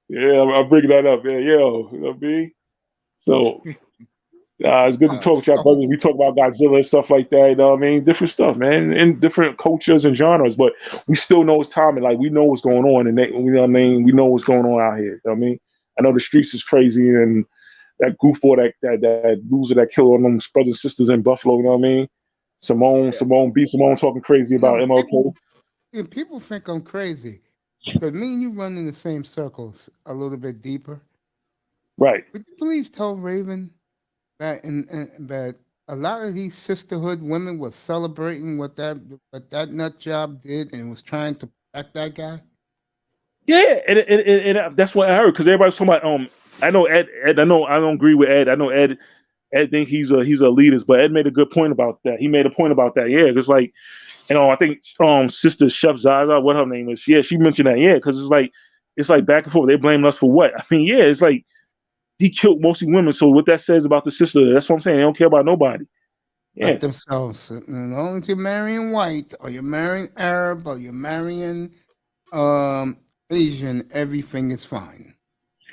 Yeah, I'm bringing that up, man. Yo, you know what I mean? So it's good to talk Fox with y'all, brothers. Soul. We talk about Godzilla and stuff like that. You know what I mean? Different stuff, man, in different cultures and genres. But we still know it's time, and like we know what's going on, and you know what I mean. We know what's going on out here. You know what I mean? I know the streets is crazy, and that goofball, that loser that killed all them brothers and sisters in Buffalo. You know what I mean? Yeah. Simone talking crazy about No, MLK. people think I'm crazy because me and you run in the same circles a little bit deeper. Right. Would you please tell Raven that that a lot of these sisterhood women were celebrating what that nut job did and was trying to protect that guy? Yeah, and that's what I heard because everybody's talking about. I know Ed. I know I don't agree with Ed. I know Ed. Ed think he's a elitist, but Ed made a good point about that. He made a point about that. Yeah, because like I think sister Chef Zaza, what her name is. Yeah, she mentioned that. Yeah, because it's like back and forth. They blame us for what? I mean, yeah, it's like he killed mostly women. So what that says about the sister, that's what I'm saying. They don't care about nobody. But Yeah, themselves. And only if you're marrying white or you're marrying Arab or you're marrying um Asian, everything is fine.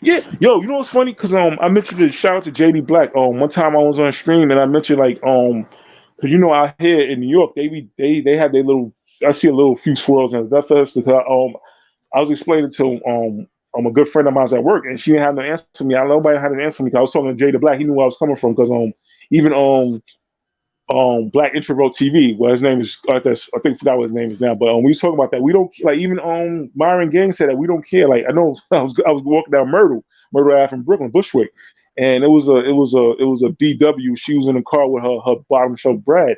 yeah. Yo, you know what's funny? Because I mentioned to shout out to JD Black. One time I was on stream and I mentioned like because out here in New York they have their little. I see a little few swirls in the fest because I was explaining to a good friend of mine at work, and she didn't have no answer to me. I don't know nobody had an answer to me because I was talking to Jada Black. He knew where I was coming from because even Black Introvert TV. Well, his name is I think I forgot what his name is now. But we was talking about that. We don't like even Myron Gang said that we don't care. Like I know I was walking down Myrtle Ave in Brooklyn, Bushwick, and it was a BW. She was in the car with her bottom shelf Brad,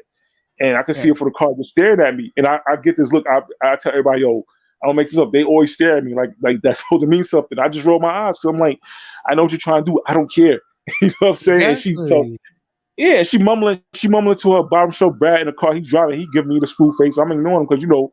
and I could see Yeah. her for the car just staring at me. And I get this look. I tell everybody, yo, I don't make this up. They always stare at me like that's supposed to mean something. I just roll my eyes because I'm like, I know what you're trying to do. I don't care. You know what I'm saying? And Exactly. yeah, she mumbling to her bottom show Brad in the car. He's driving. He giving me the screw face. I'm ignoring him because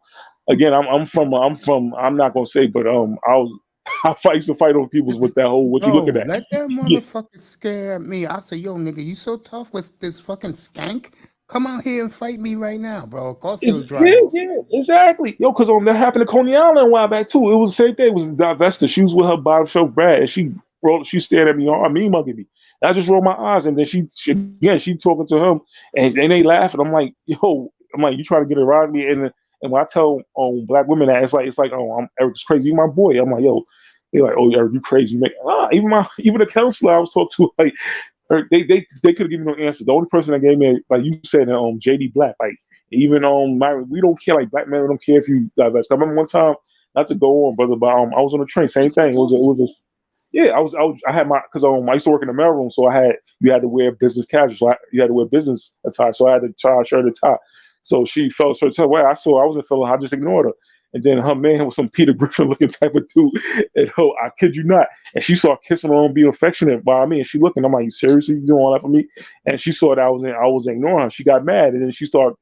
again, I'm not gonna say, but I used to fight over people's with that whole what you Bro, looking at. let that Yeah, motherfucker scare at me. I say, yo, nigga, you so tough with this fucking skank? Come out here and fight me right now, bro. Of course he'll yeah, drive off. yeah, exactly. Yo, because that happened to Coney Island a while back too. It was the same thing. It was divested. She was with her bottom show Brad, and she stared at me, me mugging me. And I just rolled my eyes, and then she talking to him, and they laughing. I'm like, yo, you trying to get a rise me, and when I tell black women that it's like I'm Eric's crazy, my boy. I'm like, yo, they like, oh, Eric, you crazy, man. Even the counselor I was talking to, like. They could have given no answer. The only person that gave me, like you said, JD Black, like even we don't care. Like black men don't care if you divest. I remember one time, not to go on, brother, but I was on a train. Same Keep thing. talking. Yeah. I had my because I used to work in the mailroom, so you had to wear business casual. So you had to wear business attire. So I had to tie a shirt and tie. So she felt a certain way. I wasn't feeling. I just ignored her. And then her man was some Peter Griffin looking type of dude. And I kid you not. And she saw kissing her and being affectionate by me. And she looked, and I'm like, you seriously you doing all that for me? And she saw that I was ignoring her. She got mad, and then she started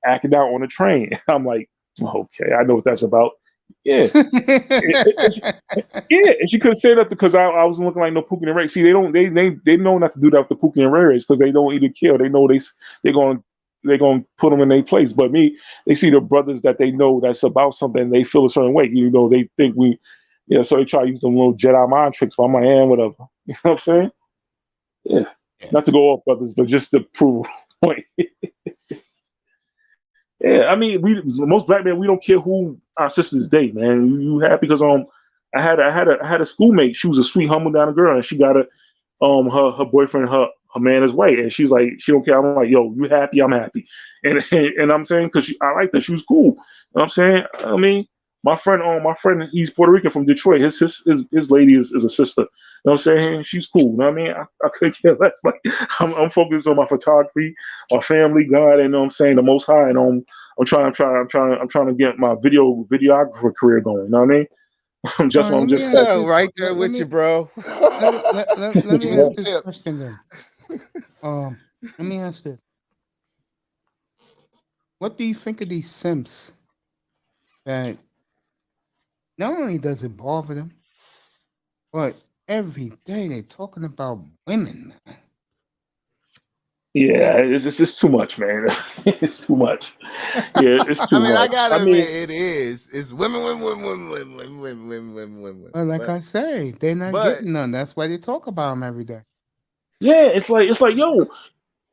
acting out on the train. I'm like, okay, I know what that's about. Yeah. Yeah, and she couldn't say that because I wasn't looking like no Pookie and Ray. See, they know not to do that with the Pookie and Ray Rays because they don't even care. They know they're gonna put them in their place. But me, they see the brothers that they know that's about something. They feel a certain way. You know, they think we, so they try to use them little Jedi mind tricks. But I'm like, whatever. You know what I'm saying? Yeah. Yeah. Not to go off brothers, but just to prove a point. Yeah, I mean, most black men, we don't care who our sisters date, man. You happy because I had a schoolmate. She was a sweet, humble down girl, and she got her boyfriend, her man is white, and she's like, she don't care. I'm like, yo, you happy? I'm happy, and I'm saying because I like that she was cool. You know what I'm saying? I mean, my friend, he's Puerto Rican from Detroit. His lady is a sister. You know what I'm saying? She's cool. You know what I mean? I couldn't care less. Like I'm focused on my photography, my family, God, and you know what I'm saying, the Most High, and I'm trying to get my videographer career going. You know what I mean? I'm All just right, let I'm me just ask focused. this. Right there Let with me you, bro. let me Give me ask some this tips. question then. Let me ask this. What do you think of these simps that not only does it bother them, but every day they're talking about women, man. Yeah, it's just too much, man. It's too much. Yeah, it's I too mean, I much. I gotta mean, admit, it is. It's women, women, women, women, women, women, women, women, women. But like I say, they're not But getting none. That's why they talk about them every day. yeah, it's like yo,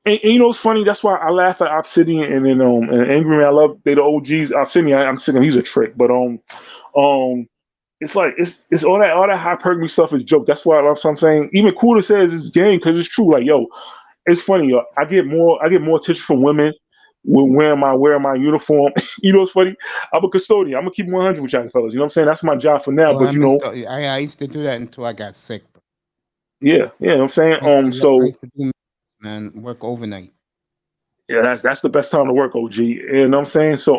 and you know what's funny? That's why I laugh at Obsidian and Angry Man. I love they the OGs. Obsidian, I'm saying he's a trick, but um, it's like it's all that hypergamy stuff is joke. That's why I'm saying even Cooler says it's game because it's true. Like yo, it's funny. Yo, I get more attention from women when wearing my uniform. You know what's funny? I'm a custodian. I'm gonna keep it 100 with y'all fellas. You know what I'm saying? That's my job for now. Oh, I But missed. I used to do that until I got sick. yeah, you know what I'm saying. I So used to do, man, work overnight. yeah, that's the best time to work, OG. You know what I'm saying? So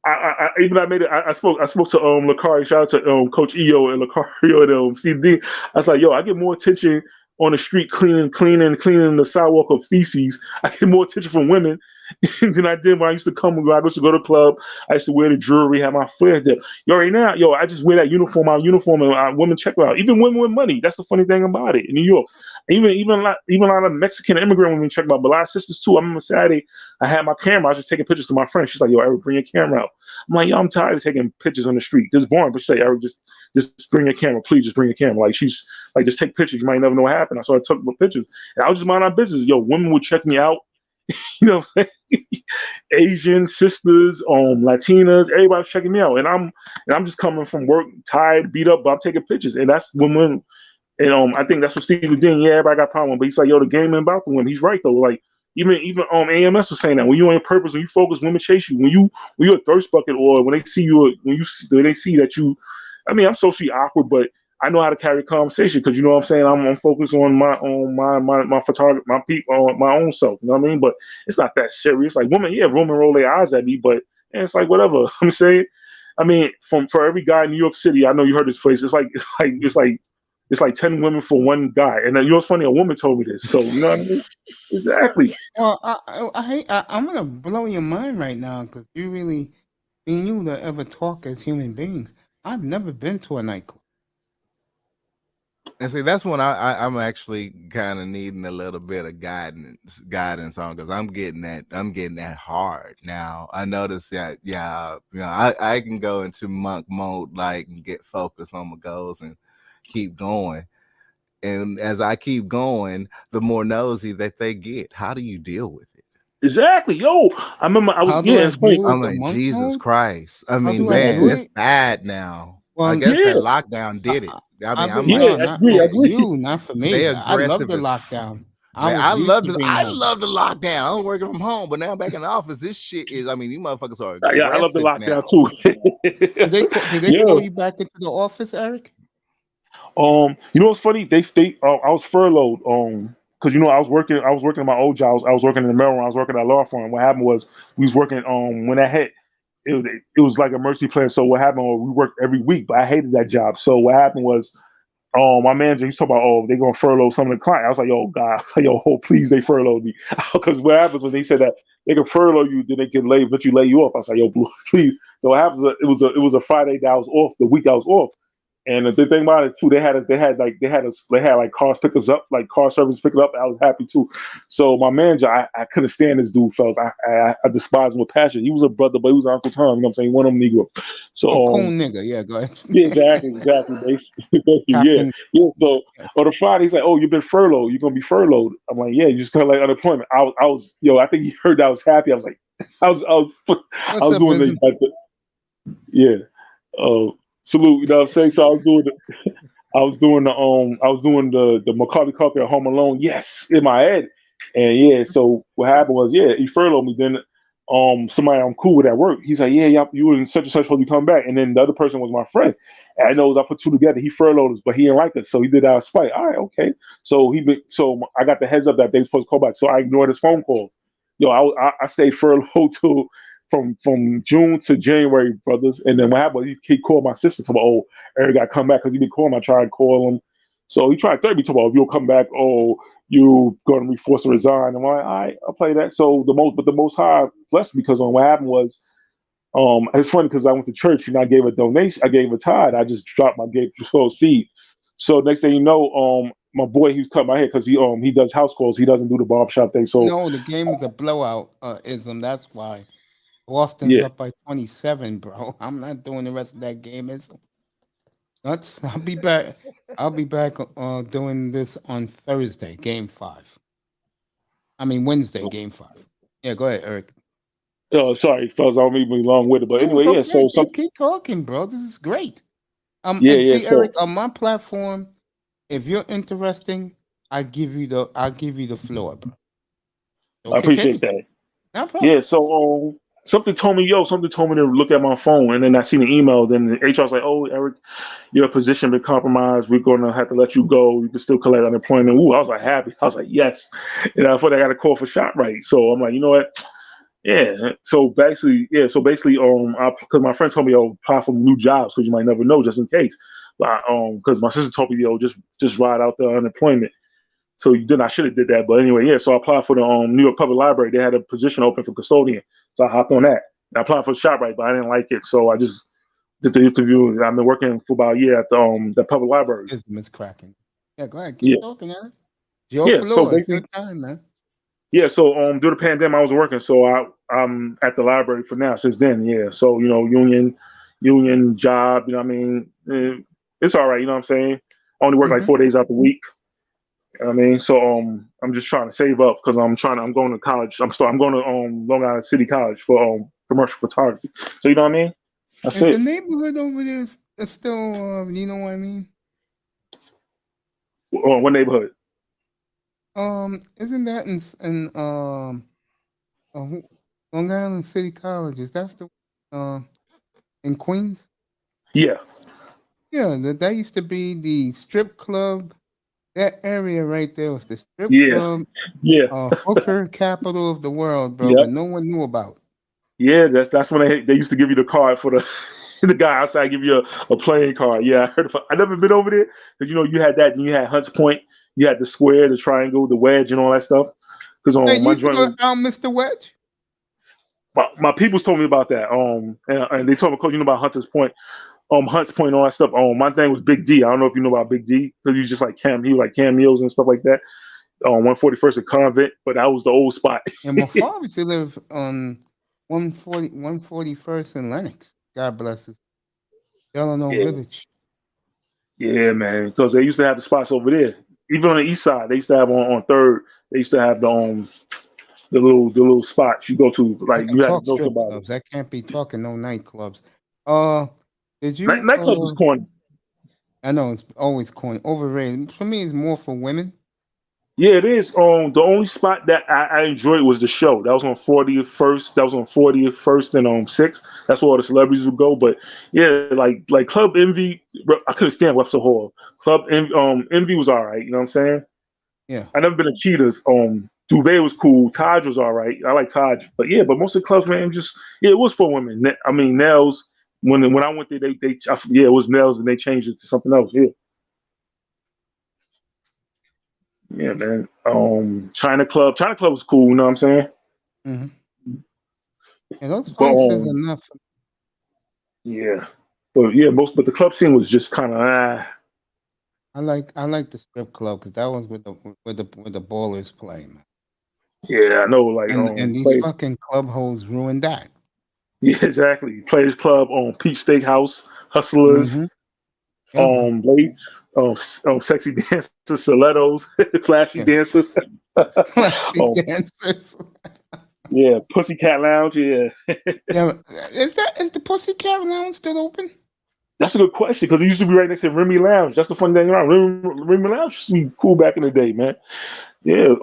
I made it. I spoke to Lakari. Shout out to Coach EO and Lakario and CD. I was like, yo, I get more attention on the street cleaning the sidewalk of feces. I get more attention from women than I did when I used to come. I used to go to the club. I used to wear the jewelry, have my flair there. Yo, right now, yo, I just wear that uniform, and women check me out. Even women with money. That's the funny thing about it in New York. Even a lot of Mexican immigrant women check me out. But a lot of sisters too. I remember Saturday, I had my camera. I was just taking pictures to my friend. She's like, yo, Eric, bring your camera out. I'm like, yo, I'm tired of taking pictures on the street. This is boring. But she say, Eric, just bring your camera, please. Just bring your camera. Like she's like, just take pictures. You might never know what happened. So I took the pictures, and I was just mind my business. Yo, women would check me out. You know, Asian sisters, Latinas, everybody checking me out, and I'm just coming from work, tired, beat up, but I'm taking pictures, and that's when and I think that's what Steve was doing. Yeah, everybody got a problem, but he's like, yo, the game ain't about the women. He's right though. Like even AMS was saying that when you on your purpose, when you focus, women chase you. When you're a thirst bucket, or when they see you, when they see that you, I mean, I'm socially awkward, but I know how to carry a conversation because you know what I'm saying. I'm focused on my photography, my people, my own self. You know what I mean? But it's not that serious. Like women, yeah, women roll their eyes at me, but and it's like whatever. I'm saying. I mean, for every guy in New York City, I know you heard this phrase. It's like 10 women for one guy. And then you know what's funny? A woman told me this. So you know what I mean? Exactly. Well, I'm gonna blow your mind right now because you really, being you to ever talk as human beings. I've never been to a nightclub. and see, that's when I'm actually kind of needing a little bit of guidance on because I'm getting that hard now. I noticed that, yeah, I can go into monk mode, like, and get focused on my goals and keep going. And as I keep going, the more nosy that they get. How do you deal with it? Exactly. Yo, I remember I was How do yeah, I it's funny. deal I with the mean, monk Jesus mode? Christ. I How mean, do I Yeah, do man, it's it? bad now. I Well, guess that yeah, lockdown did it. I mean, I've been I'm yeah, like, I not agree, I for agree. you, not for they me. I love aggressive the as lockdown. I man. was used to being I home. love the lockdown. I'm working from home, but now back in the office, this shit is. I mean, you motherfuckers are Yeah, I love the aggressive lockdown now. too. Did they call Yeah. you back into the office, Eric? You know what's funny? I was furloughed. Because I was working in my old job. I was working in the mail room. I was working at a law firm. What happened was we was working. When that hit, it was like a mercy plan. So what happened was we worked every week, but I hated that job. So what happened was my manager, he's talking about, oh, they're gonna furlough some of the clients. I was like, yo, God, yo, oh, please, they furloughed me. Because what happens when they said that they can furlough you, then they can let you off. I was like, yo, please. So what happens? It was a Friday that I was off, the week I was off. And the thing about it too, they had like cars pick us up, like car service pick us up. I was happy too. So my manager, I couldn't stand this dude, fellas. I despise him with passion. He was a brother, but he was Uncle Tom. You know what I'm saying? One of them Negro. So Oh, cool nigga. Yeah, go ahead. yeah, exactly. Basically, yeah. Captain. So on the Friday, he's like, "Oh, you've been furloughed. You're gonna be furloughed." I'm like, "Yeah, you just kind of like unemployment." I was, yo. I think he heard that I was happy. I was like, I What's was up, doing Ism? yeah. Salute. You know what I'm saying? So I was doing the Macaulay Culkin Home Alone. Yes, in my head. And yeah, so what happened was, yeah, he furloughed me. Then somebody I'm cool with at work, he's like, yeah, you were in such and such supposed to come back. And then the other person was my friend. And I know as I put two together, he furloughed us, but he didn't like us, so he did that out of spite. All right, okay. So I got the heads up that they supposed to call back, so I ignored his phone call. Yo, I stayed furloughed till from June to January, brothers. And then what happened? He called my sister to me, oh, Eric got to come back because he been calling. I tried to call him. So he tried to threaten me to me, if you'll come back, oh, you going to be forced to resign. I'm like, all right, I'll play that. So the most high blessed me because what happened was, it's funny because I went to church and I gave a donation, I gave a tithe. I just gave seed. So next thing you know, my boy, he's cut my hair because he does house calls. He doesn't do the barbershop thing. So No, the game is a blowout, Ism. That's why Boston's yeah, up by 27, bro. I'm not doing the rest of that game, Ism. I'll be back. I'll be back doing this on Thursday, game 5. I mean Wednesday, game 5. Yeah, go ahead, Eric. sorry, fellas, I don't mean to be long with it, but No, it's anyway, yeah. okay. So some, Keep talking, bro. This is great. And yeah. see, So Eric, on my platform, if you're interesting, I'll give you the floor, bro. So I appreciate continue. that. No problem. Yeah, so something told me to look at my phone, and then I seen an email. Then the HR's like, "Oh, Eric, your position been compromised. We're gonna have to let you go. You can still collect unemployment." Ooh, I was like happy. I was like, yes. And I thought I got a call for ShopRite. So I'm like, you know what? Yeah. So basically, because my friend told me, apply for new jobs because you might never know, just in case. But because my sister told me, just ride out the unemployment. So then I should have did that. But anyway, yeah. So I applied for the New York Public Library. They had a position open for custodian. So I hopped on that. I applied for ShopRite, but I didn't like it. So I just did the interview. I've been working for about a year at the public library. Ism is cracking. Yeah, go ahead. Keep Yeah. talking, Eric. It's your Yeah. So floor. It's your basically, time, man. yeah. So due to the pandemic, I was working. So I'm at the library for now since then. Yeah. So union job. You know what I mean? It's all right. You know what I'm saying? I only work like Mm-hmm. 4 days out the week. You know what I mean, so I'm just trying to save up because I'm going to college. I'm going to Long Island City College for commercial photography. So you know what I mean? That's Is the it. neighborhood over there still, you know what I mean? What neighborhood? Isn't that uh, Long Island City College? Is that the in Queens? Yeah, Yeah, that used to be the strip club. That area right there was the strip yeah, club, yeah, hooker capital of the world, bro. yeah, But no one knew about. yeah. That's when they used to give you the card for the the guy outside give you a playing card. Yeah, I heard of. I never been over there because you had that. Then you had Hunts Point. You had the square, the triangle, the wedge, and all that stuff. Because Hey, you my used to joint go was out, Mr. Wedge? my people's told me about that. And they told me, coach, about Hunts Point, all that stuff. My thing was Big D. I don't know if you know about Big D because he was just like he was like cameos and stuff like that. 141st and Convent, but that was the old spot. And my father used to live on 141st in Lenox. God bless us. Delano Yeah, Village. yeah, man. Because they used to have the spots over there. Even on the east side, they used to have on Third. They used to have the little spots you go to. I Like can you had to talk know strip somebody. clubs. I can't be talking no nightclubs. Uh, did you? Nightclubs was corny. I know it's always corny, overrated. For me, it's more for women. Yeah, it is. The only spot that I enjoyed was the show. That was on 40th First. That was on 40th First and 6th. That's where all the celebrities would go. But yeah, like Club Envy, I couldn't stand Webster Hall. Envy was all right. You know what I'm saying? Yeah. I never been to Cheetahs. Duvet was cool. Taj was all right. I like Taj. But yeah, but most of the clubs, man, it was for women. I mean, Nels. When I went there, yeah, it was Nels, and they changed it to something else. Yeah. Yeah, man. China Club. China Club was cool. You know what I'm saying? Mm-hmm. And those But places are not. yeah, but yeah, but the club scene was just kind of I like the strip club because that was where the ballers play, man. yeah, I know, like And these play fucking club hoes ruined that. yeah, exactly. Players Club on Peach Steakhouse, Hustlers, Mm-hmm. Yeah. Lace, Sexy Dancers, Stilettos, Flashy Yeah. Dancers. Classy Oh dancers. yeah, Pussycat Lounge. Yeah, Yeah. Is the Pussycat Lounge still open? that's a good question because it used to be right next to Remy Lounge. That's the funny thing around Remy Lounge used to be cool back in the day, man. Yeah,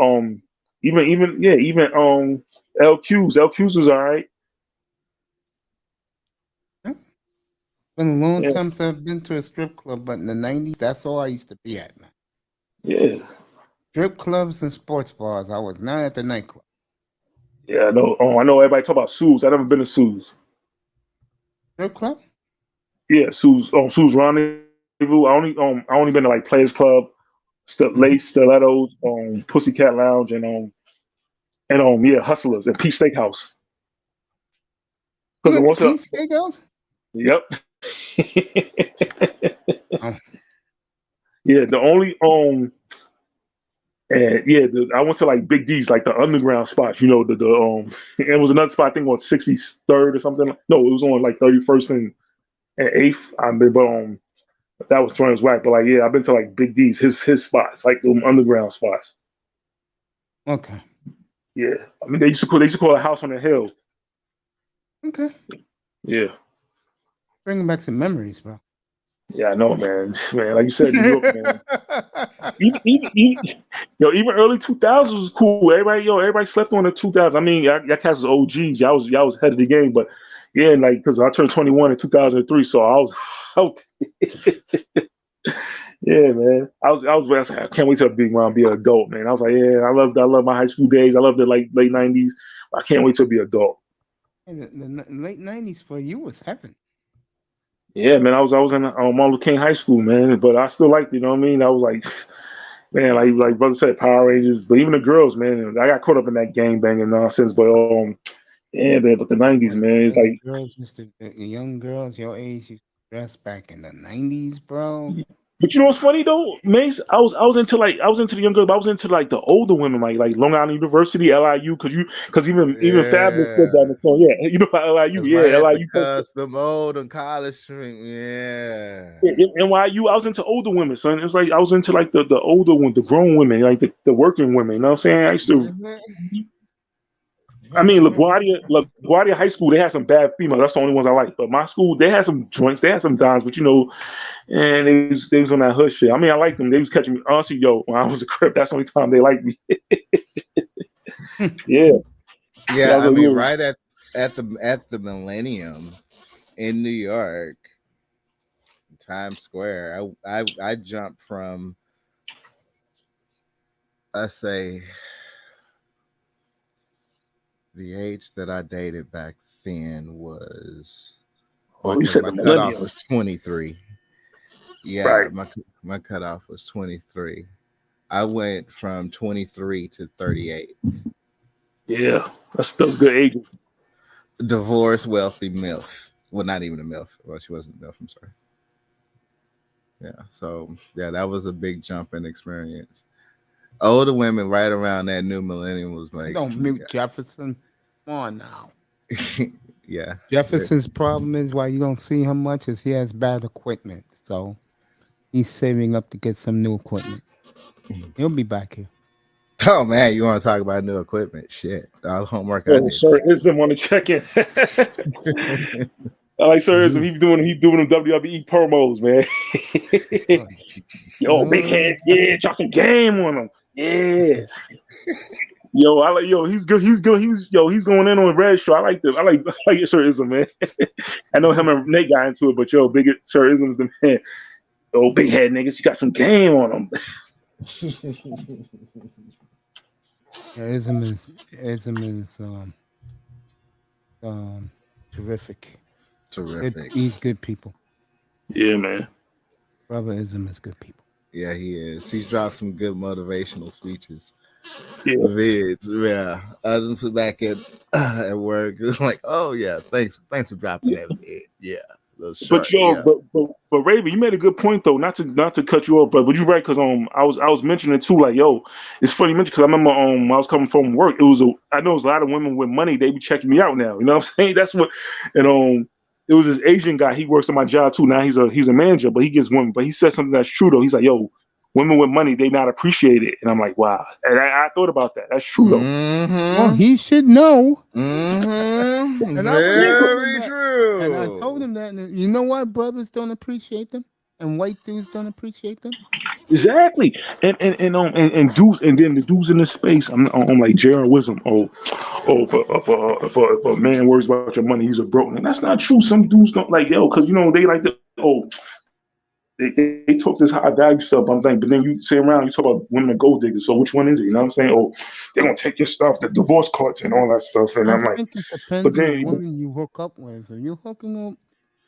even LQ's was all right. Yeah. Been a long Yeah, time since I've been to a strip club, but in the 90s, that's all I used to be at, man. yeah, Strip clubs and sports bars. I was not at the nightclub. yeah. I know. I know everybody talk about Sue's. I never been to Sue's. Strip club? Yeah, Sue's Rendezvous. I only been to like Players Club, Mm-hmm. Lace, Stilettos, Pussycat Lounge, and yeah, Hustlers and Peach Steakhouse. You Because went to what's up? Peace Steakhouse? Yep. Oh, Yeah, the only and yeah, I went to like Big D's, like the underground spots. You know, the it was another spot I think on 63rd or something. No, it was on like 31st and 8th. I mean, but that was joint was whack. But like, yeah, I've been to like Big D's, his spots, like the underground spots. okay. Yeah, I mean they used to call it House on the Hill. Okay. Yeah, Bringing back some memories, bro. yeah, I know, man. Man, like you said, New York, man. Even early 2000s was cool. Everybody slept on the 2000s. I mean, y'all cats was OGs. Y'all was ahead of the game, but yeah, like because I turned 21 in 2003, so I was yeah, man. I was like, I can't wait till I be around, be an adult, man. I was like, yeah, I love my high school days. I love the like late 90s. I can't wait to be adult. And the late 90s for you was heaven. Yeah, man. I was in Martin Luther King High School, man, but I still liked it. You know what I mean? I was like, man, like brother said, Power Rangers, but even the girls, man. I got caught up in that gang banging nonsense, but yeah, man. But the '90s, Boy, man, it's the like. girls the young girls your age used to dress back in the 90s, bro. But you know what's funny though, Mace? I was into the young girls, but I was into like the older women, like Long Island University, LIU, because even Fabulous said that in Yeah. the song. Yeah, you know about LIU, It's right yeah, at the LIU. cusp, the old and college stream. Yeah. NYU, I was into older women, son. It was like I was into like the older ones, the grown women, like the working women. You know what I'm saying? I used to. Mhm. I mean, LaGuardia High School, they had some bad females. That's the only ones I like. But my school, they had some joints, they had some dimes, but and they was on that hood shit. I mean, I liked them. They was catching me. Honestly, yo, when I was a crip, that's the only time they liked me. Yeah, yeah, I Yeah, was I a mean, little. right at the Millennium in New York, Times Square. I jumped from, I say, the age that I dated back then was Oh, you said my the cutoff millennium, was 23. Yeah, right? my cutoff was 23. I went from 23 to 38. Yeah, that's those good ages. Divorced, wealthy MILF. Well, not even a MILF. Well, she wasn't a MILF. I'm sorry. Yeah. So yeah, that was a big jump in experience. Older women right around that new millennium was like, Don't mute Jefferson. Come on now. yeah. Jefferson's problem is why you don't see him much is he has bad equipment. So he's saving up to get some new equipment. He'll be back here. Oh man, you want to talk about new equipment? Shit, all the homework I Oh, did. Sir Ism want to check in. I like Sir Ism. Mhm. He's doing them WWE promos, man. Yo, big Oh, heads, yeah, drop some game on him. Yeah. Yo, I like he's good. He's good. He's going in on Red Show. I like Sir Ism, man. I know him and Nate got into it, but big Sir Ism's the man. Yo, big head niggas, you got some game on them. yeah, Ism is um terrific. Terrific. He's good people. Yeah, man. Brother Ism is good people. Yeah, he is. He's dropped some good motivational speeches. Yeah. Vids, yeah. I just sit back at work. Like, oh yeah, thanks for dropping that vid. Yeah, a little short. But yo, Yeah. but Raven, you made a good point though. Not to cut you off, but you're right because I was mentioning too. Like yo, it's funny you mentioned because I remember when I was coming from work. I know there's a lot of women with money. They be checking me out now. You know what I'm saying? That's what and it was this Asian guy. He works on my job too. Now he's a manager, but he gets women. But he said something that's true though. He's like yo, women with money they not appreciate it, and I'm like wow. And I thought about that. That's true though. Well, Mm-hmm. he should know. Mm-hmm. And I was telling him Very that. true. And I told him that. And you know why brothers don't appreciate them? And white dudes don't appreciate them? Exactly, and dudes, and then the dudes in this space. I'm like Jared Wisdom. If a man worries about your money, he's a broke. And that's not true. Some dudes don't like yo, because they like to they talk this high value stuff. I'm like, but then you say around, you talk about women and gold diggers. So which one is it? You know what I'm saying? Oh, they're gonna take your stuff, the divorce cards and all that stuff. And I I'm like, think it but depends on the then woman you hook up with. If you're hooking up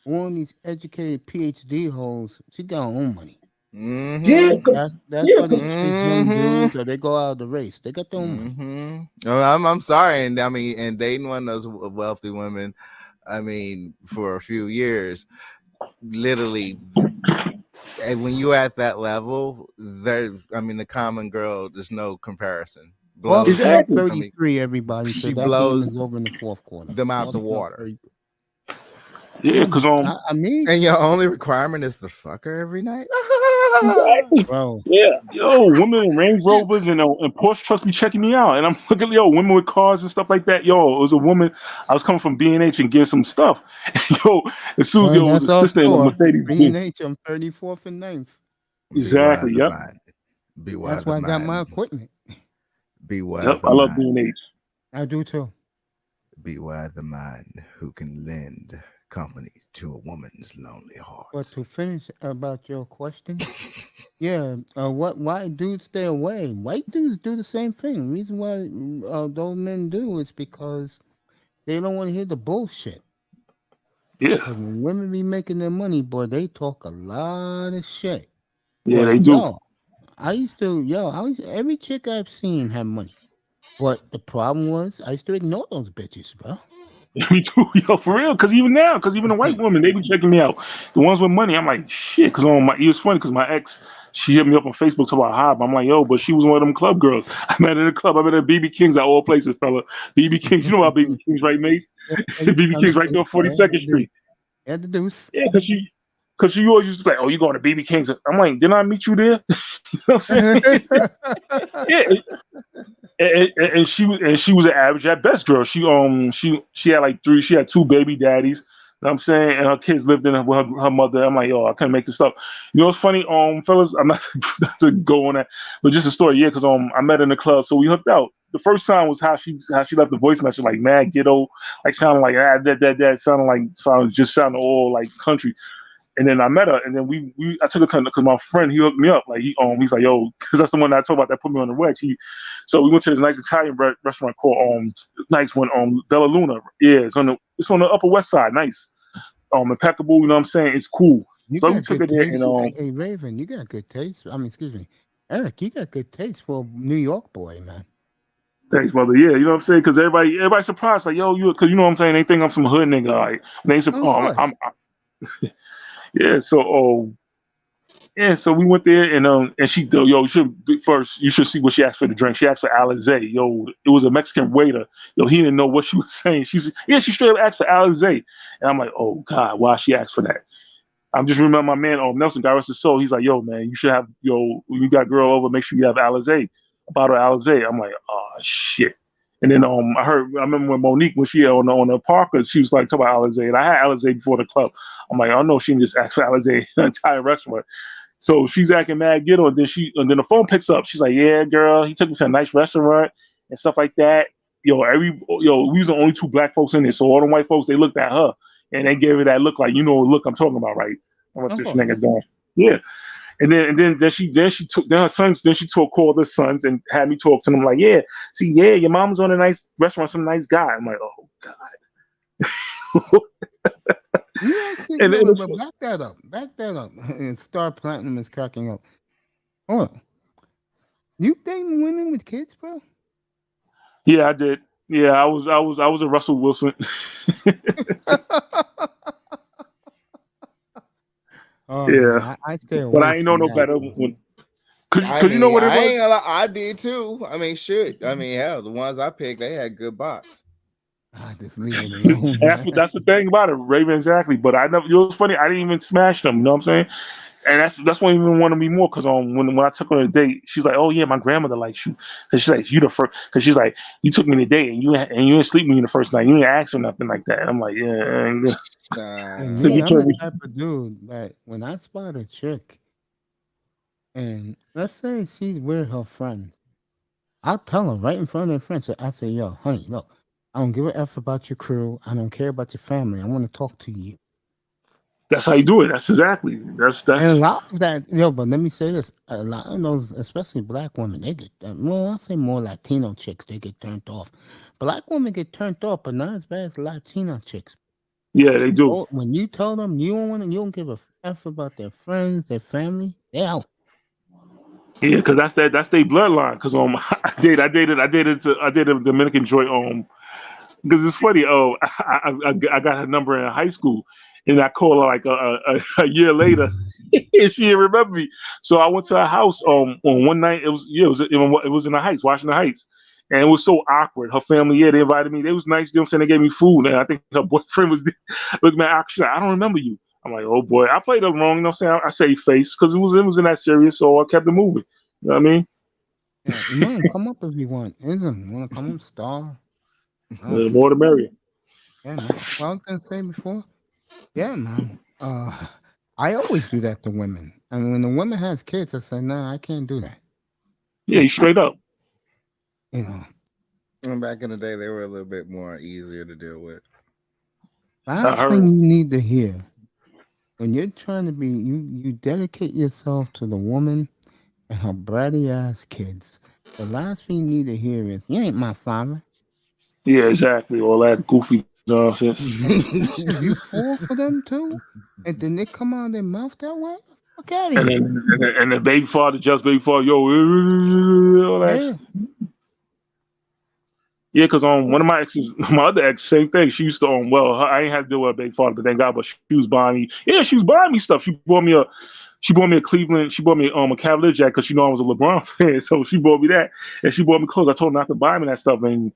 one of these educated PhD hoes, she got her own money. yeah, Mm-hmm. That's yeah, why they chase young dudes or they go out of the race. They got their own money. Mm-hmm. Oh, I'm sorry, and I mean, and dating one of those wealthy women, I mean, for a few years, literally, and when you're at that level, the common girl, there's no comparison. Boss Blows, Club exactly. 33, everybody. So she that game is blows over in the fourth quarter. them out Boss the Club water. 33. Yeah, because I mean, And your only requirement is to fuck her every night. exactly. bro. Yeah, yo, women in Range Rovers and Porsche trucks be checking me out, and I'm looking, yo, women with cars and stuff like that. Yo, it was a woman. I was coming from B&H and getting some stuff. Yo, as soon as And it was that's a our sister in a store. Mercedes Benz. B&H on 34th and 9th. Beware Exactly. the Yep. man. Beware That's the why I got my man. equipment. Beware Yep. the I love man. B&H. I do too. Beware the man who can lend company to a woman's lonely But heart. to finish about your question, yeah, why dudes stay away? White dudes do the same thing. Reason why those men do is because they don't want to hear the bullshit. Yeah. Because when women be making their money, boy, they talk a lot of shit. Yeah, But they do. every chick I've seen had money. But the problem was I used to ignore those bitches, bro. Me too, yo, for real. Because even the white women, they be checking me out. The ones with money, I'm like, shit. Because it was funny because my ex, she hit me up on Facebook talking about Hob. I'm like, yo, but she was one of them club girls. I met her in the club. I met her at BB King's at all places, fella. BB King's, you know about BB King's, right, Mace? Yeah, BB King's right there on 42nd Street. Had the deuce. Yeah, because she always used to be like, oh, you going to BB King's? I'm like, didn't I meet you there? You know what I'm saying? Yeah, and she was an average at best girl. She had she had two baby daddies. You know what I'm saying, and her kids lived in with her mother. I'm like, yo, I can't make this up. You know what's funny, fellas? I'm not, not to go on that, but just a story. Yeah, because I met her in the club, so we hooked out. The first time was how she left the voice message like mad ghetto, like sounding like that sounding all like country. And then I met her, and then I took her to because my friend he hooked me up. Like he's like, yo, because that's the one that I told about that put me on the wedge. So we went to this nice Italian restaurant called nice one Bella Luna. Yeah, it's on the Upper West Side. Nice, impeccable. You know what I'm saying? It's cool. You So we got took good her there, taste. and Hey, Raven, you got good taste. I mean, excuse me, Eric, you got good taste for a New York boy, man. thanks, mother. Yeah, you know what I'm saying? Because everybody surprised, like, yo, because you know what I'm saying? They think I'm some hood nigga. Like, they say, Of oh, course. yeah. So yeah, so we went there and she yo, you should see what she asked for the drink. She asked for Alizé. Yo, it was a Mexican waiter. Yo, he didn't know what she was saying. She straight up asked for Alizé. And I'm like, oh God, why she asked for that? I'm just remember my man, Nelson, God rest his soul. He's like, yo, man, you should have when you got girl over, make sure you have Alizé, a bottle of Alizé. I'm like, oh shit. And then I remember when Monique, when she on the Parker, she was like talking about Alizé, and I had Alizé before the club. I'm like, I know she didn't just ask for Alizé the entire restaurant. So she's acting mad ghetto, and then the phone picks up. She's like, "Yeah, girl, he took me to a nice restaurant and stuff like that." We was the only two black folks in there, so all the white folks they looked at her and they gave her that look like, you know, what look I'm talking about, right? I'm like, Of this course. nigga done. Yeah, and then she took her sons. Then she called her sons and had me talk to them like, "Yeah, see, yeah, your mom's on a nice restaurant, some nice guy." I'm like, "Oh God." You actually And no, then but back that up. And Star Platinum is cracking up. Oh, you dating women with kids, bro? Yeah, I did. Yeah, I was a Russell Wilson. Oh man, Yeah, I stay but away I ain't know from no that. better. I Cause you know mean, what it I ain't was. gonna lie, I did too. I mean, shit. I mean, hell, the ones I picked, they had good box. I just leave it alone, That's man. that's the thing about it, Raven. Exactly. But I never. It was funny. I didn't even smash them. You know what I'm saying? And that's why I even wanted me more. Cause when I took her on a date, she's like, "Oh yeah, my grandmother likes you." Cause she's like, "You the first." Cause she's like, "You took me on a date and you didn't sleep with me the first night. You didn't ask or nothing like that." And I'm like, "Yeah." And And Nah. so me, you I'm told the me type of dude that when I spot a chick, and let's say she's with her friends, I'll tell her right in front of her friends. I say, "Yo, honey, look, I don't give a f about your crew. I don't care about your family. I want to talk to you." that's how you do it. That's exactly. That's And a that's lot of that, but let me say this: a lot of those, especially black women, they get well. I'll say more Latino chicks, they get turned off. Black women get turned off, but not as bad as Latino chicks. yeah, they do. Oh, when you tell them you don't want to, you don't give a f about their friends, their family, they out. Yeah, because that's their bloodline. Because I dated a Dominican joy. Because it's funny. Oh, I got her number in high school, and I called her like a year later, and she didn't remember me. So I went to her house on one night. It was in the Heights, Washington Heights, and it was so awkward. Her family, yeah, they invited me. They was nice. You know what I'm saying? They gave me food, and I think her boyfriend was there. Looking at actually, I don't remember you. I'm like, oh boy, I played it wrong. You know what I'm saying? I saved face because it was in that serious, so I kept it moving. You know what I mean? Yeah, man, come up if you want. Isn't you want to come up, star? I don't care. More the merrier. Yeah, man. What I was gonna say before. Yeah, man. I always do that to women, and when the woman has kids, I say, "Nah, I can't do that." Yeah, you straight up. You know, And back in the day, they were a little bit more easier to deal with. I last heard. thing you need to hear when you're trying to be, you dedicate yourself to the woman and her bratty ass kids. The last thing you need to hear is, "You ain't my father." Yeah, exactly. All that goofy nonsense. If you fall for them too, and then they come out of their mouth that way, fuck out of And here. then and the baby father, just baby father, yo, all that. Yeah. Yeah, because one of my exes, my other ex, same thing. She used to well, I ain't had to deal with a baby father, but thank God. But she was buying me. Yeah, she was buying me stuff. She bought me a Cleveland. She bought me a Cavalier jacket because she know I was a LeBron fan. So she bought me that, and she bought me clothes. I told her not to buy me that stuff, and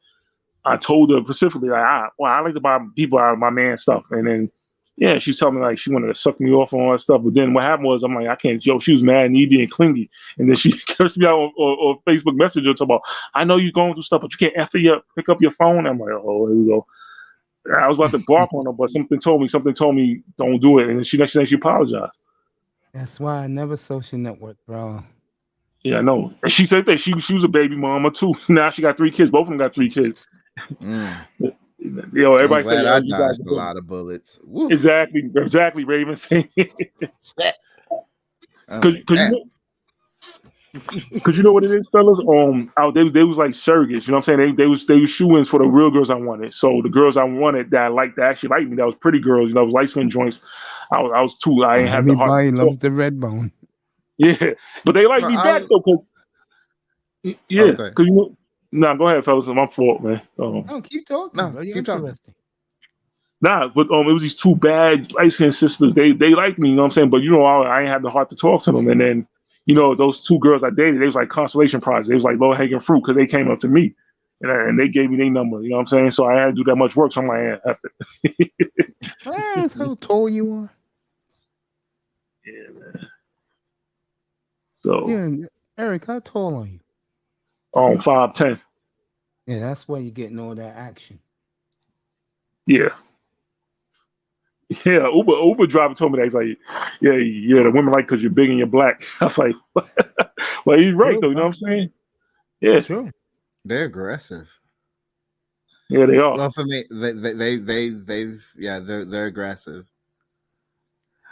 I told her specifically, like, I like to buy people out of my man stuff. And then, yeah, she told me like she wanted to suck me off and all that stuff. But then what happened was, I'm like, I can't. Yo, she was mad, needy, and clingy. And then she cursed me out on Facebook Messenger talking about, I know you're going through stuff, but you can't pick up your phone. I'm like, oh, here we go. I was about to bark on her, but something told me, don't do it. And then next thing she apologized. That's why I never social network, bro. Yeah, I know. And she said that she was a baby mama too. Now she got 3 kids. Both of them got 3 kids. Mm. I'm Everybody say, glad oh, I you guys dodged are a good. lot of bullets. Woo. Exactly, Raven. I'm Cause, like, cause you damn. know, cause you know what it is, fellas. They was like surrogates. You know what I'm saying? They was shoo-ins for the real girls I wanted. So the girls I wanted that I liked that actually liked me. That was pretty girls. You know, was light skin joints. I was too. I ain't have the heart Everybody to talk. loves the red bone. Yeah, but they like No, me back though. Cause yeah, okay. cause Nah, go ahead, fellas. It's my fault, man. No, keep talking, No, bro. You're keep talking. interesting. Nah, but it was these 2 bad light skinned sisters. They liked me, you know what I'm saying? But I ain't had the heart to talk to them. And then, those 2 girls I dated, they was like consolation prizes. They was like low hanging fruit because they came up to me, and they gave me their number. You know what I'm saying? So I had to do that much work. So I'm like, F it. That's how tall you are. Yeah, man. So Yeah, Eric, how tall are you? 5'10". Yeah, that's why you're getting all that action. Yeah. Yeah, Uber driver told me that. He's like, yeah, the women like because you're big and you're black. I was like, well, he's right True, though. You know bro. what I'm saying? Yeah, True. They're aggressive. yeah, they are. Well, for me, they're aggressive.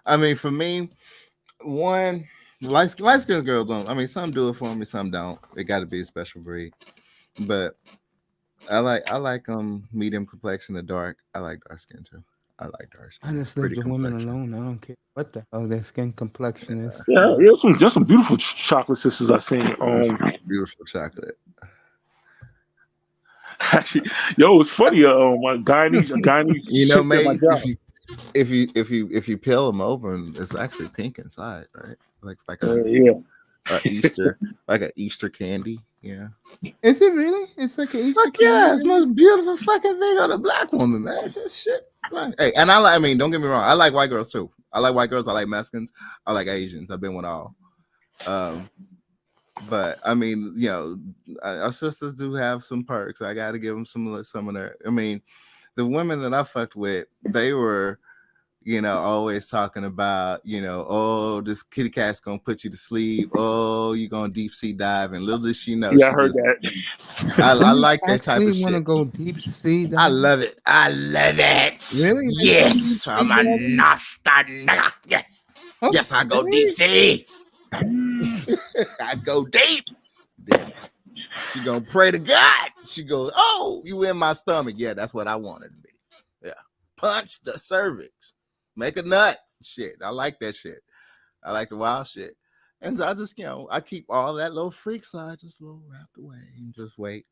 I mean, for me, one light skinned girls don't. I mean, some do it for me, some don't. It got to be a special breed. But I like medium complexion to dark. I like dark skin too. I like dark I skin. just leave Pretty the women complexion. alone. I don't care what the hell their skin complexion is. Yeah, there's some beautiful chocolate sisters I seen. Beautiful chocolate. Actually, yo, it's funny. My Guyanese You know, chick at my Mace, job. if you peel them open, it's actually pink inside, right? Like a Yeah, Easter, like an Easter candy. Yeah. Is it really? It's like an Easter Fuck yeah, it's the candy? most beautiful fucking thing on a black woman, man. It's just shit. Like, hey, and I mean, don't get me wrong, I like white girls too. I like white girls, I like Mexicans, I like Asians. I've been with all. But I mean, you know, our sisters do have some perks. I got to give them some of their. I mean, the women that I fucked with, they were, you know, always talking about, you know, oh, this kitty cat's gonna put you to sleep. Oh, you're gonna deep sea dive, and little did she know, yeah, I she heard just. that. I You like that type actually of want to shit. go deep sea I diving? love it. I love it. Really? Like Yes, deep I'm sea a diving? Nasta nigga. Yes, yes, I go deep sea. I go deep. Then she gonna pray to God. She goes, "Oh, you in my stomach? Yeah, that's what I wanted to be. Yeah, punch the cervix, make a nut. Shit, I like that shit. I like the wild shit." And I just, you know, I keep all that little freak side just a little wrapped away and just wait.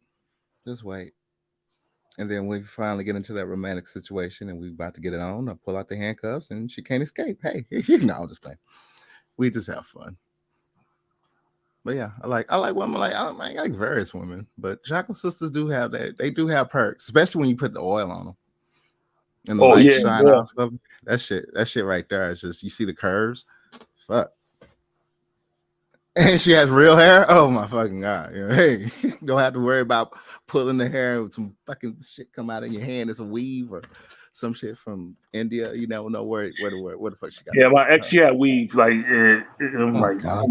And then we finally get into that romantic situation and we about to get it on. I pull out the handcuffs and she can't escape. Hey, no, I'll just play. We just have fun. But yeah, I like women. I like various women, but chocolate sisters do have that. They do have perks, especially when you put the oil on them and the Oh lights yeah, shine yeah. off of them. That shit right there. It's just you see the curves. Fuck. And she has real hair. Oh my fucking god! You know, hey, don't have to worry about pulling the hair with some fucking shit come out of your hand. It's a weave or some shit from India. You never know where the fuck she got it Yeah, from. my ex, she had weave. Like, I'm Oh like, God.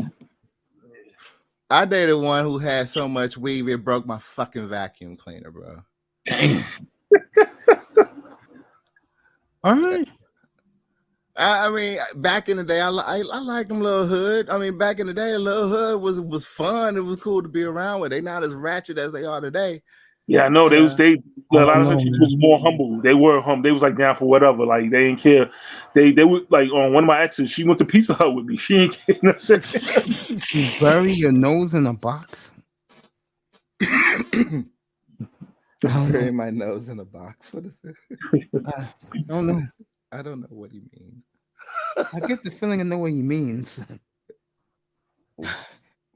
I dated one who had so much weave it broke my fucking vacuum cleaner, bro. Damn. All right. I mean, back in the day, I like them little hood. I mean, back in the day, a little hood was fun. It was cool to be around with. They not as ratchet as they are today. yeah, I know Yeah. a I lot don't of know, her people was man. more humble. They were humble. They was like down for whatever. Like they didn't care. They would like on one of my exes. She went to Pizza Hut with me. She ain't care. You know what I'm saying? You bury your nose in a box? I don't Bury know. my nose in a box. What is it? I don't know. I don't know what he means. I get the feeling I know what he means.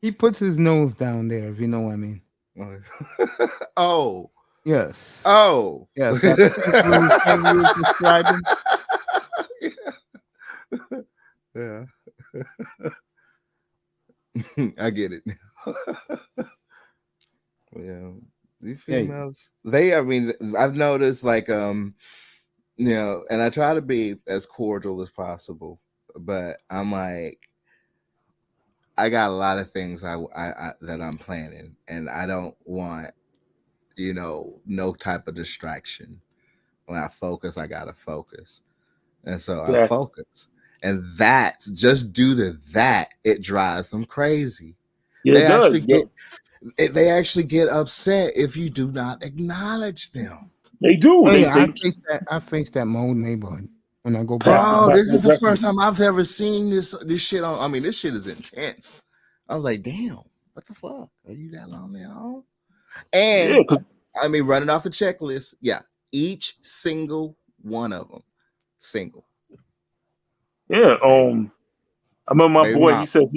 He puts his nose down there, if you know what I mean. Oh. Yes. Oh. Yes, that pink little thing you were describing. Yeah. I get it. Yeah. These females, I mean, I've noticed like you know, and I try to be as cordial as possible, but I'm like, I got a lot of things I that I'm planning, and I don't want, you know, no type of distraction. When I focus, I gotta focus, and so I Yeah, focus, and that's just due to that, it drives them crazy. yeah, They it does. actually Yeah, get upset if you do not acknowledge them. they do. Oh They yeah, they I face that in my old neighborhood when I go back. Bro, this is the aggressive. first time I've ever seen this shit on. I mean, this shit is intense. I was like, damn, what the fuck? Are you that lonely at all? Yeah, And 'cause I mean, running off the checklist, yeah, each single one of them, single. yeah. Baby, I remember my baby boy. He mom. said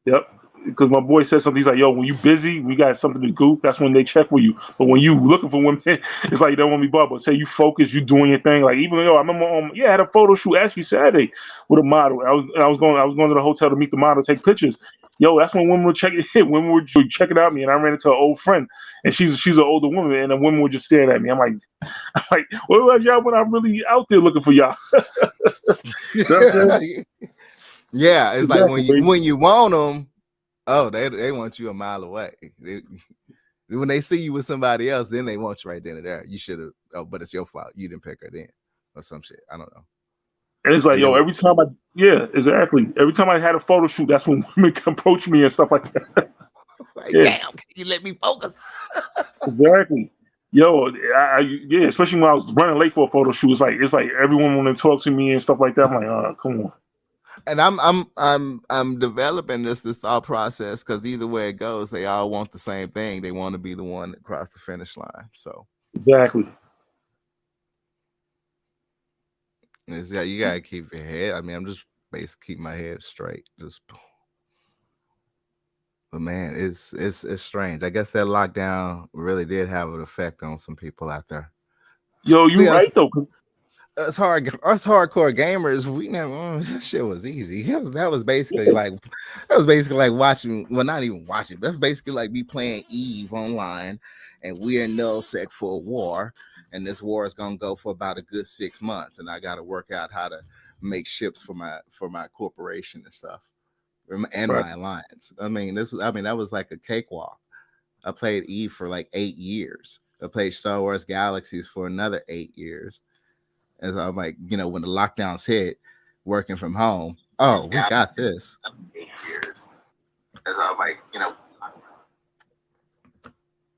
yep. Because my boy said something. He's like, "Yo, when you busy, we got something to do. That's when they check for you. But when you looking for women, it's like you don't want to be bothered. But say you focus, you doing your thing. Like even I remember, I had a photo shoot actually Saturday with a model. I was going to the hotel to meet the model, take pictures. Yo, that's when women were checking. Women were checking out me, and I ran into an old friend, and she's an older woman, and the women were just staring at me. I'm like, where was y'all when I'm really out there looking for y'all? You know what I'm saying? Yeah, it's like Exactly. when you want them, oh, they want you a mile away. When they see you with somebody else, then they want you right then and there. You should have. Oh, but it's your fault. You didn't pick her then, or some shit. I don't know. And it's like, And yo, then, exactly. Every time I had a photo shoot, that's when women approach me and stuff like that. like, Yeah, damn, can you let me focus? exactly. Yo, yeah, especially when I was running late for a photo shoot, it's like everyone wanted to talk to me and stuff like that. I'm like, come on. And I'm developing this thought process because either way it goes, they all want the same thing. They want to be the one that crossed the finish line. So Exactly. you gotta keep your head. I mean, I'm just basically keep my head straight. But man, it's strange. I guess that lockdown really did have an effect on some people out there. Yo, you right though. Us hardcore gamers, we never that shit was easy. That was basically like watching, well, not even watching, that's basically like me playing Eve online, and we're in nullsec for a war, and this war is gonna go for about a good 6 months, and I gotta work out how to make ships for my corporation and stuff. And my alliance. I mean, that was like a cakewalk. I played Eve for like 8 years. I played Star Wars Galaxies for another 8 years. And so I'm like, when the lockdowns hit, working from home, we got this. 8 years. And so I'm like,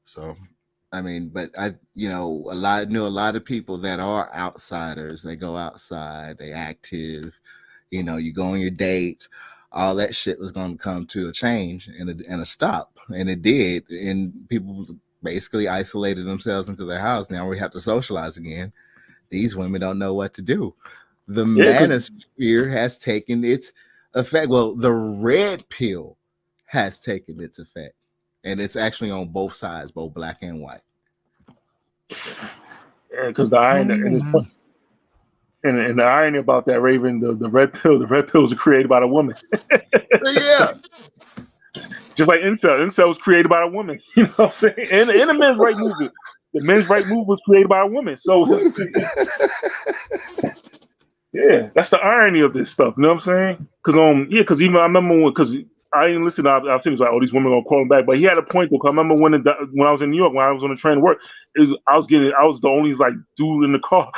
So, I mean, but I, knew a lot of people that are outsiders. They go outside, they active, you go on your dates. All that shit was going to come to a change and a stop, and it did. And people basically isolated themselves into their house. Now we have to socialize again. These women don't know what to do. The manosphere has taken its effect. Well, the red pill has taken its effect, and it's actually on both sides, both black and white. Yeah, because the irony and the irony about that, Raven, the red pill was created by a woman. Yeah. Just like incel was created by a woman. You know what I'm saying? And the men's right movement. The men's right movement was created by a woman. So yeah, that's the irony of this stuff. You know what I'm saying? Because even I remember because I didn't listen. I was like, oh, these women gonna call him back. But he had a point though. Cause I remember when I was in New York, when I was on the train to work, I was the only like dude in the car,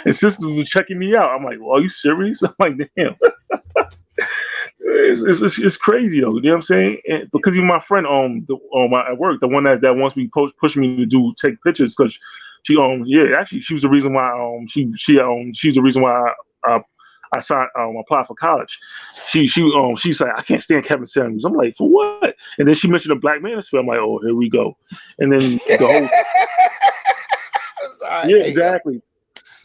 and sisters were checking me out. I'm like, well, are you serious? I'm like, damn. It's crazy though. You know what I'm saying? And because even my friend at work, the one that wants me push me to take pictures, because she actually she was the reason why she's the reason why I signed applied for college. She's like, I can't stand Kevin Samuels. I'm like, for what? And then she mentioned the Black Manosphere. I'm like, oh, here we go. And then the whole yeah, exactly.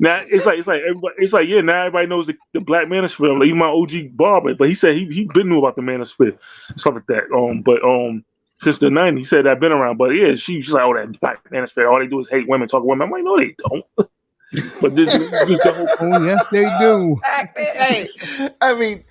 Now it's like everybody, now everybody knows the Black Manosphere. Like, even my OG barber, but he said he been knew about the Manosphere, stuff like that. But since the 90s, he said that been around. But yeah, she's like, oh, that Black Manosphere, all they do is hate women, talk to women. I'm like, no, they don't. But this the whole. Oh yes, they do. Hey, I mean,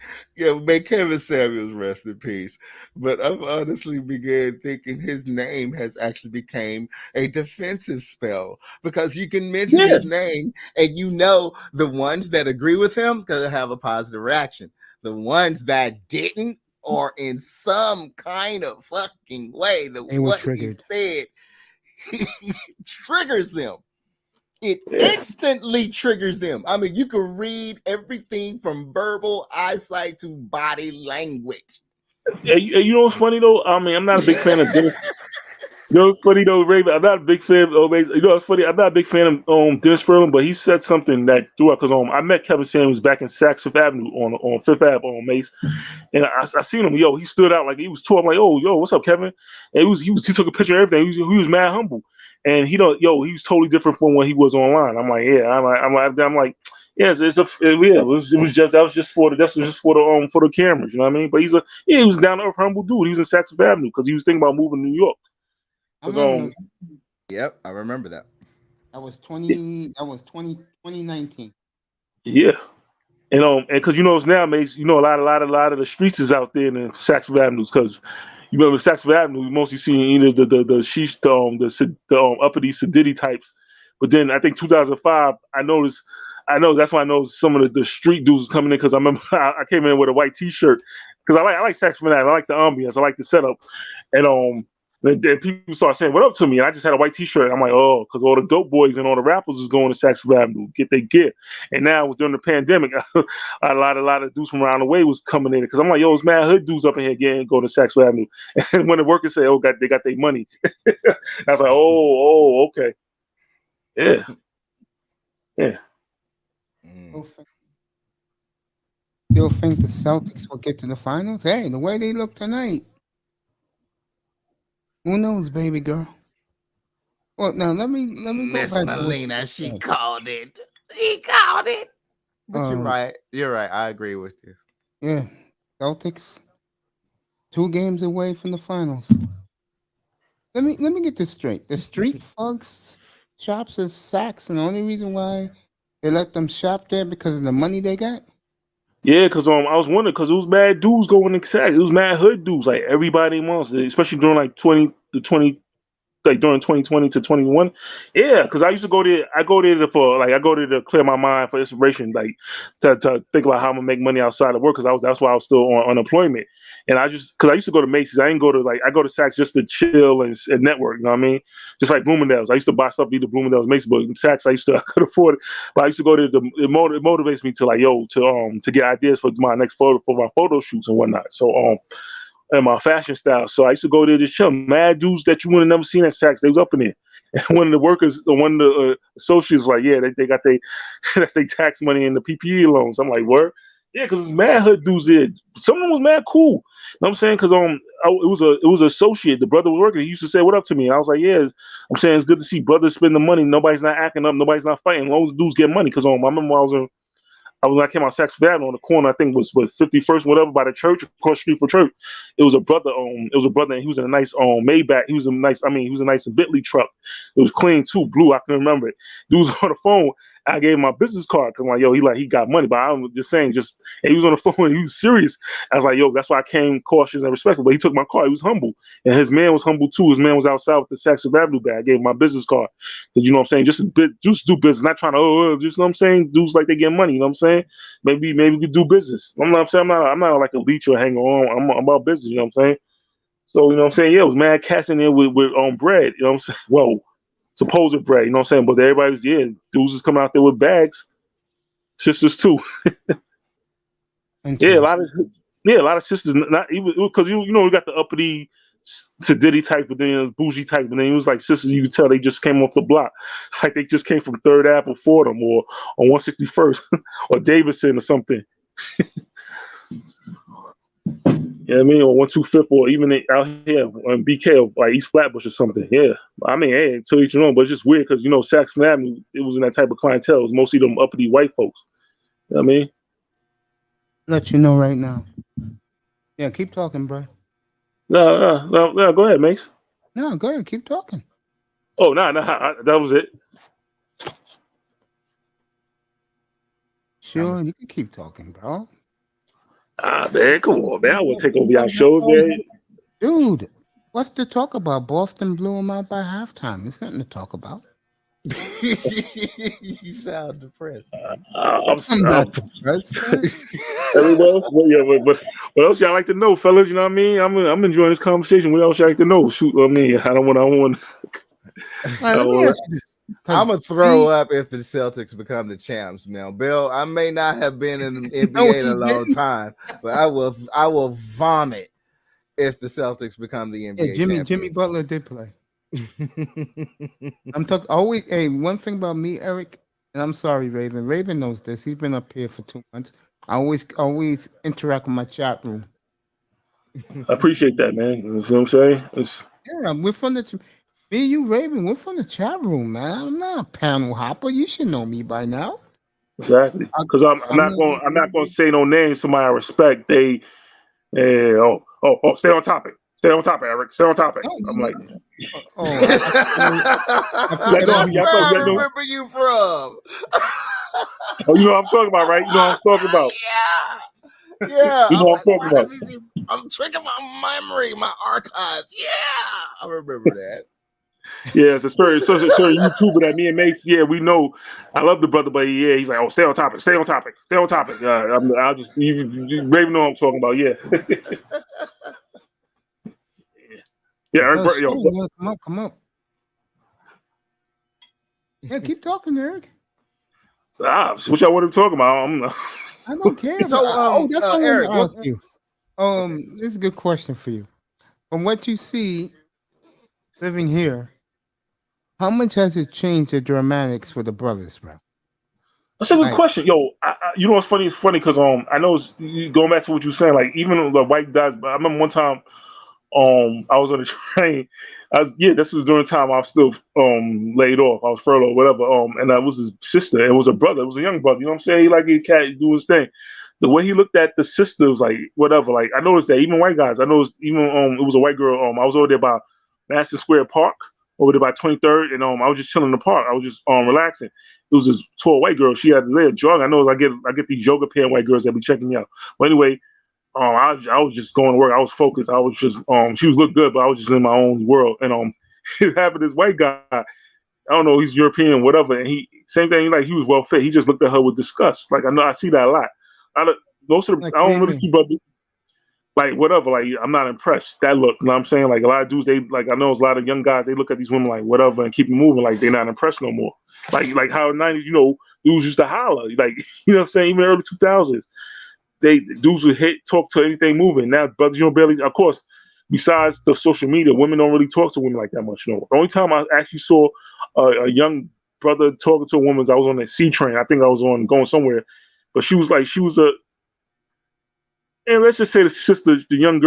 may Kevin Samuels rest in peace. But I've honestly began thinking his name has actually became a defensive spell, because you can mention his name and the ones that agree with him because have a positive reaction. The ones that didn't, or in some kind of fucking way, what he said triggers them. It instantly triggers them. I mean, you can read everything from verbal eyesight to body language. You know what's funny though? I mean, I'm not a big fan of Dennis. You know what's funny though, Raven? I'm not a big fan of you know what's funny? I'm not a big fan of Dennis Sperling, but he said something that threw up, because I met Kevin Samuels back in Saks Fifth Avenue on Fifth Ave on Mace, and I seen him. He stood out like he was tall. I'm like, oh, yo, what's up, Kevin? And he took a picture of everything. He was mad humble, and he was totally different from when he was online. I'm like, yeah, I'm like. Yes, it was just for the cameras, you know what I mean? But he was down to earth, humble dude. He was in Saks Fifth Avenue because he was thinking about moving to New York. Yep, I remember that. That was 2019. Yeah, and because it's now, Mace, a lot of the streets is out there in the Saks Fifth Avenues, because you remember Saks Fifth Avenue, you mostly see either the uppity Sadiddy types, but then I think 2005, I know that's why I know some of the street dudes was coming in, because I remember I came in with a white T-shirt because I like Saks Fifth Avenue. I like the ambience. I like the setup. And Then people start saying, "What up?" to me, and I just had a white T-shirt. I'm like, "Oh," because all the dope boys and all the rappers was going to Saxon Avenue get their gear. And now during the pandemic, a lot of dudes from around the way was coming in because I'm like, "Yo, it's mad hood dudes up in here getting going to Saxon Avenue." And when the workers say, "Oh, they got their money," I was like, "Oh, okay, yeah, yeah." Still think the Celtics will get to the finals? Hey, the way they look tonight. Who knows, baby girl? Well, now let me go Miss back to what Melina, you she said. called it. She called it. But you're right. You're right. I agree with you. Yeah, Celtics 2 games away from the finals. Let me get this straight. The street thugs shops as Saks, and the only reason why they let them shop there because of the money they got. Yeah, cause I was wondering, cause it was mad dudes going to Sax. It was mad hood dudes, like everybody wants, especially during like 20 like during 2020 to 21. Yeah, because I used to go there. I go there I go there to clear my mind for inspiration, like to think about how I'm gonna make money outside of work. Because that's why I was still on unemployment. And because I used to go to Macy's. I didn't go to I go to Saks just to chill and network. You know what I mean? Just like Bloomingdale's. I used to buy stuff either Bloomingdale's, Macy's, but in Saks I could afford it. But I used to go there. It motivates me to like to get ideas for my next photo shoots and whatnot. So and my fashion style. So I used to go there to chill. Mad dudes that you would have never seen at Saks. They was up in there. And one of the workers, one of the associates, was like, yeah, they got that's their tax money and the PPE loans. I'm like, word? Yeah, because it's mad hood dudes there. Some of them was mad cool. You know what I'm saying? Because it was an associate. The brother was working. He used to say, "What up?" to me. And I was like, yeah. I'm saying it's good to see brothers spend the money. Nobody's not acting up. Nobody's not fighting. As long as the dudes get money. Because I remember when I came out Saks Avenue on the corner, I think it was 51st, whatever, by the church, across the street from church. It was a brother, and he was in a nice Maybach. He was a nice Bentley truck. It was clean too, blue. I can remember it. Dude was on the phone. I gave him my business card because I'm like, yo, he got money, but I was just saying, and he was on the phone and he was serious. I was like, yo, that's why I came cautious and respectful. But he took my card. He was humble, and his man was humble too. His man was outside with the Saks Avenue bag. I gave him my business card because you know what I'm saying, just do business, not trying to just you know what I'm saying, dudes like they get money. You know what I'm saying? Maybe we could do business. I'm not saying I'm not like a leech or hanger on. I'm about business. You know what I'm saying? So you know what I'm saying? Yeah, it was mad cats in there with bread. You know what I'm saying? Well, supposed bread. You know what I'm saying? But everybody was dudes was coming out there with bags. Sisters too. Yeah, a lot of sisters. Not even because you know we got the uppity Sadiddy type, but then bougie type, but then it was like sisters. You could tell they just came off the block, like they just came from Third Apple, Fordham, or on 161st, or Davidson, or something. You know what I mean? Or 125th, or even out here on BK, or like East Flatbush or something. Yeah, I mean, hey, to each your own, but it's just weird because you know Saxon Avenue, it was in that type of clientele. It was mostly them uppity white folks. You know what I mean? Let you know right now. Yeah, keep talking, bro. No, go ahead, Mace. No, go ahead, keep talking. Oh, no, that was it. Sure, you can keep talking, bro. Man, come on, man. I will take over y'all show, man. Dude, what's to talk about? Boston blew them out by halftime. There's nothing to talk about. You sound depressed. I'm not depressed. What else y'all like to know, fellas? You know what I mean? I'm enjoying this conversation. What else y'all like to know? Shoot, I mean, I don't want. Let me ask you this. I'm gonna throw up if the Celtics become the champs, man. Bill, I may not have been in the NBA in a long time, but I will vomit if the Celtics become the NBA. Yeah, Jimmy Butler did play. I'm talking always. Hey, one thing about me, Eric, and I'm sorry, Raven. Raven knows this. He's been up here for 2 months. I always interact with my chat room. I appreciate that, man. You know what I'm saying? Yeah, we're from the. Me, you, Raven, we're from the chat room, man. I'm not a panel hopper. You should know me by now. Exactly, because I'm not going to say no names. Somebody I respect. Stay on topic. Stay on topic, Eric. Stay on topic. I'm like, that's where I remember you from. Oh, you know what I'm talking about, right? You know what I'm talking about. Yeah. You know what I'm talking about. I'm triggering my memory, my archives. Yeah, I remember that. Yeah, it's a certain YouTuber that me and Mace, yeah, we know. I love the brother, but yeah, he's like, oh, stay on topic. I'll just, you Raven know what I'm talking about, yeah. Yeah, Eric. Oh, Yo, Shane, yeah, come up. Yeah, keep talking, Eric. what y'all want to talk about? I don't care. So, That's what I Eric, wanted to ask you. This is a good question for you. From what you see living here, how much has it changed the dramatics for the brothers, bro? That's a good Like, question, yo. You know what's funny? It's funny because I know going back to what you were saying. Like even the white guys. I remember one time I was on the train. This was during the time I was still laid off. I was furloughed, whatever. And that was his sister. It was a brother. It was a young brother. You know what I'm saying? He like a cat do his thing. The way he looked at the sister was like whatever. Like I noticed that even white guys. I noticed even it was a white girl. I was over there by Madison Square Park, over there by 23rd, and I was just chilling in the park. I was just relaxing. It was this tall white girl. She had a jog. I know I get these yoga pant white girls that be checking me out. But anyway, I was just going to work. I was focused. I was just she was look good, but I was just in my own world. And it happened. This white guy, I don't know, he's European, whatever. And he same thing. Like he was well fit. He just looked at her with disgust. Like I see that a lot. I don't really see brothers like whatever. Like I'm not impressed. That look, you know what I'm saying? Like a lot of dudes, they like I know a lot of young guys. They look at these women like whatever and keep it moving. Like they're not impressed no more. Like how in the 90s, dudes used to holler. Like you know what I'm saying? Even early 2000s. Dudes would talk to anything moving. Now, brothers, you don't barely. Of course, besides the social media, women don't really talk to women like that much. The only time I actually saw a young brother talking to a woman was I was on a C train. I think I was going somewhere, but she was and let's just say the young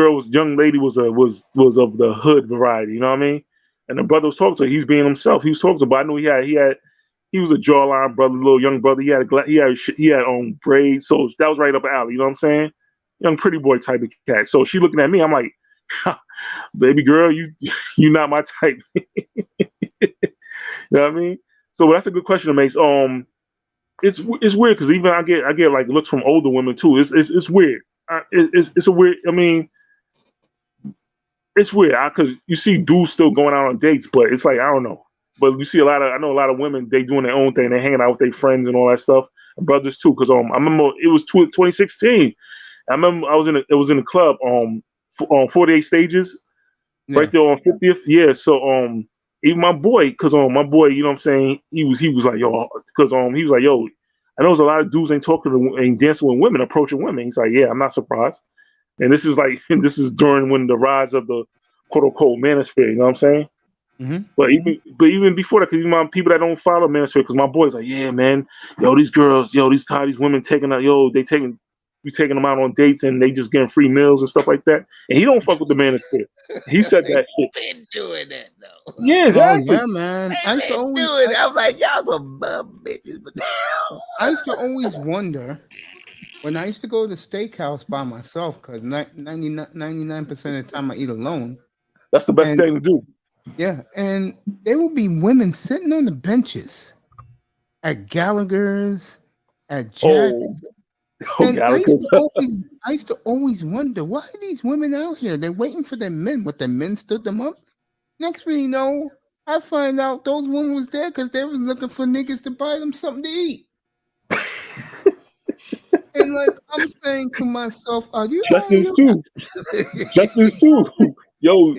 lady was of the hood variety. You know what I mean? And the brother was talking to her. He's being himself. He was talking to her, but I knew he was a jawline brother, little young brother. He had braids, so that was right up her alley. You know what I'm saying? Young pretty boy type of cat. So she looking at me. I'm like, baby girl, you not my type. You know what I mean? So that's a good question to make. It's weird because even I get like looks from older women too. It's weird. It's a weird. I mean, it's weird because you see dudes still going out on dates, but it's like I don't know. But you see I know a lot of women, they doing their own thing. They hanging out with their friends and all that stuff. And brothers too, because I remember it was 2016. I remember it was in a club 48 stages right there on 50th. Yeah, so even my boy, because my boy, you know what I'm saying, he was like yo, because he was like yo, I know there's a lot of dudes ain't dancing with women, approaching women. He's like yeah, I'm not surprised. And this is during when the rise of the quote unquote manosphere. You know what I'm saying? Mm-hmm. But even before that, because even my people that don't follow manosphere, because my boys like, yeah, man, yo, these girls, yo, these women taking out, yo, we taking them out on dates and they just getting free meals and stuff like that. And he don't fuck with the manosphere. He said that shit. Been doing that though. Yeah, exactly. Oh yeah, man. I used to always doing it. I'm like, y'all some bum bitches, but I used to always wonder when I used to go to the steakhouse by myself because 99% of the time I eat alone. That's the best thing to do. Yeah, and there will be women sitting on the benches at Gallagher's, at Jack's. And I used to always wonder, why are these women out here? They're waiting for their men, but their men stood them up. Next thing you know, I find out those women was there because they was looking for niggas to buy them something to eat. And like I'm saying to myself, are you Justin's too? Justin's too. Yo,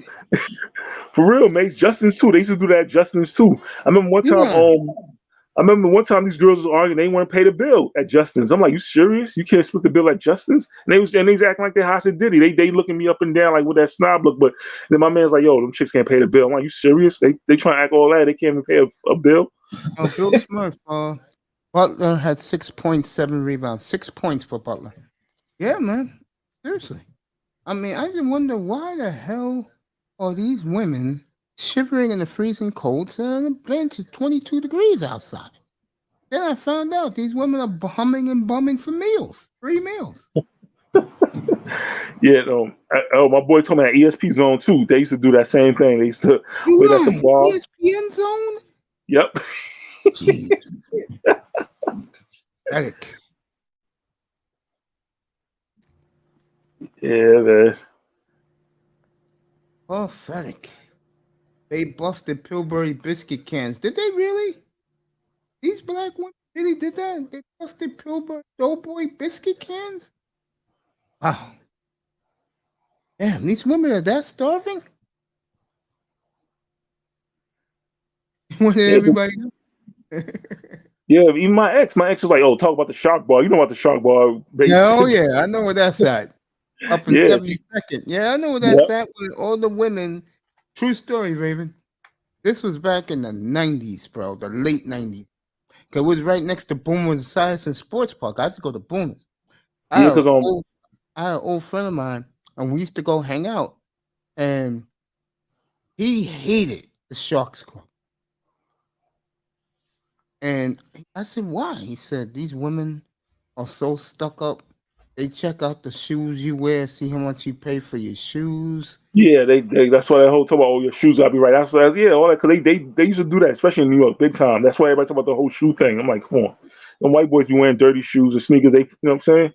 for real, mate. Justin's too. They used to do that at Justin's too. I remember one time these girls was arguing. They didn't want to pay the bill at Justin's. I'm like, you serious? You can't split the bill at Justin's? And they was acting like they're Hossa Diddy. They looking me up and down like with that snob look. But then my man's like, yo, them chicks can't pay the bill. I'm like, you serious? They trying to act all that. They can't even pay a bill. Bill Smurf. Butler had 6.7 rebounds. 6 points for Butler. Yeah, man. Seriously. I mean, I just wonder why the hell are these women shivering in the freezing cold sitting on the bench? It's 22 degrees outside. Then I found out these women are humming and bumming for meals. 3 meals. Yeah, my boy told me at ESP Zone too. They used to do that same thing. They used to wait at the bar. ESPN Zone? Yep. Jeez. Pathetic. Yeah, man. Pathetic. They busted Pillsbury biscuit cans. Did they really? These black women really did that? They busted Pillsbury Doughboy biscuit cans? Wow. Damn, these women are that starving? What did Yeah, everybody do? yeah. Even my ex was like, "Oh, talk about the shark bar. You know about the shark bar, babe?" Yeah, oh yeah, I know where that's at. Up in Yeah, 72nd. Yeah, I know where yeah, that's at with all the women. True story, Raven. This was back in the 90s, bro, the late 90s. Cause it was right next to Boomer's Science and Sports Park. I used to go to Boomer's. I yeah. had, Because an old, I had an old friend of mine, and we used to go hang out. And he hated the Sharks Club. And I said, why? He said, these women are so stuck up. They check out the shoes you wear, see how much you pay for your shoes. yeah, they that's why that whole talk about your shoes gotta be right. That's yeah, all that because they used to do that, especially in New York, big time. That's why everybody talk about the whole shoe thing. I'm like, come on, them white boys be wearing dirty shoes and sneakers. They, you know what I'm saying?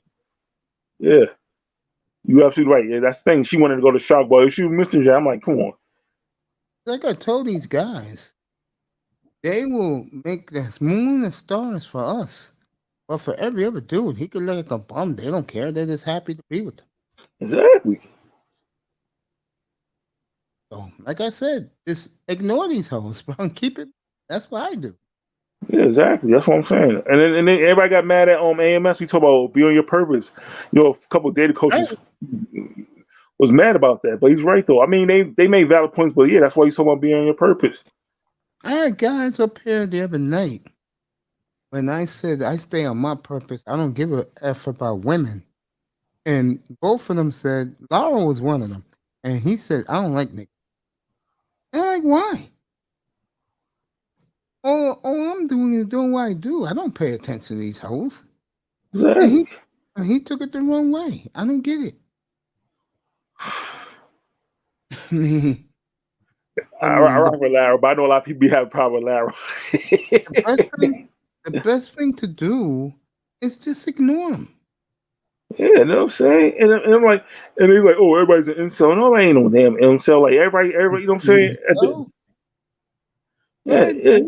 Yeah, you absolutely right. Yeah, that's the thing. She wanted to go to Shark Bar. She was Mr. J. I'm like, come on. Like I told these guys, they will make the moon and stars for us. But for every other dude, he could look like a bum. They don't care. They're just happy to be with them. Exactly. So, like I said, just ignore these hoes, bro, and keep it. That's what I do. Yeah, exactly. That's what I'm saying. And then everybody got mad at AMS. We talk about be on your purpose. You know, a couple of data Right. coaches was mad about that, but he's right though. I mean, they made valid points, but yeah, that's why you talk about being on your purpose. I had guys up here the other night when I said I stay on my purpose. I don't give a F about women. And both of them said, Laura was one of them. And he said, I don't like niggas. And I'm like, why? All I'm doing is doing what I do. I don't pay attention to these hoes. Exactly. And he took it the wrong way. I don't get it. I I mean, rock with Lara, but I know a lot of people have a problem with Lara. the best thing to do is just ignore them. Yeah, you know what I'm saying? And I'm like, and they're like, oh, everybody's an incel. No, I ain't no damn incel. Like everybody, you know what I'm saying? So, Yeah, yeah.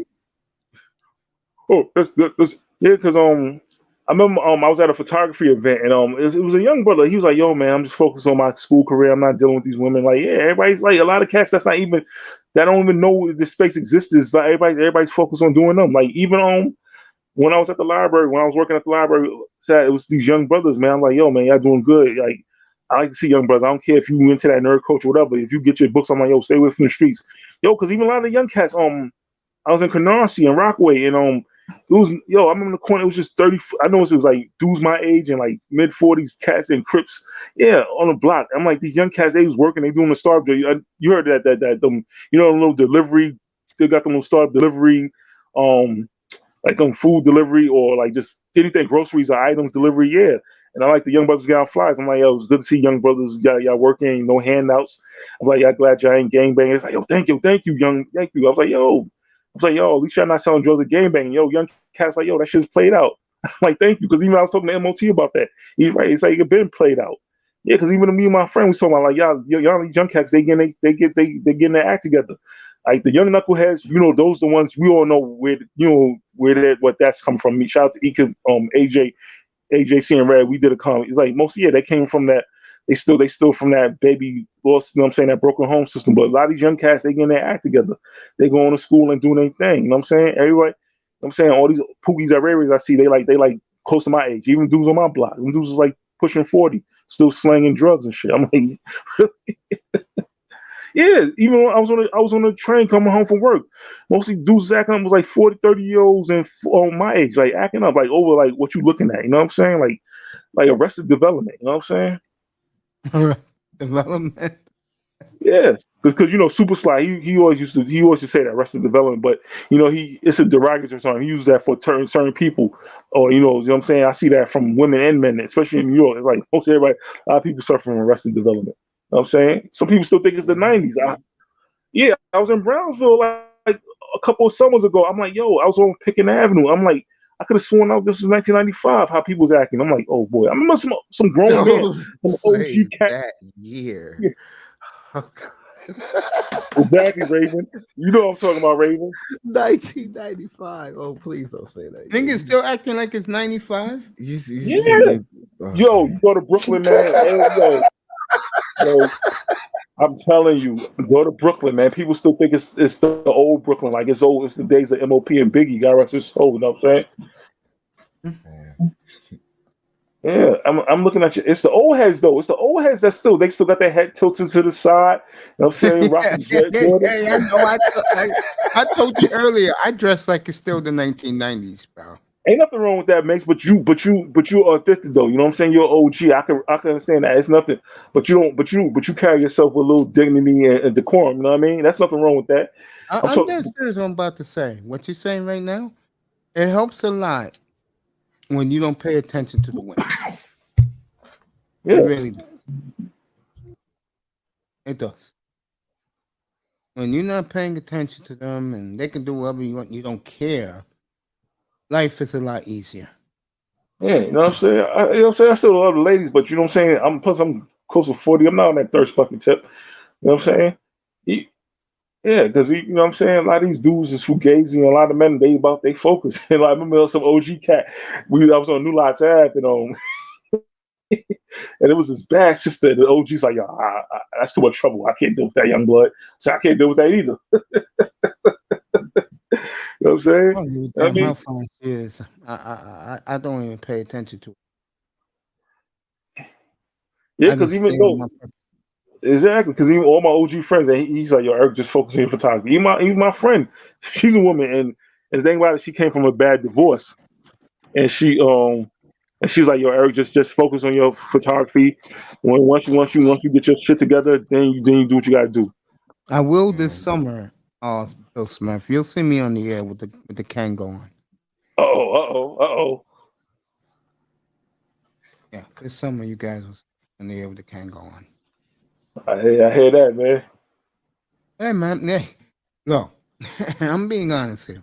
Oh, that's yeah, because I remember I was at a photography event and it was a young brother. He was like, "Yo, man, I'm just focused on my school career. I'm not dealing with these women." Like, yeah, everybody's like a lot of cats that's not even that don't even know this space exists. But everybody's focused on doing them. Like even when I was at the library, when I was working at the library, it was these young brothers, man. I'm like, "Yo, man, y'all doing good." Like I like to see young brothers. I don't care if you into that nerd culture, whatever. If you get your books, I'm like, "Yo, stay away from the streets." Yo, because even a lot of the young cats, I was in Canarsie and Rockaway, and it was I remember the corner. It was just 30. I know it was like dudes my age and like mid-40s cats and Crips, yeah, on the block. I'm like these young cats. They was working. They doing the Starve. You heard that them a little delivery. They got them little Starve delivery, like food delivery or like just anything groceries or items delivery. Yeah. And I like the young brothers get out flies. I'm like, yo, it's good to see young brothers, y'all working, no handouts. I'm like, y'all glad y'all ain't gangbanging. It's like, yo, thank you, young, thank you. I was like, yo, at least y'all not selling drugs or gangbanging. Yo, young cats like, yo, that shit's played out. I'm like, thank you, because even I was talking to MOT about that. He's right. It's like it been played out. Yeah, because even me and my friend was talking about like, y'all these young cats, they getting their act together. Like the young knuckleheads, those the ones we all know what that's come from. Me, shout out to E.C.F, AJC and Red. We did a comment. It's like mostly, they came from that. They still from that baby lost, what I'm saying, that broken home system. But a lot of these young cats, they getting their act together. They going to school and doing their thing. You know what I'm saying? Everybody, I'm saying all these pookies at areas I see, they like close to my age. Even dudes on my block. Them dudes is like pushing 40, still slanging drugs and shit. I'm like, really? Yeah, even when I was on the train coming home from work. Mostly dudes acting up was like 40, 30-year-olds and on my age, like acting up like over like what you looking at. You know what I'm saying? Like Arrested Development. You know what I'm saying? Development. Yeah, because Super Sly, he always used to say that Arrested Development, but it's a derogatory term. He uses that for certain people, or you know what I'm saying. I see that from women and men, especially in New York. It's like most everybody, a lot of people suffer from Arrested Development. You know what I'm saying? Some people still think it's the '90s. I was in Brownsville like a couple of summers ago. I'm like, yo, I was on Pickens Avenue. I'm like, I could have sworn out this was 1995. How people was acting. I'm like, oh boy, I remember some grown men from Say OG cat. that year. Yeah. Oh, God. Exactly, Raven. You know what I'm talking about, Raven. 1995. Oh, please don't say that. Think it's still acting like it's 95? Yeah. Yo, you go to Brooklyn, man. Yo. I'm telling you, go to Brooklyn, man. People still think it's the old Brooklyn, like it's old. It's the days of MOP and Biggie. God rest his soul. You know what I'm saying? Man. Yeah, I'm looking at you. It's the old heads though. It's the old heads that they still got their head tilted to the side. You know what I'm saying? Yeah, Rocking yeah, yeah, Jordan. yeah, I know. I told you earlier. I dress like it's still the 1990s, bro. Ain't nothing wrong with that, Mace. But you are addicted though. You know what I'm saying? You're OG. I can understand that. It's nothing. But you don't. But you carry yourself with a little dignity and decorum. You know what I mean? That's nothing wrong with that. I'm I'm talking. dead serious. What I'm about to say. What you're saying right now, it helps a lot when you don't pay attention to the women. It Yeah, really does. It does. When you're not paying attention to them and they can do whatever you want, you don't care. Life is a lot easier. yeah. You know what I'm saying? You know what I'm saying? I still love the ladies, but you know what I'm saying? I'm close to 40. I'm not on that thirst fucking tip. You know what I'm saying? He, Yeah, because you know what I'm saying. A lot of these dudes is fugazi, and a lot of men they focus. And like, I remember some OG cat. I was on New Lots Ave, and it was this bad sister. The OG's like, yo, that's too much trouble. I can't deal with that young blood. So I can't deal with that either. You know what I'm I saying? don't give a I damn how mean, fine she is. I don't even pay attention to it. yeah, I because just even stay on though my purpose. exactly, because even all my OG friends, he's like, yo, Eric, just focus on your photography. Even my friend, she's a woman, and the thing about it, she came from a bad divorce, and she's like, yo, Eric, just focus on your photography. Once you get your shit together, then you do what you gotta do. I will this Man. summer, Bill Smith. You'll see me on the air with the Kango on. Uh oh. Yeah, this summer you guys will see me on the air with the Kango on. I hear that, man. Hey man, hey, look, I'm being honest here.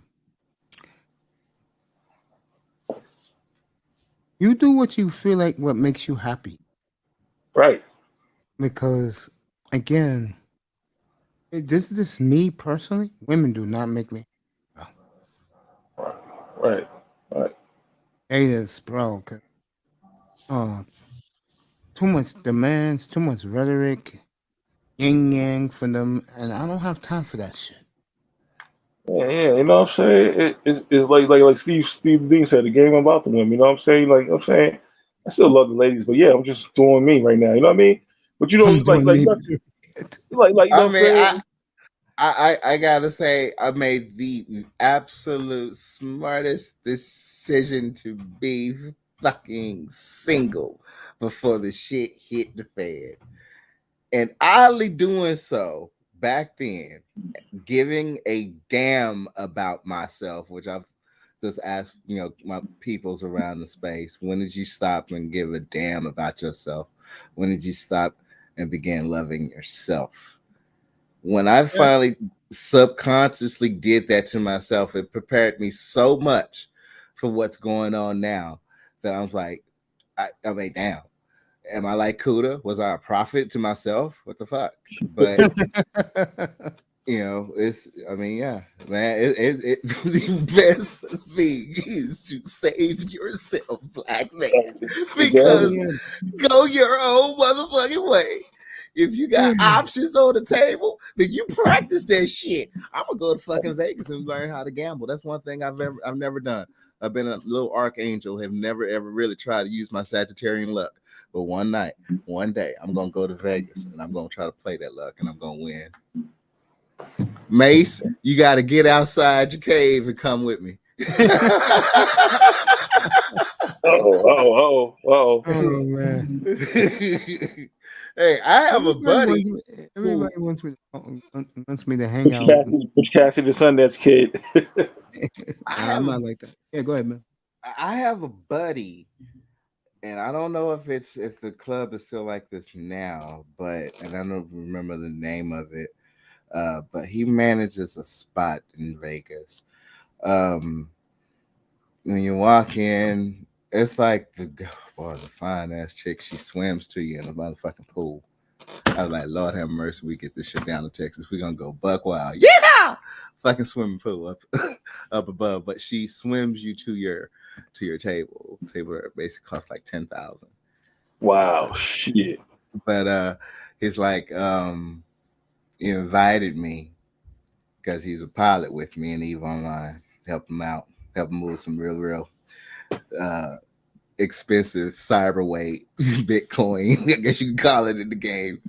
You do what you feel like, what makes you happy. Right, Because again, this is just me personally. Women do not make me. Well, right, right. they just bro. Uh, too much demands, too much rhetoric, yin yang for them, and I don't have time for that shit. Yeah, you know what I'm saying? It's like Steve Dean said, the game about the women. You know what I'm saying? Like I'm saying, I still love the ladies, but yeah, I'm just doing me right now. You know what I mean? But you know, I'm doing me. like you know I what I'm mean, saying? I gotta say, I made the absolute smartest decision to be fucking single before the shit hit the fan. And oddly doing so back then, giving a damn about myself, which I've just asked, my peoples around the space, when did you stop and give a damn about yourself? When did you stop and begin loving yourself? When I Yeah. finally subconsciously did that to myself, it prepared me so much for what's going on now that I'm like, I mean, damn, am I like Kuda? Was I a prophet to myself? What the fuck? But I mean, yeah, man, the best thing is to save yourself, black man, Exactly. because Yeah. go your own motherfucking way. If you got options on the table, then you practice that shit. I'm gonna go to fucking Vegas and learn how to gamble. That's one thing I've never done. I've been a little archangel, have never ever really tried to use my Sagittarian luck. But one day, I'm gonna go to Vegas and I'm gonna try to play that luck and I'm gonna win. Mace, you got to get outside your cave and come with me. Oh. Oh man. Hey, I have a Everybody buddy wants me, who everybody wants me to hang out. Which Cassidy the Sundance Kid. I Nah, I'm have a not like that. Yeah, go ahead, man. I have a buddy, and I don't know if the club is still like this now, but and I don't remember the name of it. But he manages a spot in Vegas. Um, when you walk in, it's like the fine ass chick. She swims to you in a motherfucking pool. I was like, Lord have mercy, we get this shit down to Texas. We're gonna go buck wild. Yeah! Fucking swimming pool up up above. But she swims you to your table. Table that basically costs like 10,000. Wow, shit. But he's like, he invited me because he's a pilot with me and Eve Online, help him out, help him move some real uh expensive cyberweight Bitcoin, I guess you can call it in the game.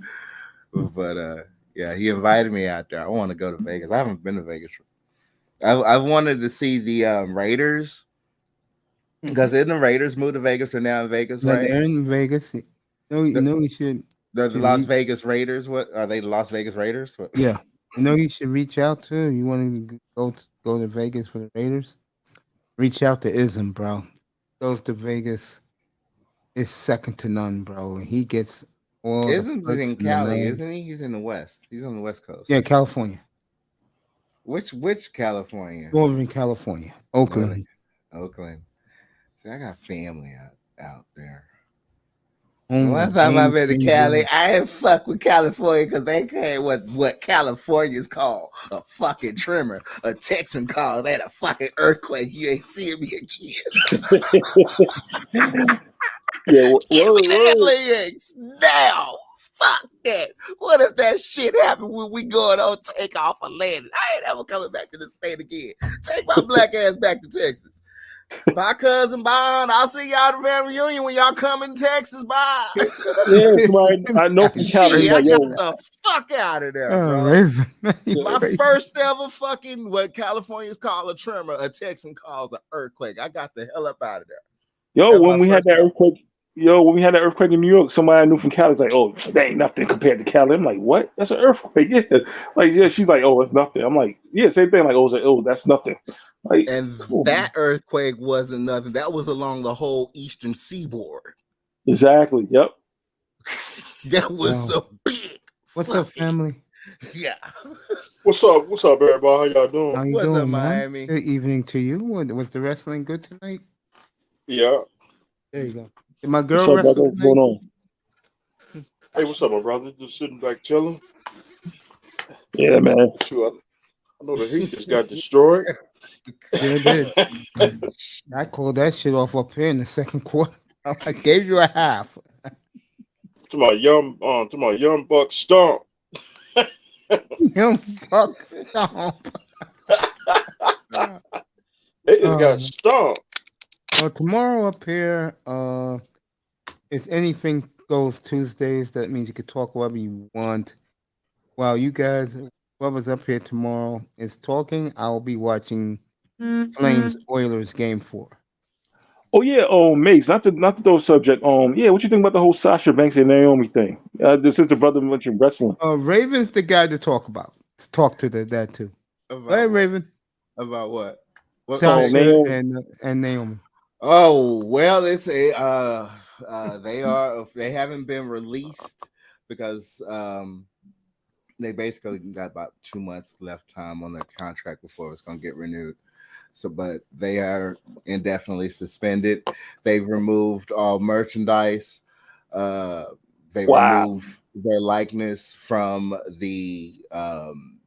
But yeah, he invited me out there. I want to go to Vegas. I haven't been to Vegas. I wanted to see the Raiders because then the Raiders moved to Vegas and now in Vegas, Yeah, right? they're in Vegas. No, you The, know you should. they're the should Las reach, Vegas Raiders. What are they? The Las Vegas Raiders? What? yeah, you know you should reach out to. You want to go to Vegas for the Raiders? Reach out to Ism, bro. Goes to Vegas. Is second to none, bro. And he gets all the Isn't he perks in and the Cali? love. Isn't he? He's in the West. He's on the West Coast. Yeah, California. Which California? Northern California. Oakland. Oakland. See, I got family out there. Home One of time I've Game been to Changer. Cali, I ain't fuck with California because they can't what Californians call a fucking tremor. A Texan calls that a fucking earthquake. You ain't seeing me again. Yeah, Give me the aliens now. Fuck that. What if that shit happened when we going on takeoff or landing? I ain't ever coming back to the state again. Take my black ass back to Texas. Bye, cousin Bond. I'll see y'all at the family reunion when y'all come in Texas. Bye. yeah, somebody I know from Cali. Shit, Like, I yo, got the fuck out of there, Oh, bro. Raven. My first ever fucking what Californians call a tremor, a Texan calls an earthquake. I got the hell up out of there. yo, That's when my we had first that time. earthquake, when we had that earthquake in New York, somebody I knew from Cali was like, "Oh, that ain't nothing compared to Cali." I'm like, "What? That's an earthquake?" Yeah, like yeah. She's like, "Oh, it's nothing." I'm like, "Yeah, same thing." Like, "Oh, that's nothing." Like, And cool. that earthquake wasn't nothing. That was along the whole eastern seaboard. Exactly. Yep. That was Wow. so big. What's up, family? Yeah. What's up? What's up, everybody? How y'all doing? How you What's up, doing, man? Miami? Good evening to you. Was the wrestling good tonight? Yeah. There you go. Did my What's girl up, wrestle brother? What's going tonight? on? Hey, what's up, my brother? Just sitting back chilling. Yeah, man. Shoot, I know the Heat just got destroyed. Sure did. I called that shit off up here in the second quarter. I gave you a half. To my young buck stomp. Young buck stomp. They just got stomped. Well, tomorrow up here, it's anything goes Tuesdays. That means you can talk whatever you want. While you guys, whoever's up here tomorrow is talking, I'll be watching Flames Oilers game 4. Oh yeah. Oh, Mace. Not to throw subject. Yeah. What you think about the whole Sasha Banks and Naomi thing? This is the brother mentioned wrestling. Raven's the guy to talk about. To talk to that too. About Go ahead, what? Raven. About what? Sasha Naomi. and Naomi. Oh, well, it's they haven't been released because they basically got about 2 months left time on their contract before it's going to get renewed. So, but they are indefinitely suspended. They've removed all merchandise. They removed their likeness from the.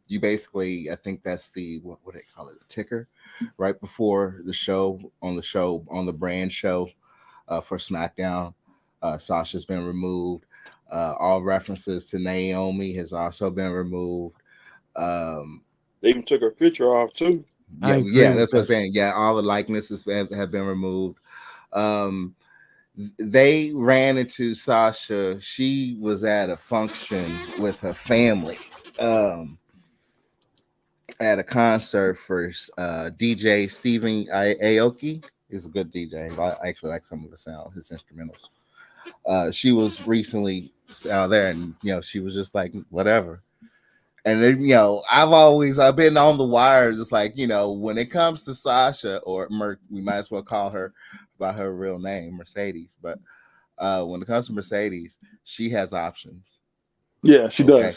You basically, I think that's the what do they call it? A ticker, right before the show on the brand show for SmackDown. Sasha's been removed. All references to Naomi has also been removed. They even took her picture off too. Yeah, that's what I'm saying. Yeah, all the likenesses have been removed. They ran into Sasha. She was at a function with her family at a concert for DJ Stephen Aoki. He's a good DJ. I actually like some of the sound, his instrumentals. She was recently out there, and she was just like whatever. And then, I've been on the wires. It's like, when it comes to Sasha or Merc, we might as well call her by her real name, Mercedes. But when it comes to Mercedes, she has options. Yeah, she does.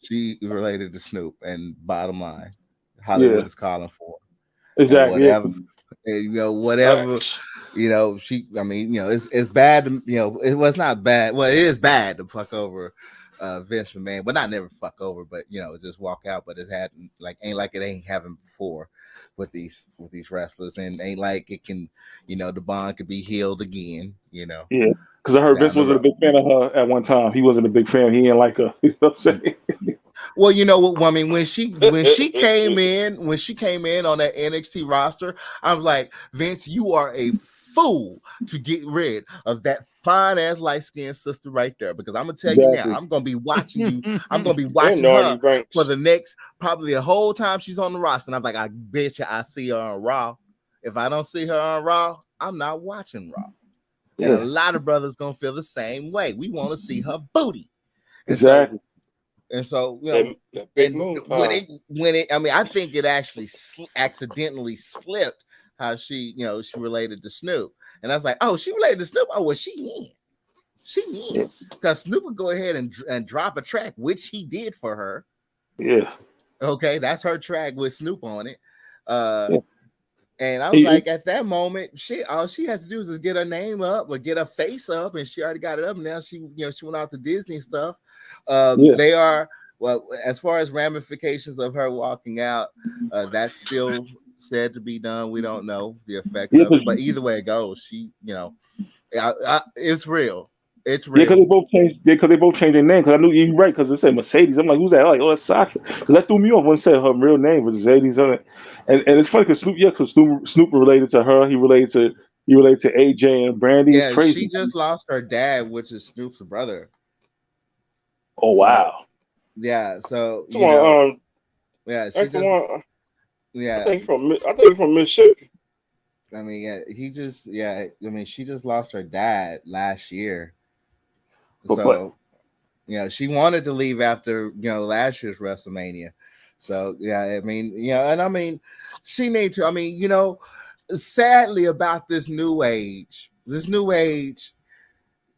She related to Snoop, and bottom line, Hollywood is calling for her. Exactly. And whatever, she. I mean, it's bad. It was not bad. Well, it is bad to fuck over Vince McMahon, but not never fuck over, but just walk out. But it's happened ain't like it ain't happened before with these wrestlers, and ain't like it can, the bond could be healed again. Yeah. Because I heard down Vince the wasn't a road. big fan of her at one time. He wasn't a big fan. He didn't like her. You know what I'm saying? Well, you know what? I mean, when she came in on that NXT roster, I'm like, Vince, you are a fool to get rid of that fine ass light skinned sister right there. Because I'm gonna tell you now, Exactly. I'm gonna be watching you. I'm gonna be And watching Nardi her Banks. for the next probably the whole time she's on the roster. And I'm like, I bet you I see her on Raw. If I don't see her on Raw, I'm not watching Raw. And a Yeah. lot of brothers gonna feel the same way. We want to see her booty. And Exactly. so, you know, That big and moon when pie. I mean, I think it actually accidentally slipped how she related to Snoop. And I was like, oh, she related to Snoop. Oh, well, she in. Yeah. Because Snoop would go ahead and drop a track, which he did for her. Yeah. Okay, that's her track with Snoop on it. Yeah. And I was like, at that moment, shit, all she has to do is just get her name up or get her face up, and she already got it up. Now she went out to Disney stuff. Yeah. They are, well, as far as ramifications of her walking out, that's still said to be done. We don't know the effects Yeah, of it, but either way it goes, she, it's real. It's Yeah, because real. they both changed their name. Because I knew you're right. Because it said Mercedes. I'm like, who's that? Like, oh, that's Sasha. Because that threw me off when it said her real name was Mercedes on it. And it's funny because Snoop related to her. He related to AJ and Brandy. It's Yeah, crazy. she just lost her dad, which is Snoop's brother. Oh wow. Yeah, so Come on, yeah, she that's the just, one. yeah. I think from Mississippi. I mean, yeah, I mean, she just lost her dad last year. So, she wanted to leave after, last year's WrestleMania. So, yeah, I mean, and I mean, she needs to, I mean, sadly about this new age,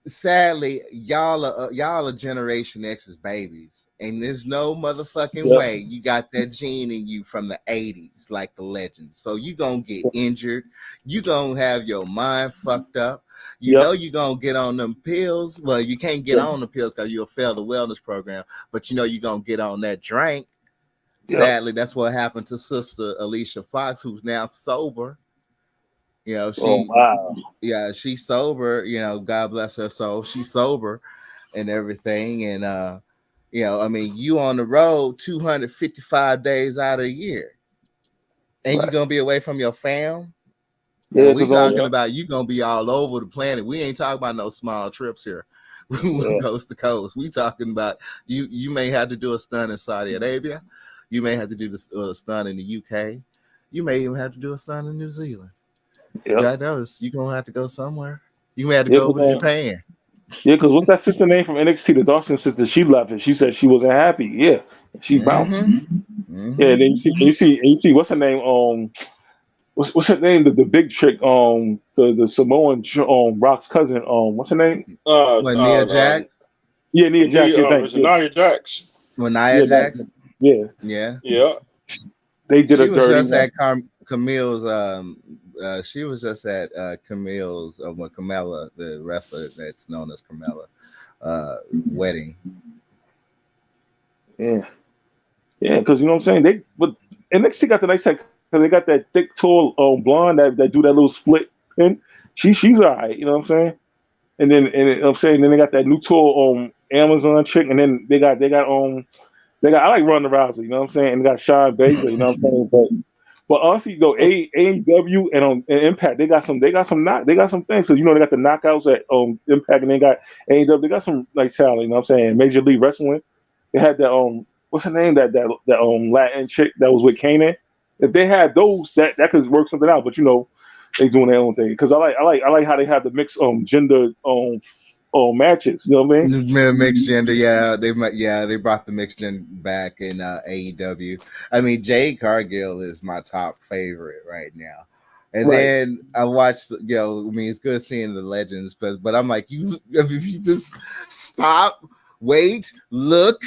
sadly, y'all are Generation X's babies, and there's no motherfucking way you got that gene in you from the 80s, like the legends. So you gonna get injured, you gonna have your mind fucked up. You know you're gonna get on them pills. Well, you can't get on the pills because you'll fail the wellness program, but you're gonna get on that drink. Sadly, that's what happened to Sister Alicia Fox, who's now sober. She's sober, God bless her soul. She's sober and everything. And I mean, you on the road 255 days out of a year. And you're gonna be away from your fam. Yeah, we talking about you gonna be all over the planet. We ain't talking about no small trips here. Coast to coast. We talking about you may have to do a stunt in Saudi Arabia. You may have to do the stunt in the UK. You may even have to do a stunt in New Zealand. God knows you're gonna have to go somewhere. You may have to go over to Japan. Yeah, because what's that sister name from NXT? The Dawson sister. She left and she said she wasn't happy. Yeah, she bounced. Yeah, and then you see what's her name? What's her name? The big chick. The Samoan Rock's cousin. What's her name? Nia Jax. Yeah, Nia Jax. Nia Jax. Nia Jax. Yeah. Yeah. They did she a was dirty. Just at Camille's. She was just at Camille's. Carmella, the wrestler that's known as Carmella, wedding. Yeah, because you know what I'm saying. But NXT got the nice because they got that thick, tall, blonde that do that little split pin. She's all right. You know what I'm saying. And then I'm saying then they got that new tall Amazon chick, and then they got I like Ronda Rousey. You know what I'm saying. And they got Shine Baszler. You know what I'm saying. But honestly, though, AEW and Impact, they got some things. So they got the knockouts at Impact, and they got AEW. They got some nice talent. You know what I'm saying? Major League Wrestling. They had that what's her name? That Latin chick that was with Kanan. If they had those, that could work something out. But they doing their own thing. Because I like how they have the mixed gender matches. You know what I mean? Mixed gender, they brought the mixed gender back in AEW. I mean, Jade Cargill is my top favorite right now. And then I watched, I mean, it's good seeing the legends, but I'm like, if you just stop, wait, look,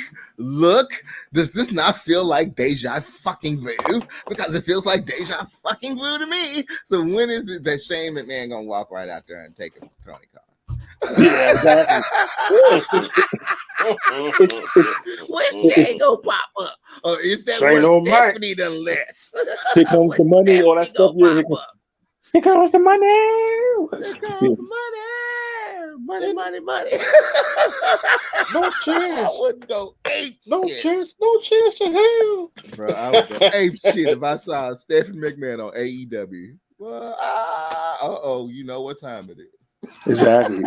does this not feel like deja fucking vu? Because it feels like deja fucking vu to me. So when is it that Shane McMahon gonna walk right out there and take it from Tony Khan? Yeah, exactly. Where's Shane gonna pop up? Or is that where Stephanie done left? Here comes the money, all that stuff. Yeah, here comes the money. Here comes the money. money. No chance. I wouldn't go ape No shit. chance in hell. Bro, I would go ape shit if I saw Stephanie McMahon on AEW. Well, you know what time it is. Exactly.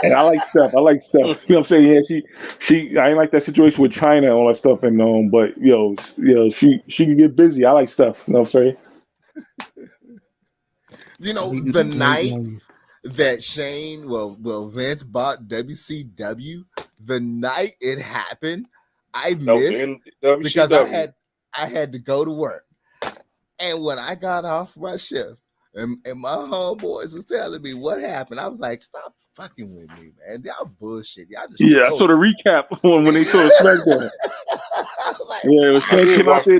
And I like Steph. You know what I'm saying? Yeah, she. I ain't like that situation with China and all that stuff. And but she can get busy. I like Steph. You know what I'm saying? You know, the night that Vince bought WCW, the night it happened, I missed because I had to go to work. And when I got off my shift and my homeboys was telling me what happened, I was like, stop fucking with me, man. Y'all bullshit. Y'all just I saw the recap when they saw the SmackDown. Shane came out there.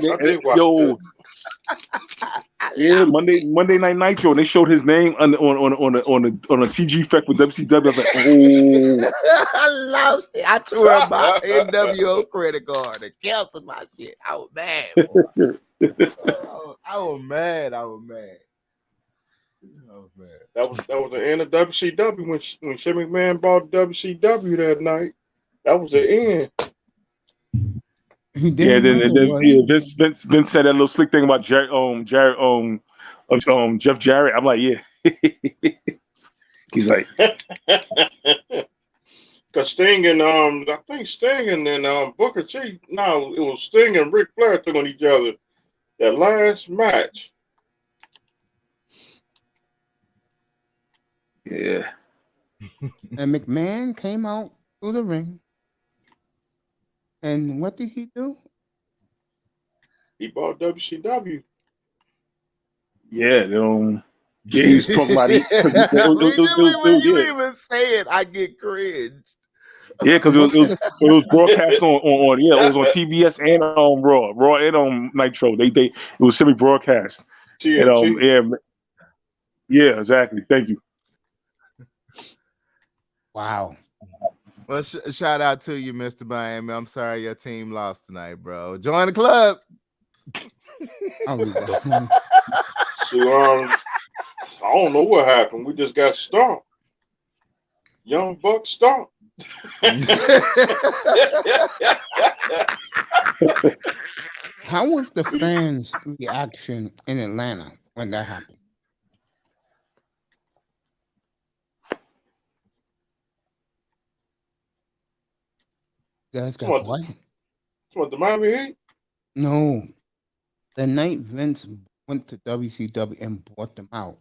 Monday Night Nitro. And they showed his name on a CG effect with WCW. I was like, oh. I lost it. I tore up my NWO credit card and canceled my shit. I was mad. I was mad. That was the end of WCW when Shane McMahon bought WCW that night. That was the end. Vince said that little slick thing about Jeff Jarrett. I'm like, yeah. He's like, because Sting and I think Sting and then Booker T. No, it was Sting and Ric Flair took on each other that last match. Yeah. And McMahon came out through the ring. And what did he do? He bought WCW. Yeah, he's talking about it. You even say it, I get cringe. Yeah, because it was broadcast on it was on TBS and on Raw and on Nitro. It was semi-broadcast. TNT. Yeah, exactly. Thank you. Wow. Well, shout out to you, Mr. Miami. I'm sorry your team lost tonight, bro. Join the club. So, I don't know what happened. We just got stomped. Young Buck stomped. How was the fans' reaction in Atlanta when that happened? You guys got quiet. What, the Miami Heat? No. The night Vince went to WCW and bought them out,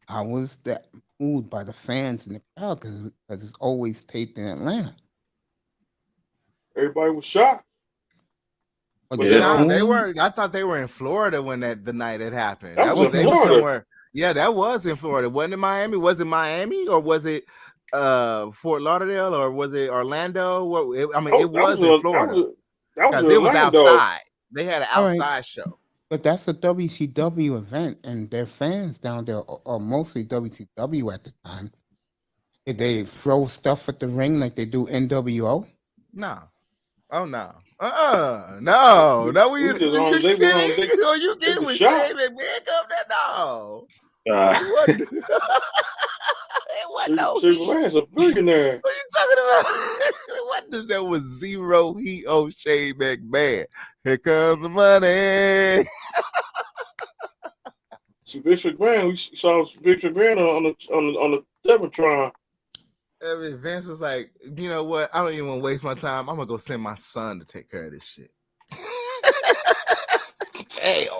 I was that moved by the fans in the crowd because it's always taped in Atlanta. Everybody was shocked. No, they were. I thought they were in Florida when the night it happened. They was somewhere. Yeah, that was in Florida. Wasn't it Miami? Was it Miami or was it Fort Lauderdale or was it Orlando? It was in Florida because it was outside. They had an outside show. But that's a WCW event, and their fans down there are mostly WCW at the time. Did they throw stuff at the ring like they do NWO? No. Oh no. No. You kidding with Shane McMahon come there? No. It wasn't no Shane McMahon's a billionaire. What are you talking about? What does that was zero heat on Shane McMahon? Here comes the money. See, Vince McMahon, we saw Vince McMahon on the Devatron. Vince was like, you know what? I don't even want to waste my time. I'm gonna go send my son to take care of this shit. Damn.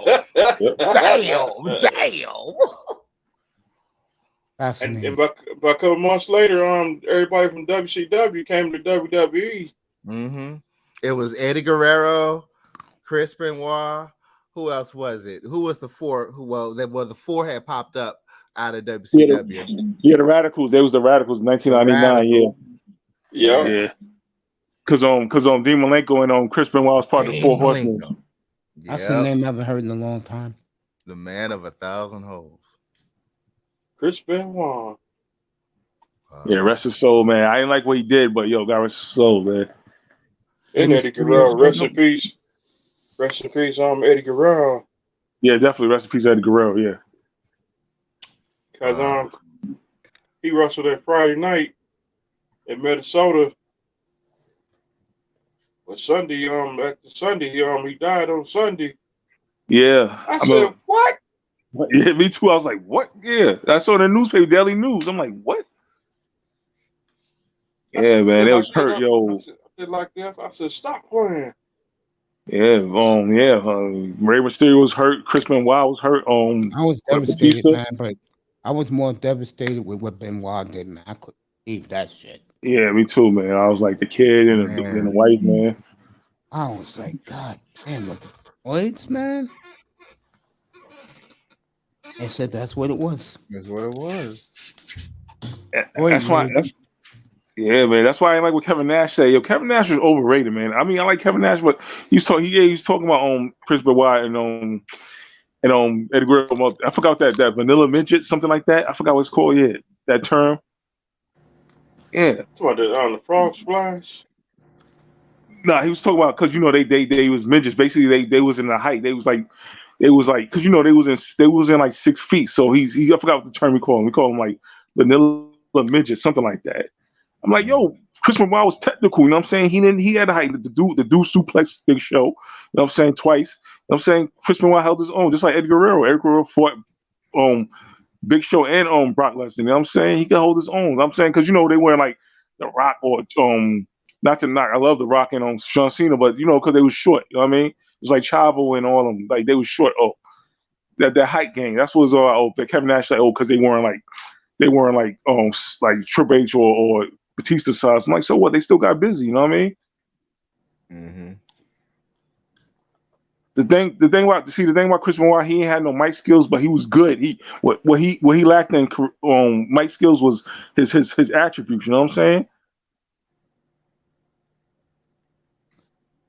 And by a couple months later, everybody from WCW came to WWE. Mm-hmm. It was Eddie Guerrero, Chris Benoit. Who else was it? Who was the four? The four had popped up out of WCW. Yeah, the Radicals. They was the Radicals in 1999. Yeah. Because Dean Malenko and Chris Benoit was part of the Four Horsemen. That's a name I haven't heard in a long time. The man of 1,000 holes. Chris Benoit. Yeah, rest his soul, man. I didn't like what he did, but God rest his soul, man. And Eddie Guerrero, rest in peace. Rest in peace, Eddie Guerrero. Yeah, definitely rest in peace, Eddie Guerrero. Yeah. Because he wrestled that Friday night in Minnesota. But Sunday, after Sunday, he died on Sunday. Yeah. I said, what? Yeah, me too. I was like, what? Yeah. I saw the newspaper, Daily News. I'm like, what? Yeah, man, it was hurt, yo. I said like that. I said, stop playing. Yeah, Rey Mysterio was hurt. Chris Benoit was hurt. I was devastated, Batista. man, but I was more devastated with what Benoit did, man. I couldn't believe that shit. Yeah, me too, man. I was like the kid and the wife, man. I was like, God damn, what the points, man? They said that's what it was. That's what it was. That's why. Yeah, man. That's why I like what Kevin Nash said. Yo, Kevin Nash is overrated, man. I mean, I like Kevin Nash, but he's talking about Chris Benoit and Eddie Guerrero. I forgot that vanilla midget, something like that. I forgot what it's called. Yeah, that term. Yeah. What, the frog splash? Nah, he was talking about because they was midgets. Basically, they was in the height. They was like because they was in like 6 feet. So I forgot what the term we call him. We call him like vanilla midget, something like that. I'm like, yo, Chris Benoit was technical. You know what I'm saying? He had the height to do suplex Big Show. You know what I'm saying? Twice. You know what I'm saying? Chris Benoit held his own, just like Eddie Guerrero. Eddie Guerrero fought Big Show and Brock Lesnar. You know what I'm saying? He could hold his own. You know what I'm saying? Because they weren't like The Rock or not to knock. I love The Rock and John Cena, but because they was short. You know what I mean? It was like Chavo and all of them. Like they was short. Oh, that height gang. That's what was all. Kevin Nash like, because they weren't like Triple H or Batista size. I'm like, so what? They still got busy. You know what I mean? Mm-hmm. The thing about Chris Benoit, he ain't had no mic skills, but he was good. What he lacked in mic skills was his attributes. You know what I'm saying?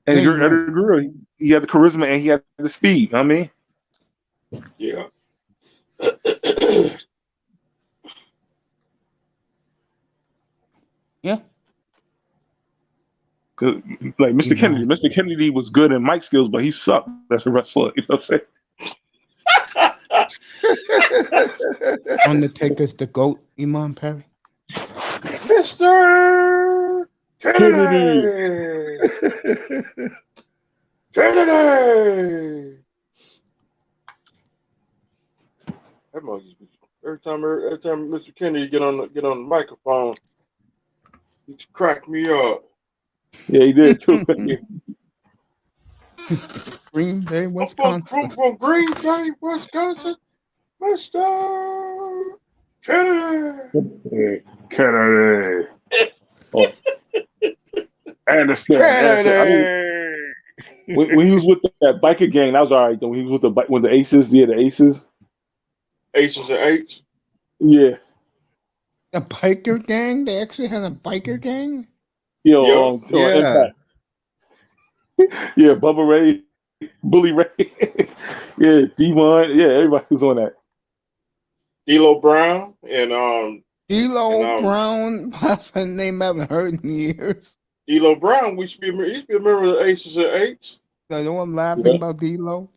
And Eddie Guerrero, he had the charisma and he had the speed. You know what I mean? Yeah. Yeah. Like Mr. Kennedy was good in mic skills, but he sucked as a wrestler. You know what I'm saying? Undertaker's the GOAT, Iman Perry. Mr. Kennedy. Kennedy. That must be every time Mr. Kennedy get on the microphone, he cracked me up. Yeah, he did too. Green Bay, Wisconsin. From Green Bay, Wisconsin, Mr. Kennedy. Kennedy. Oh. I understand. Kennedy. When he was with that biker gang, that was all right. Though when he was with the Aces, the Aces. Aces and Eights. Yeah. A biker gang? They actually had a biker gang? Yeah. Yeah, Bubba Ray, Bully Ray. Yeah, D1. Yeah, everybody was on that. D'Lo Brown and D'Lo Brown. That's a name I haven't heard in years. D'Lo Brown, he used to be a member of the Aces and Eights. I know I'm laughing about D'Lo.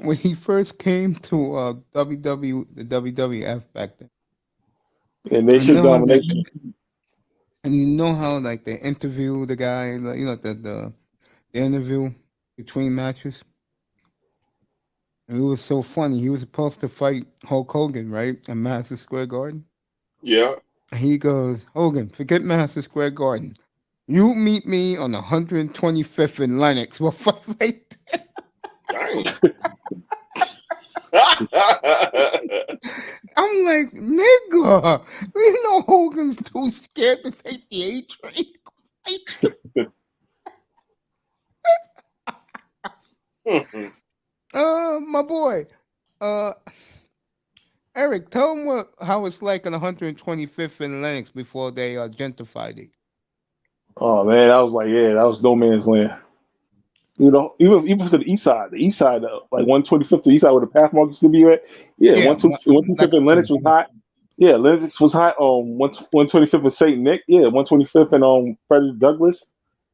When he first came to the WWF back then. Yeah, Nation Domination. And you know how like they interview the guy, the interview between matches. And it was so funny. He was supposed to fight Hulk Hogan, right, at Madison Square Garden. Yeah. And he goes, Hogan, forget Madison Square Garden. You meet me on 125th and Lenox. We'll fight right there. Dang. I'm like, nigga, we know Hogan's too scared to take the A train. My boy, Eric, tell him how it's like on 125th and Lenox before they gentrified it. Oh man, that was no man's land. Even to the east side, like 125th, the east side where the Pathmark used to be at. Yeah, 125th and Lenox was hot. Yeah, Lenox was hot. 125th and St. Nick. Yeah, 125th and Frederick Douglass.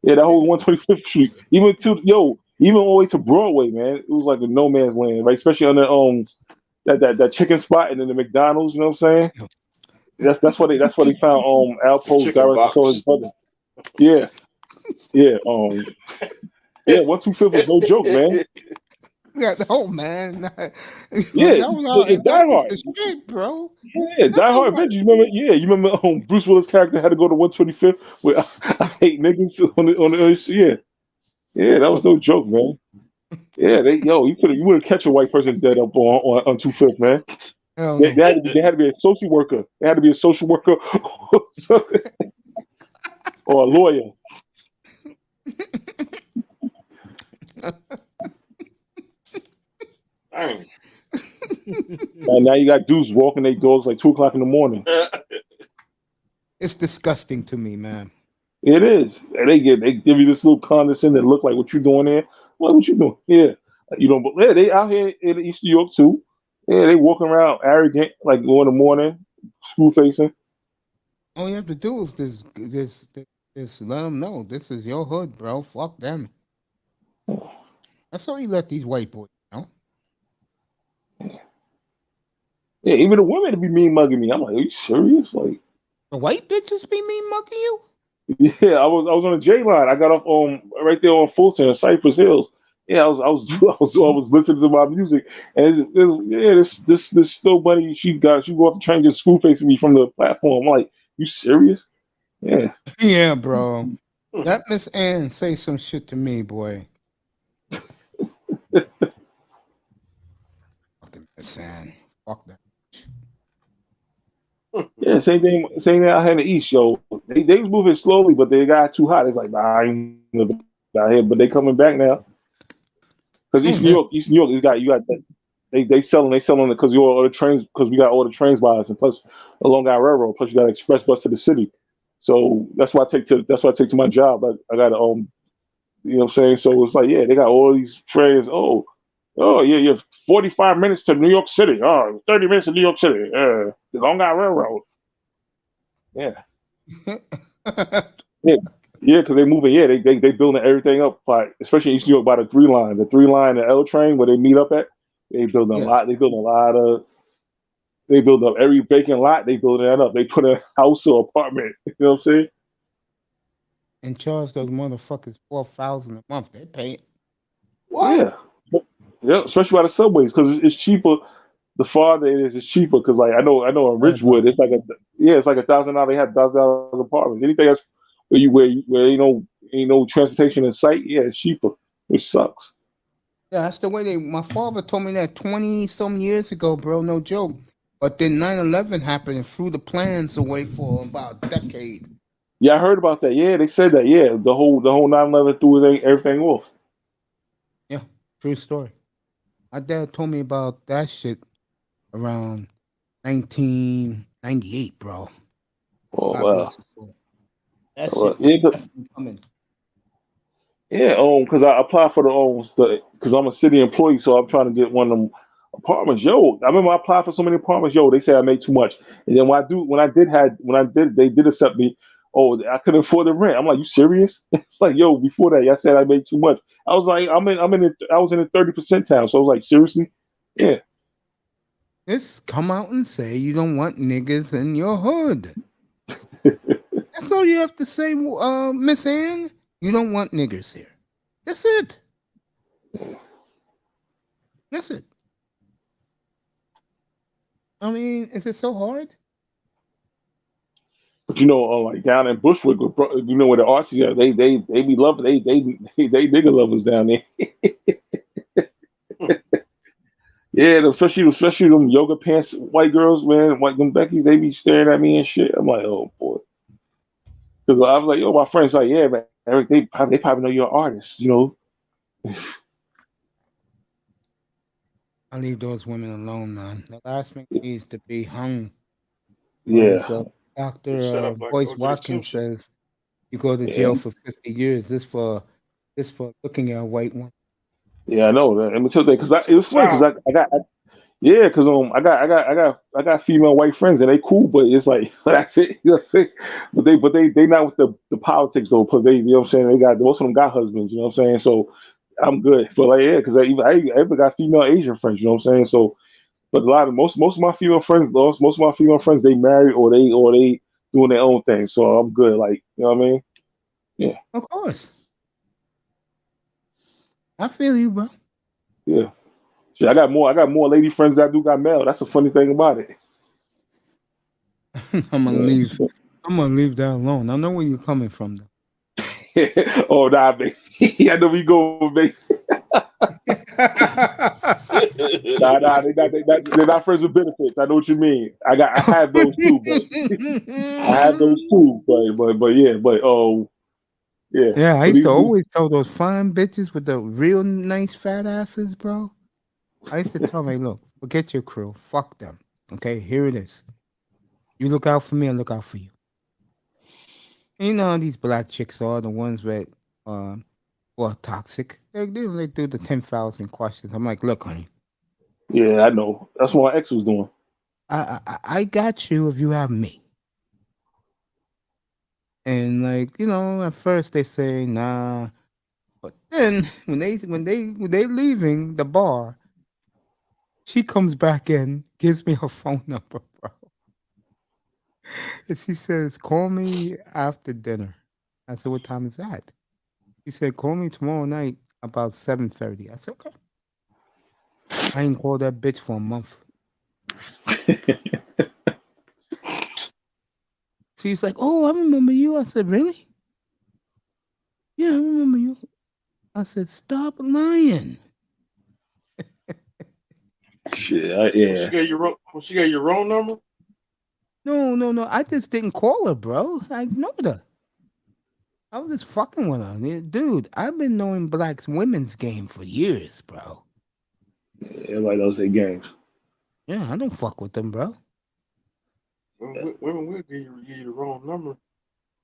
Yeah, that whole 125th Street. Even all the way to Broadway, man. It was like a no man's land, right? Especially on the that chicken spot and then the McDonald's. You know what I'm saying? That's why they found Alpo's Chicken direct to his box. brother. Yeah, yeah, yeah. 125 was no joke, man. Yeah, no man. Yeah, Die That was Hard. the shit, bro. Yeah, That's Die the Hard one. Avengers. You remember? Yeah, you remember? Bruce Willis' character had to go to 125th with I hate niggas on the yeah, yeah. That was no joke, man. Yeah, you would catch a white person dead up on 25th, man. Hell They, no. they, had to be, they had to be a social worker. They had to be a social worker or a lawyer. Dang. And now you got dudes walking their dogs like 2 o'clock in the morning. It's disgusting to me, man. It is. And they give you this little condescending look like what you doing there. Like what you doing? Yeah. You don't yeah, they out here in East New York too. Yeah, they walking around arrogant, like in the morning, school facing. All you have to do is just let them know this is your hood, bro. Fuck them. That's all you let these white boys know. Yeah, even the women to be mean mugging me. I'm like, are you serious? Like, The white bitches be mean mugging you? yeah, I was on the J line. I got off right there on Fulton, Cypress Hills. Yeah, I was listening to my music, and this still buddy she go off the train just school facing me from the platform. I'm like, you serious? Yeah, Yeah, bro. Let Miss Ann say some shit to me, boy. Fucking Miss Ann. Fuck that. yeah. Same thing out here in the East, yo. They was moving slowly, but they got too hot. It's like, nah, I ain't living out here, but they coming back now. Because East New York, you got that. They selling it because you all the trains because we got all the trains by us and plus the Long Island Railroad plus you got express bus to the city, so that's why I take to my job. I got you know what I'm saying. So it's like they got all these trains. Oh yeah, you're 45 minutes to New York City. Oh, 30 minutes to New York City. The Long Island Railroad. Yeah, yeah. Yeah, because they moving. Yeah, they building everything up, especially in East New York by the 3 line, the L train where they meet up at. They building a lot. They building a lot of. They build up every vacant lot. They building that up. They put a house or apartment. You know what I'm saying? And charge those motherfuckers $4,000 a month. They pay it. What? Yeah. Especially by the subways because it's cheaper. The farther it is, it's cheaper because like I know in Ridgewood it's like it's like $1,000. They have $1,000 apartments. Anything else where ain't no transportation in sight, it's cheaper, which sucks. Yeah, that's the way my father told me that 20-some years ago, bro. No joke. But then 9/11 happened and threw the plans away for about a decade. Yeah, I heard about that. Yeah, they said that. Yeah, the whole 9/11 threw everything off. Yeah, true story. My dad told me about that shit around 1998, bro. Oh God wow. bless his soul. That shit was definitely coming. Yeah, because I applied for because I'm a city employee, so I'm trying to get one of them apartments. Yo, I remember I applied for so many apartments. Yo, they said I made too much, and then they did accept me. Oh, I couldn't afford the rent. I'm like, you serious? It's like, yo, before that, I said I made too much. I was like, I was in the 30% town, so I was like, seriously, yeah. Just come out and say you don't want niggas in your hood. That's all you have to say, Miss Ann. You don't want niggers here. That's it. That's it. I mean, is it so hard? But like down in Bushwick, where where the arts are, they be loving they nigga lovers down there. Yeah, especially them yoga pants white girls, man, them Becky's, they be staring at me and shit. I'm like, oh boy, because I was like, yo, my friends like, yeah, man, Eric, they probably know you're an artist, I leave those women alone, man. The last thing needs to be hung. Yeah. Dr. Boyce Watkins says you go to jail for 50 years. This for looking at a white woman. Yeah, I know that. Because it was funny because I got I got female white friends and they cool, but it's like that's it. You know what I'm saying? But they not with the politics though, because they what I'm saying, they got most of them got husbands. You know what I'm saying? So I'm good. But like because I even got female Asian friends. You know what I'm saying? So But most of my female friends, they married or they doing their own thing. So I'm good. Like, you know what I mean? Yeah, Of course. I feel you, bro. yeah. Shit, I got more lady friends that I do got male. That's the funny thing about it. I'm gonna Yeah. leave. I'm gonna leave that alone. I know where you're coming from, though. Oh nah, baby. I know we go, baby. Nah, they're not friends with benefits. I know what you mean. I have those too, but I have those too. But yeah, but oh yeah. Yeah, I So used to these always tell those fine bitches with the real nice fat asses, bro. I used to tell them, hey, look, forget your crew. Fuck them. Okay, here it is. You look out for me, I look out for you. And you know how these black chicks are, the ones that well, toxic. They do the 10,000 questions. I'm like, look, honey, yeah, I know. That's what my ex was doing. I got you if you have me. And like, you know, at first they say nah, but then when they leaving the bar, she comes back in, gives me her phone number, bro. And she says, call me after dinner. I said, what time is that? She said, call me tomorrow night about 7:30. I said, okay. I ain't called that bitch for a month. She's like, oh, I remember you. I said, really? Yeah, I remember you. I said, stop lying. Shit, When yeah. she gave you wrong number? No. I just didn't call her, bro. I ignored her. I was just fucking with her. Dude, I've been knowing black women's game for years, bro. Everybody knows their games. Yeah, I don't fuck with them, bro. Women will give you the wrong number.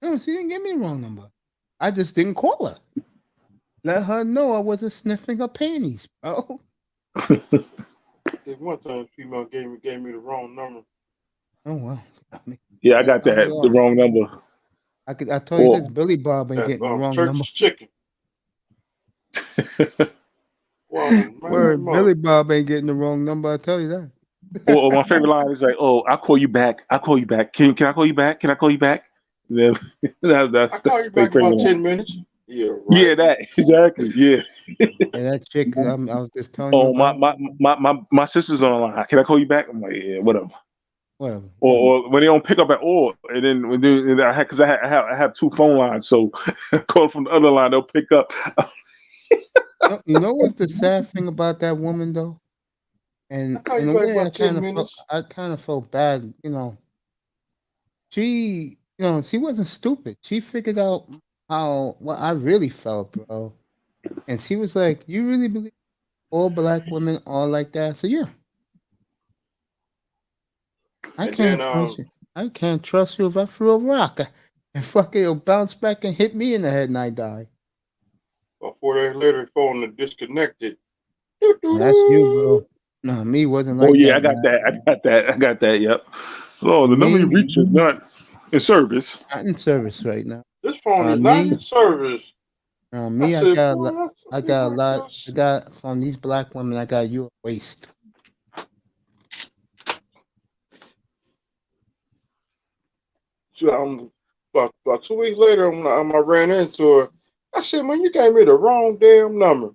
No, she didn't give me the wrong number. I just didn't call her. Let her know I wasn't sniffing her panties, bro. There's one time a female gave me the wrong number. Oh well. I mean, Yeah, I that's got how we the are. wrong number. I told you this, Or Billy Bob ain't At getting the wrong number. Church's Chicken. Well, I was mad as Word, mother. Billy Bob ain't getting the wrong number, I tell you that. or my favorite line is like, "Oh, I'll call you back. I'll call you back. Can I call you back? Can I call you back?" Then I call you my back favorite about line. 10 minutes. Yeah, Yeah, right. that exactly. Yeah. Yeah, that chick I was just telling you Oh, about. my sister's on the line. Can I call you back? I'm like, yeah, whatever. Whatever. Or when they don't pick up at all, and then and I had because I have two phone lines, so call from the other line, they'll pick up. You know what's the sad thing about that woman though? I And call in you a back way about 10 minutes. I kind of felt bad, you know. She wasn't stupid. She figured out how what I really felt, bro. And she was like, "You really believe all black women are like that?" So yeah, I And then can't trust you. I can't trust you if I threw a rock and fucking it'll bounce back and hit me in the head and I die. about 4 days later, the phone is disconnected. Doo, doo, Well, that's you, bro. doo. No, me wasn't Oh like yeah, that, I got man. that. I got that. Yep. Oh, the number you Me, reach is not in service. not in service right now. This phone is not Me, in service. I me, said, boy, that's I be got a like lot. I this. got from these black women. I got you a waste. So about 2 weeks later, when I ran into her, I said, man, you gave me the wrong damn number.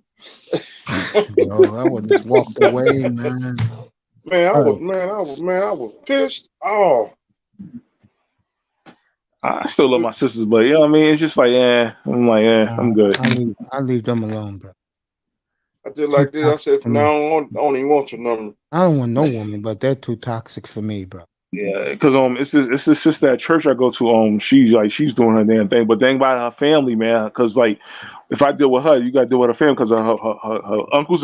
Bro, I would just walked away, man. Man, All right. I was pissed off. I still love my sisters, but you know what I mean. It's just like, I'm like, I'm good. I leave them alone, bro. I did Too like this. I toxic said, for from now me. on, I don't even want your number. I don't want no woman, but they're too toxic for me, bro. Yeah, because it's this sister at church I go to. She's doing her damn thing, but thing about her family, man. Because like, if I deal with her, you got to deal with her family. Because her uncle's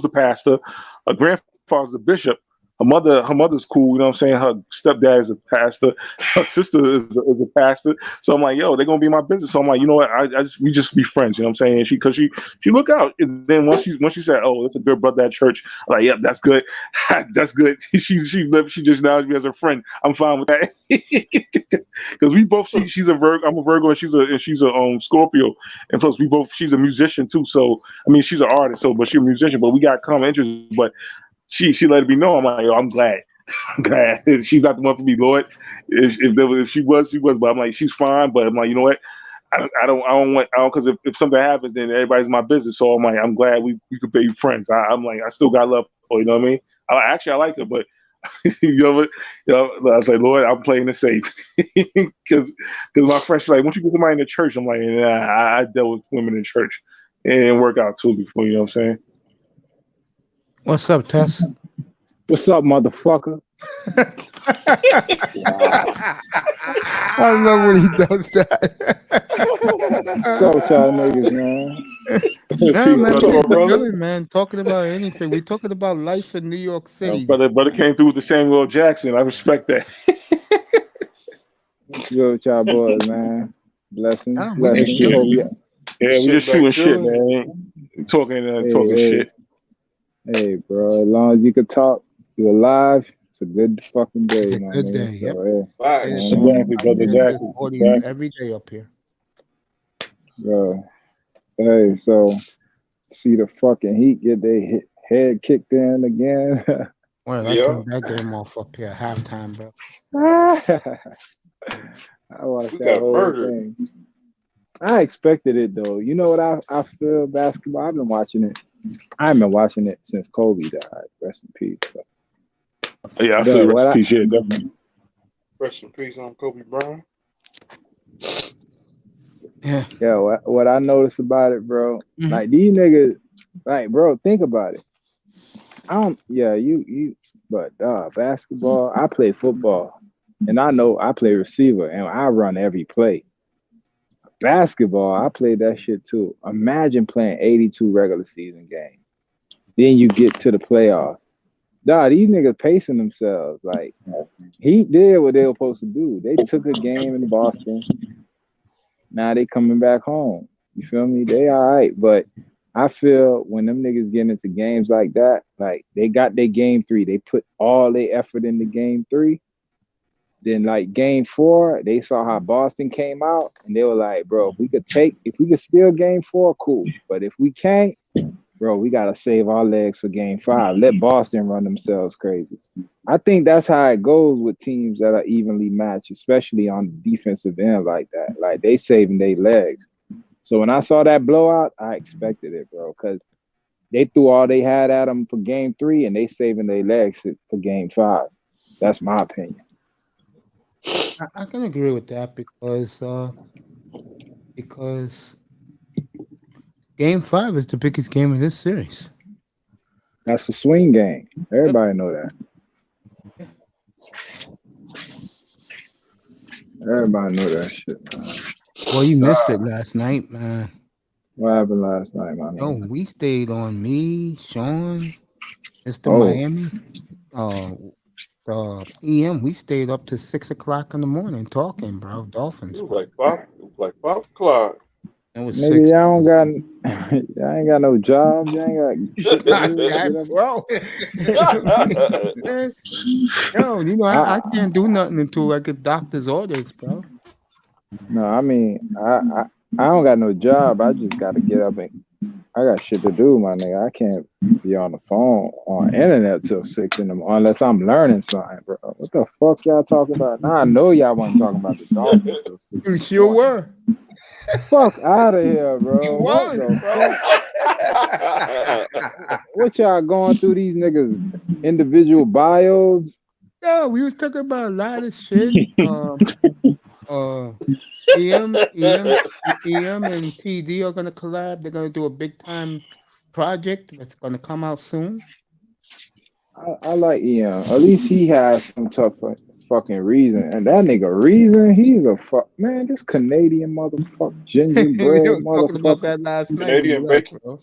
the pastor, her grandfather's the bishop. Her mother's cool. You know what I'm saying? Her stepdad is a pastor. Her sister is a pastor. So I'm like, yo, they're gonna be my business. So I'm like, you know what? We just be friends. You know what I'm saying? She look out. And then once she said, oh, that's a good brother at church. I'm like, yep, that's good. That's good. She just acknowledged me as her friend. I'm fine with that. Because we both she's a Virgo, I'm a Virgo, and she's a Scorpio, and plus she's a musician too. So I mean, she's an artist, but she's a musician. But we got common interests. But she let me know. I'm like, yo, I'm glad. I'm glad she's not the one for me, Lord. If she was, she was. But I'm like, she's fine. But I'm like, you know what? I don't want because if something happens, then everybody's my business. So I'm like, I'm glad we could be friends. I'm like, I still got love for her, you know what I mean? I like her, but you know what? I was like, Lord, I'm playing it safe because my friends like, once you get somebody in the church, I'm like, nah, I dealt with women in church. It didn't work out too before, you know what I'm saying? What's up, Tess? What's up, motherfucker? I love when he does that. What's up with y'all niggas, man? No, man, What's we up, just brother? chilling, man. Talking about anything. We're talking about life in New York City. Brother came through with the Samuel Jackson. I respect that. What's good with y'all boys, man? Blessings, Ah, we just blessings. chilling, Hope man. Yeah, we Sit just back shooting shit, chilling. man. Talking hey, shit. hey, bro. As long as you can talk, you alive. It's a good fucking day, It's a my good nigga. day. Yep. So, Facts. Exactly, brother. There's Exactly. 40s every day up here. bro. Hey, so see the fucking Heat get their head kicked in again. Well, I Yeah. turned that game off up here at halftime, bro. I watched We that got whole murdered. thing. I expected it though. You know what I feel basketball. I've been watching it. I haven't been watching it since Kobe died. Rest in peace. Yeah, I But feel you. what I Rest in peace. Yeah, definitely. Rest in peace on Kobe Bryant. Yeah. what I noticed about it, bro. Mhm. Like these niggas, like bro, think about it. I don't. Yeah, you. But basketball. I play football, and I know I play receiver, and I run every play. Basketball, I played that shit too. Imagine playing 82 regular season games. Then you get to the playoffs. These niggas pacing themselves. Like, Heat did what they were supposed to do. They took a game in Boston. Now they coming back home. You feel me? They all right. But I feel when them niggas get into games like that, like they got their game 3. They put all their effort into game 3. Then like game 4, they saw how Boston came out and they were like, bro, if we could steal game 4, cool. But if we can't, bro, we gotta save our legs for game 5. Let Boston run themselves crazy. I think that's how it goes with teams that are evenly matched, especially on the defensive end like that. Like they saving their legs. So when I saw that blowout, I expected it, bro, because they threw all they had at them for game 3 and they saving their legs for game 5. That's my opinion. I can agree with that because Game 5 is the biggest game of this series. That's a swing game. Everybody know that. Everybody know that shit, man. Well, you missed it last night, man. What happened last night, my Oh, nigga? we stayed on me, Sean, Mr. Oh, Miami, EM. We stayed up to 6 o'clock in the morning talking, bro. It Dolphins, was bro. like 5 o'clock. It was nigga, 6. y'all ain't got no job. Y'all ain't got shit to Not do. that, Get up. bro. Yo, you know, I can't do nothing until I get doctor's orders, bro. No, I mean, I don't got no job. I just got to get up and I got shit to do, my nigga. I can't be on the phone on internet till 6 in the morning unless I'm learning something, bro. What the fuck y'all talking about? Now I know y'all wasn't talking about the Dolphins till 6 in You the sure morning. were. Fuck out of here, You bro. What was, the bro. fuck? What y'all going through these niggas' individual bios? Yeah, we was talking about a lot of shit. EM, EM, and TD are gonna collab. They're gonna do a big time project that's gonna come out soon. I like Ian. At least he has some tough fucking reason. And that nigga reason, he's a fuck man. This Canadian motherfucker, We gingerbread was talking about motherfucker. that last night when Canadian you left, bacon. bro.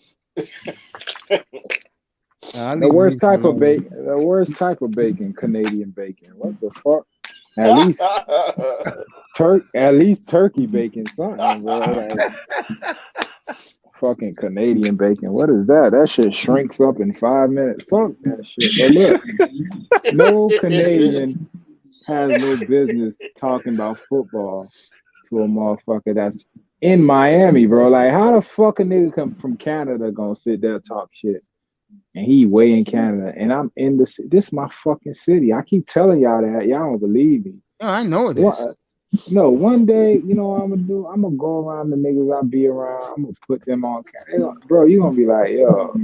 Nah, I The leave worst these type of alone. bacon. The worst type of bacon, Canadian bacon. What the fuck? At least turkey bacon, something, bro. Like fucking Canadian bacon. What is that? That shit shrinks up in 5 minutes. Fuck that shit. But look, no Canadian has no business talking about football to a motherfucker that's in Miami, bro. Like, how the fuck a nigga come from Canada gonna sit there and talk shit and he way in Canada, and I'm in this is my fucking city. I keep telling y'all that. Y'all don't believe me. No, I know it is. No, one day, you know what I'm gonna do? I'm gonna go around the niggas I be around. I'm gonna put them on camera. Bro, you gonna be like, yo,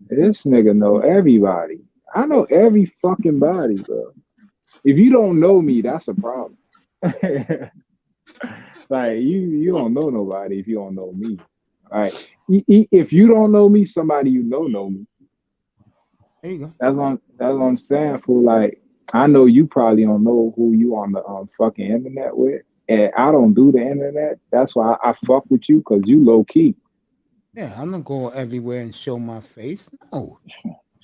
this nigga know everybody. I know every fucking body, bro. If you don't know me, that's a problem. Like you don't know nobody if you don't know me. Right? If you don't know me, somebody you know me. There you go. That's what I'm saying. For like, I know you probably don't know who you on the fucking internet with, and I don't do the internet. That's why I fuck with you because you low key. Yeah, I'm gonna go everywhere and show my face. No.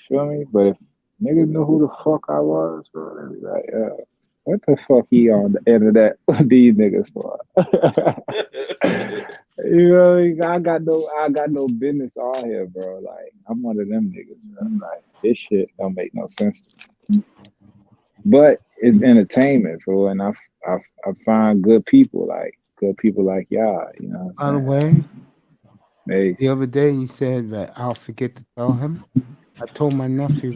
Feel me? But if niggas knew who the fuck I was, bro, they'd be like, what the fuck he on the internet with these niggas for? You know what I mean? I got no business on here, bro. Like, I'm one of them niggas, bro. Like, this shit don't make no sense to me. But it's entertainment, bro, and I find good people like y'all, you know what By the I'm way, saying? the other day you said that I'll forget to tell him. I told my nephew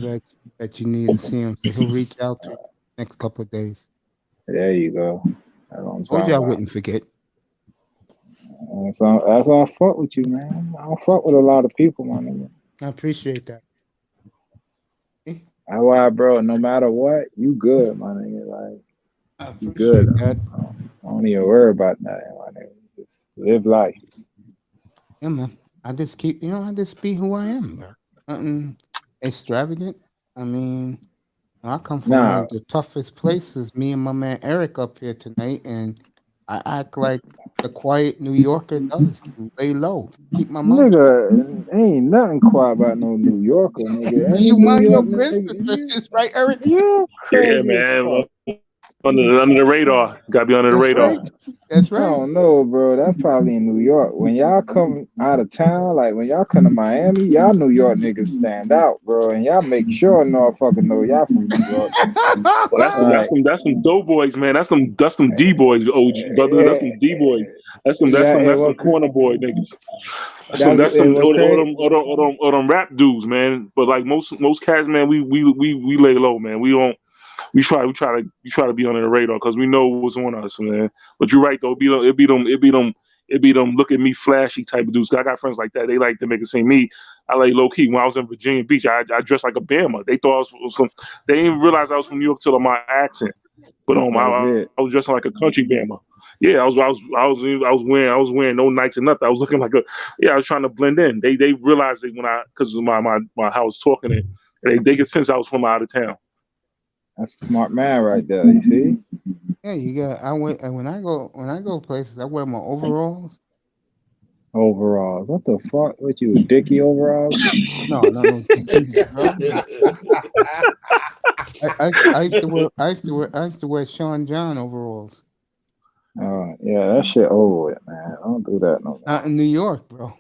that you need to see him, so he'll reach out to you next couple of days. There you go. That's what I'm Told talking you I about. wouldn't forget. That's why I fuck with you, man. I don't fuck with a lot of people, my nigga. I appreciate that. That's why, bro, no matter what, you good, my nigga. Like, I you appreciate good. that. I don't even worry about that, my nigga. Just live life. Yeah, man. I just be who I am, bro. Nothing extravagant. I mean, I come from one Nah, of the toughest places. Me and my man Eric up here tonight, and I act like the quiet New Yorker does. Lay low, keep my mouth shut. nigga, ain't nothing quiet about no New Yorker, nigga. Any You New mind your York nigga, business, it's right, Eric. you Yeah, crazy as man. fuck. Under the radar. Gotta be under the That's radar. right. That's I right. don't know, bro. That's probably in New York. When y'all come out of town, like when y'all come to Miami, y'all New York niggas stand out, bro, and y'all make sure motherfucker know y'all from New York. Well, Like, that's some doughboys, man. That's some D boys, OG brother. That's some D boys. That's some corner boy niggas. That's some or them rap dudes, man. But like most cats, man, we lay low, man. We try to be under the radar because we know what's on us, man. But you're right though. It be them look at me flashy type of dudes. 'Cause I got friends like that. They like to make it seem me. I like low key. When I was in Virginia Beach, I dressed like a Bama. They thought I was some. They didn't realize I was from New York till my accent. But that's it. I was dressing like a country Bama. Yeah, I was wearing no Nikes and nothing. I was looking like I was trying to blend in. They realized it because of my how I was talking it. They could sense I was from out of town. That's a smart man right there. You see? Yeah, you got. When I go places, I wear my overalls. Overalls. What the fuck? What you, Dickie overalls? No, Dickies, bro. I used to wear Sean John overalls. Yeah, that shit over with, man. Don't do that no Not more. in New York, bro.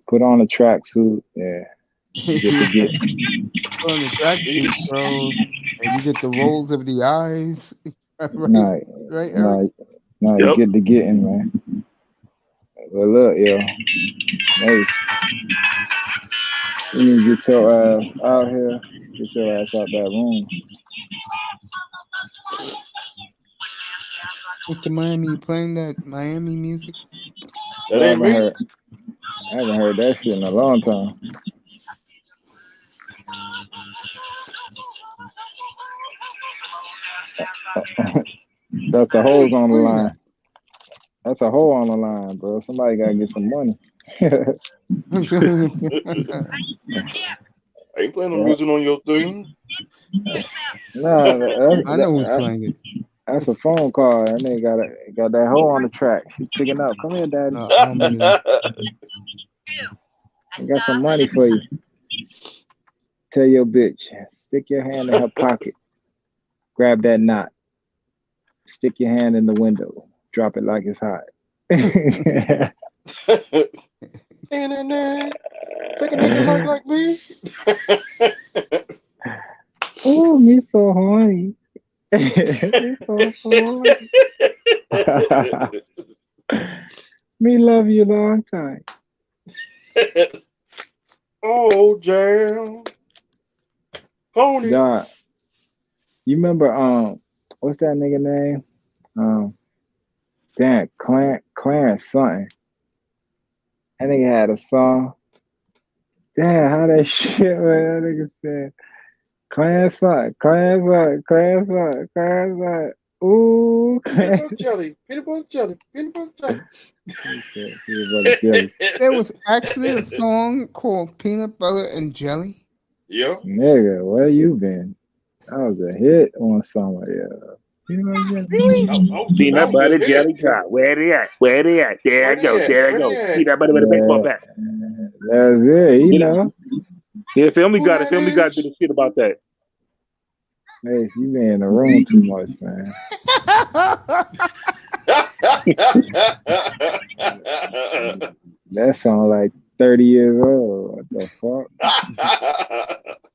Put on a tracksuit. Yeah, you get to get. Put on the tracksuit, bro, and you get the rolls of the eyes. right, Nah, right, Eric. nah, you Yep. get to getting, man. But look, yo, Mace, you need to get your ass out here. Get your ass out that room. Mr. Miami, you playing that Miami music? That I ain't me. haven't heard that shit in a long time. That's the hoes on the Playing line. That's a hole on the line, bro. Somebody gotta get some money. that. I ain't playing no music on your thing. Nah, I know who's playing it. that's a phone call. That nigga got that hoe on the track. She picking up. Come here, daddy. No, I don't mean that. I got some money for you. Tell your bitch, stick your hand in her pocket. Grab that knot. Stick your hand in the window. Drop it like it's hot. Take a nigga like me. Oh, me so horny. Me so horny. Me love you long time. Oh, jam. Pony. Dog, you remember what's that nigga name? Damn, Clarence something. That nigga had a song. Damn, how that shit, man. That nigga said, Clarence something, Clarence something, Clarence something, Clarence something. Ooh, Peanut Clarence. butter jelly. Peanut butter jelly. Peanut butter jelly. He said, peanut butter jelly. There was actually a song called Peanut Butter and Jelly. Yeah. Nigga, where you been? That was a hit on somewhere. Yeah. Peanut butter jelly. Really? That Peanut was butter a hit. jelly time. Where they at? Where they at? There I Where go. they at? There I Where go. they at? Peanut butter with a baseball bat. That's it, you know. Yeah, Family Who Guy. that Family Guy is? did a shit about that. Mace, you been in the room too much, man. That sound like 30 years old. What the fuck?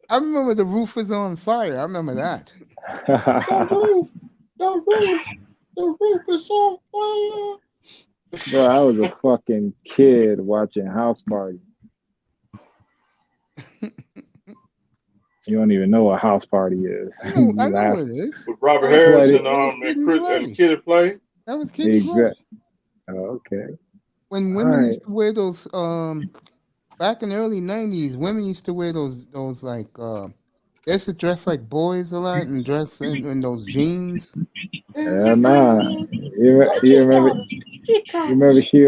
I remember the roof was on fire. I remember that. The roof. The roof. The roof is on fire. Bro, I was a fucking kid watching House Party. You don't even know what House Party is. I know You laugh. what it is. With Robert That Harris was- and that was and Kid Chris Play. and Kid Play. That was Kid Play. Exact. Oh, okay. When women Alright. used to wear those back in the early 90s, women used to wear those like they used to dress like boys a lot and dress in those jeans. Yeah, nah. You remember she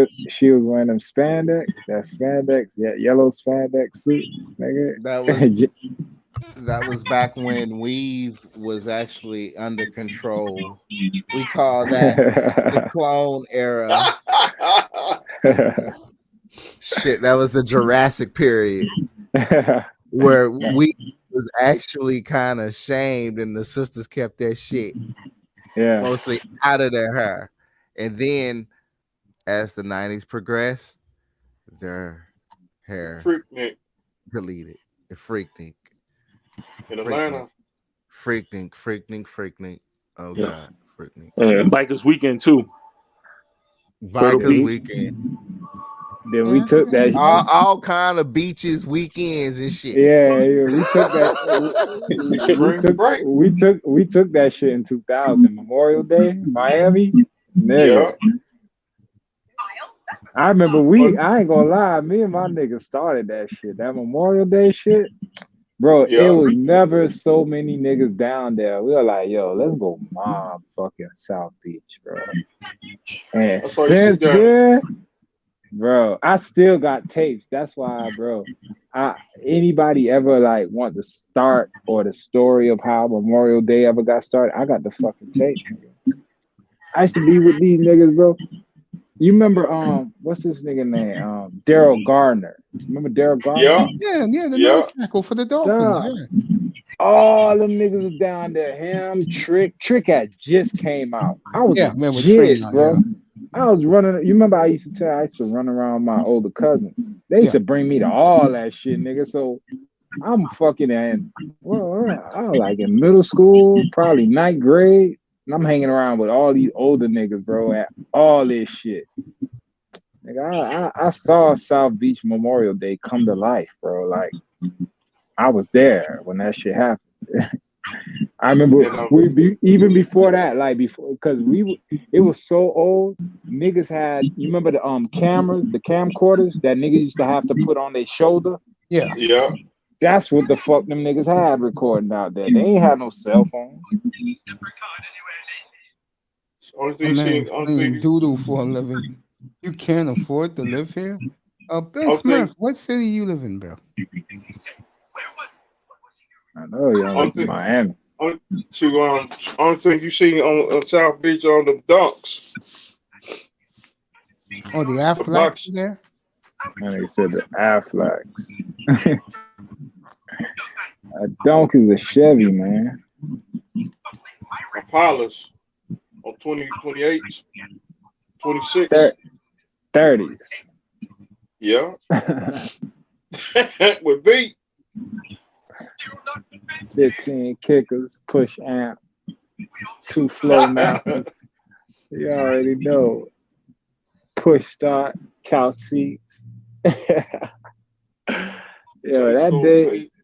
was wearing them spandex, that spandex, that yellow spandex suit, nigga. That was back when weave was actually under control. We call that the clone era. Shit, that was the Jurassic period where we was actually kind of shamed and the sisters kept their shit Yeah. mostly out of their hair. And then as the 90s progressed, their hair Freaknik deleted. Freaknik. in Atlanta. Freaknik. Oh Yeah. God, Freaknik. And Bikers Weekend too. Bikers Beach. weekend. Then we took that. All kind of beaches, weekends and shit. Yeah, we took that. we took that shit in 2000, Memorial Day, Miami. Nigga. Yeah. I remember I ain't gonna lie, me and my niggas started that shit. That Memorial Day shit. Bro, Yeah. it was never so many niggas down there. We were like, yo, let's go mob fucking South Beach, bro. And That's why you since sit down. then, bro, I still got tapes. That's why, bro. Anybody ever like want to start or the story of how Memorial Day ever got started? I got the fucking tape. I used to be with these niggas, bro. You remember what's this nigga name? Daryl Gardner. Remember Daryl Gardner? Yeah. Yeah, the Yeah. nose tackle for the Dolphins. Duh. Yeah. All them niggas was down there. Him, Trick had just came out. I was Yeah, man, with jizz, Trey, bro. yeah. I was running. You remember I used to run around with my older cousins. They used to bring me to all that shit, nigga. So I'm fucking I was like in middle school, probably 9th grade. And I'm hanging around with all these older niggas, bro, at all this shit. Nigga, I saw South Beach Memorial Day come to life, bro. Like, I was there when that shit happened. I remember even before that, like because it was so old. Niggas had, you remember the cameras, the camcorders that niggas used to have to put on their shoulder? Yeah. Yeah. That's what the fuck them niggas had recording out there. They ain't had no cell phone. Only A thing man she, only playing thing, doodle for a living. You can't afford to live here. Bill Okay. Smith, what city you live in, bro? I know y'all live in Miami. only thing you see on South Beach on the dunks. Oh, the Afflecks there? And they said the Afflecks. A donk is a Chevy, man. Impalas on 20, 28, 26. 30s. Yeah. With beat. 15 kickers, push amp, 2 flow masters. You already know. Push start, couch seats. Yeah,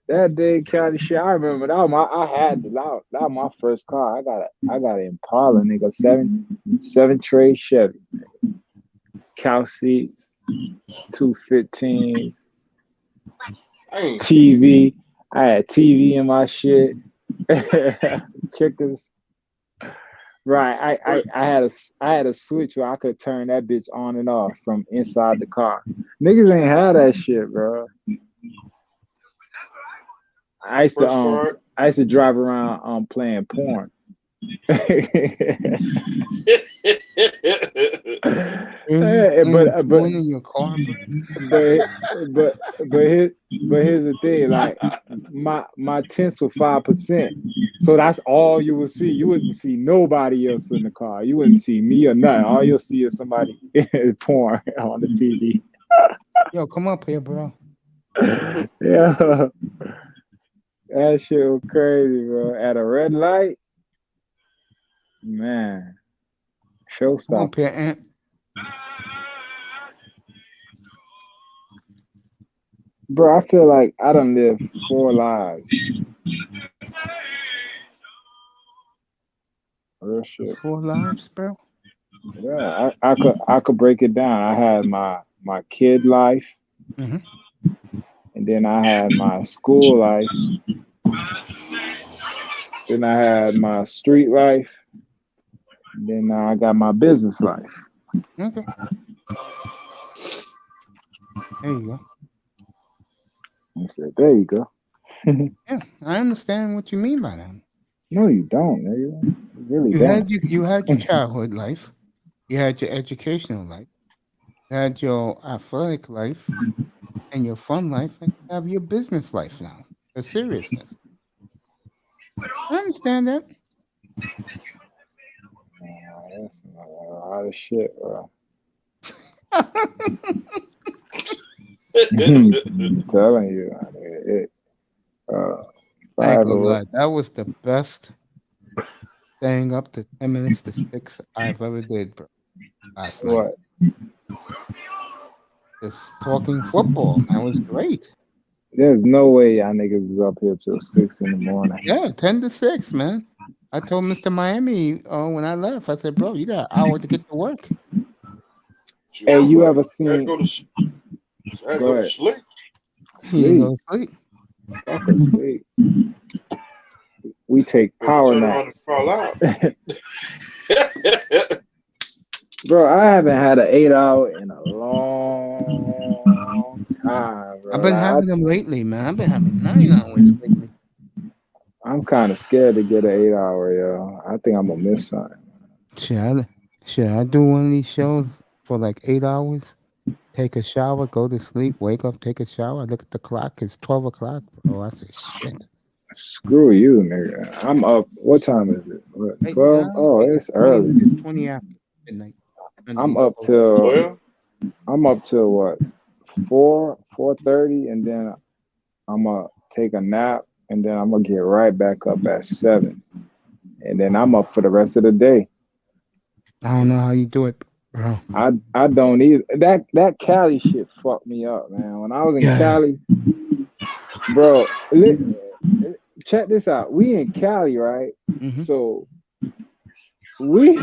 that day, Cali shit. I remember that was that was my first car. I got an Impala, nigga, seven tray Chevy, couch seats, 215, TV. I had TV in my shit. Chickens. Right. I had a switch where I could turn that bitch on and off from inside the car. Niggas ain't had that shit, bro. I used to drive around playing porn. But in your car, here's the thing, like my tints were 5%, so that's all you will see. You wouldn't see nobody else in the car. You wouldn't see me or nothing. All you'll see is somebody porn on the TV. Yo, come up here, bro. Yeah, that shit was crazy, bro. At a red light, man. Showstopper. Come up here, Aunt. Bro, I feel like I done lived 4 lives. Real shit. 4 lives, bro? Yeah, I could break it down. I had my kid life, and then I had my school life, then I had my street life, and then I got my business life. Okay. There you go. I said, there you go. Yeah, I understand what you mean by that. No, you don't, nigga. You really don't. You had your childhood life, you had your educational life, you had your athletic life, and your fun life, and you have your business life now. The seriousness. I understand that. That's a lot of shit, bro. I'm telling you, I ain't gonna lie, that was the best staying up to 10 minutes to 6 I've ever did, bro. Last night. What? Just talking football, man, was great. There's no way y'all niggas is up here till 6 in the morning. Yeah, 10 to 6, man. I told Mr. Miami when I left, I said, bro, you got an hour to get to work. Hey, you ever seen? Go to sleep. You go to sleep. Fucking sleep. We take power naps. Bro, I haven't had an 8-hour in a long time, bro. I've been having them lately, man. I've been having 9 hours lately. I'm kind of scared to get an 8-hour, yo. I think I'm gonna miss something. Should I do one of these shows for like 8 hours? Take a shower, go to sleep, wake up, take a shower, look at the clock. It's 12 o'clock, bro. I said, shit. Screw you, nigga. I'm up. What time is it? What, 12? Now, oh, it's early. It's 20 after midnight. I'm up till what? 4:30, and then I'm gonna take a nap, and then I'm gonna get right back up at 7, and then I'm up for the rest of the day. I don't know how you do it, bro. I don't either. That Cali shit fucked me up, man. When I was in Cali, bro, check this out. We in Cali, right? Mm-hmm. So we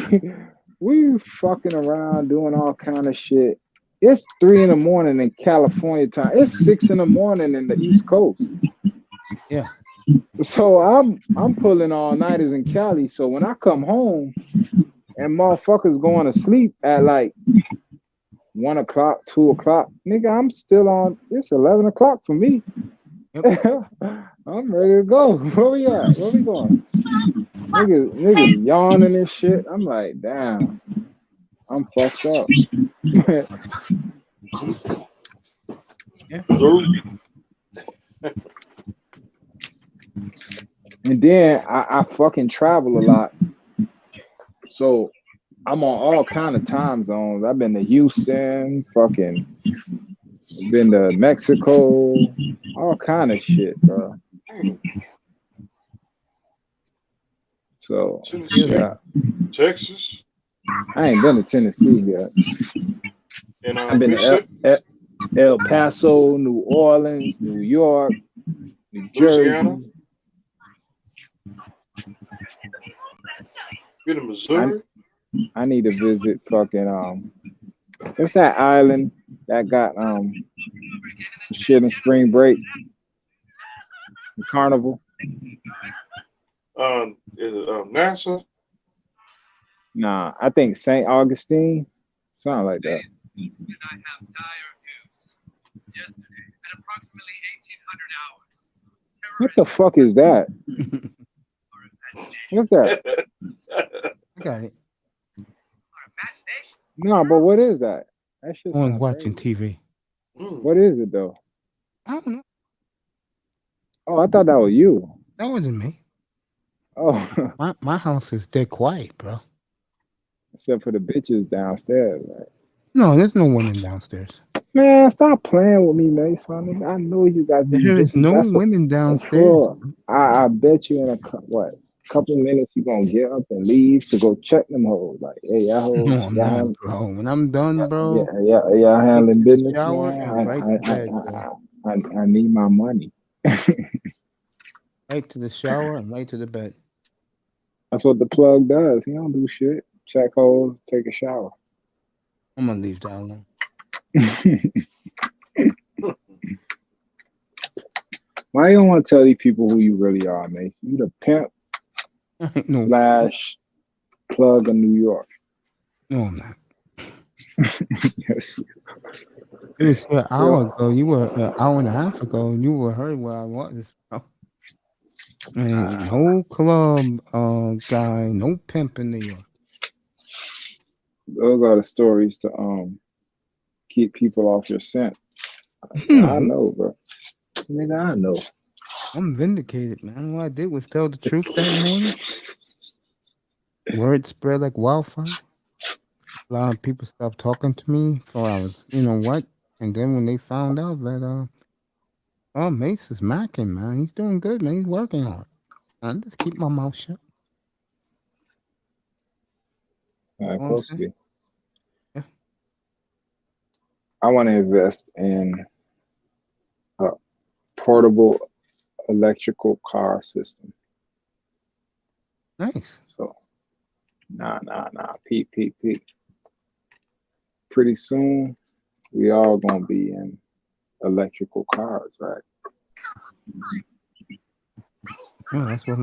fucking around doing all kind of shit. It's 3 in the morning in California time. It's 6 in the morning in the East Coast. Yeah. So I'm pulling all nighters in Cali. So when I come home and motherfuckers going to sleep at like 1 o'clock, 2 o'clock, nigga, I'm still on. It's 11 o'clock for me. Yep. I'm ready to go. Where we at? Where we going? Niggas yawning and shit. I'm like, damn, I'm fucked up. Yeah. And then I fucking travel a lot. So I'm on all kind of time zones. I've been to Houston, fucking been to Mexico, all kind of shit, bro. So yeah. Texas. I ain't been to Tennessee yet. And I've been to El Paso, New Orleans, New York, New Louisiana? Jersey. Been to Missouri? I need to visit fucking what's that island that got shit in spring break? The Carnival? Is it NASA? Nah, I think St. Augustine, something like that. What the fuck is that? What's that? Okay. No, but what is that? That shit I was sound watching crazy. TV. What is it though? I don't know. Oh, I thought that was you. That wasn't me. Oh, My house is dead quiet, bro. except for the bitches downstairs. Right? No, there's no women downstairs. Man, stop playing with me, Mace. I know you got these There is bitches. no That's what, women downstairs. bro, I bet you in a couple minutes you gonna get up and leave to go check them hoes. Like, hey, y'all hoes, No, I'm not, bro. When I'm done, bro, y'all handling take the business, shower man. and right to bed, bro. I need my money. Right to the shower and right to the bed. That's what the plug does. He don't do shit. Check holes, take a shower. I'm gonna leave that alone. Why you don't want to tell these people who you really are, Mace? You the pimp No, / plug of New York. no, I'm not. Yes. It was here an hour ago. You were an hour and a half ago. You were heard where I was. Bro. And no club guy, no pimp in New York. Those are the stories to keep people off your scent. I No, know, bro. Nigga, I know. I'm vindicated, man. All I did was tell the truth that morning. Word spread like wildfire. A lot of people stopped talking to me for I was, you know what? And then when they found out that oh, Mace is macking, man. He's doing good, man. He's working hard. I just keep my mouth shut. Supposed to be. Yeah. I want to invest in a portable electrical car system. Nice. So, nah. Peep. Pretty soon, we all gonna be in electrical cars, right? Yeah, that's what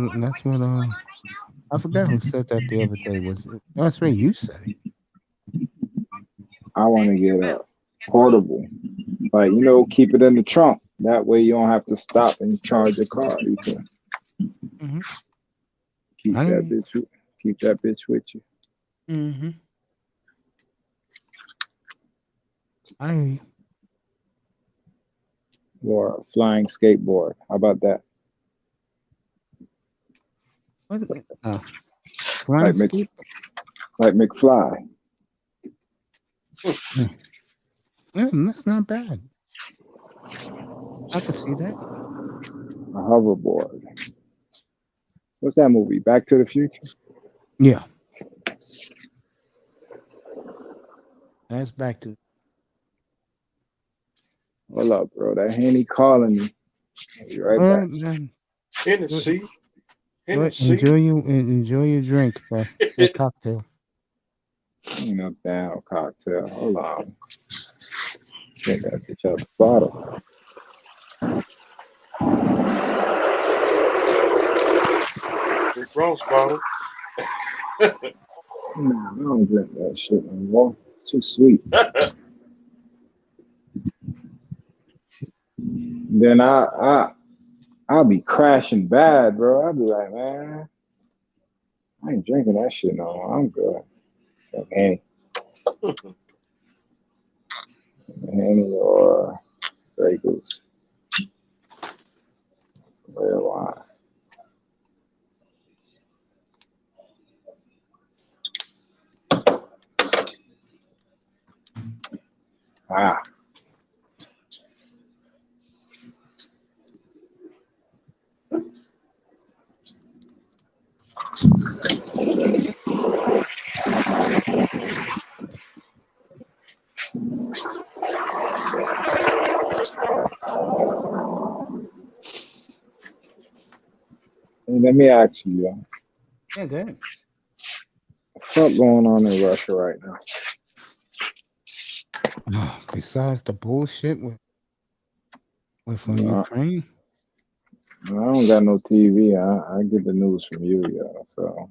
I forgot who said that the other day. That's right, you said it. I want to get a portable, like keep it in the trunk. That way you don't have to stop and charge your car. You can keep that bitch with you. Mm-hmm. I hear you. Or a flying skateboard. How about that? What? Like McFly. Yeah, that's not bad. I can see that. A hoverboard. What's that movie? Back to the Future? Yeah. That's back to. Hold up, bro. That Henny calling me. I'll be right back. Man. Hennessy. Enjoy your drink, bro. A cocktail. Damn cocktail. Hold on. I gotta get y'all the bottle. Rick Ross bottle. I don't drink that shit anymore. It's too sweet. Then I'll be crashing bad, bro. I'll be like, man, I ain't drinking that shit no more. I'm good. Henny or Grey Goose. Red wine. Let me ask you, yo. Yeah, good. What the fuck going on in Russia right now? Besides the bullshit with from Uh, Ukraine, I don't got no TV. I get the news from you, yo. So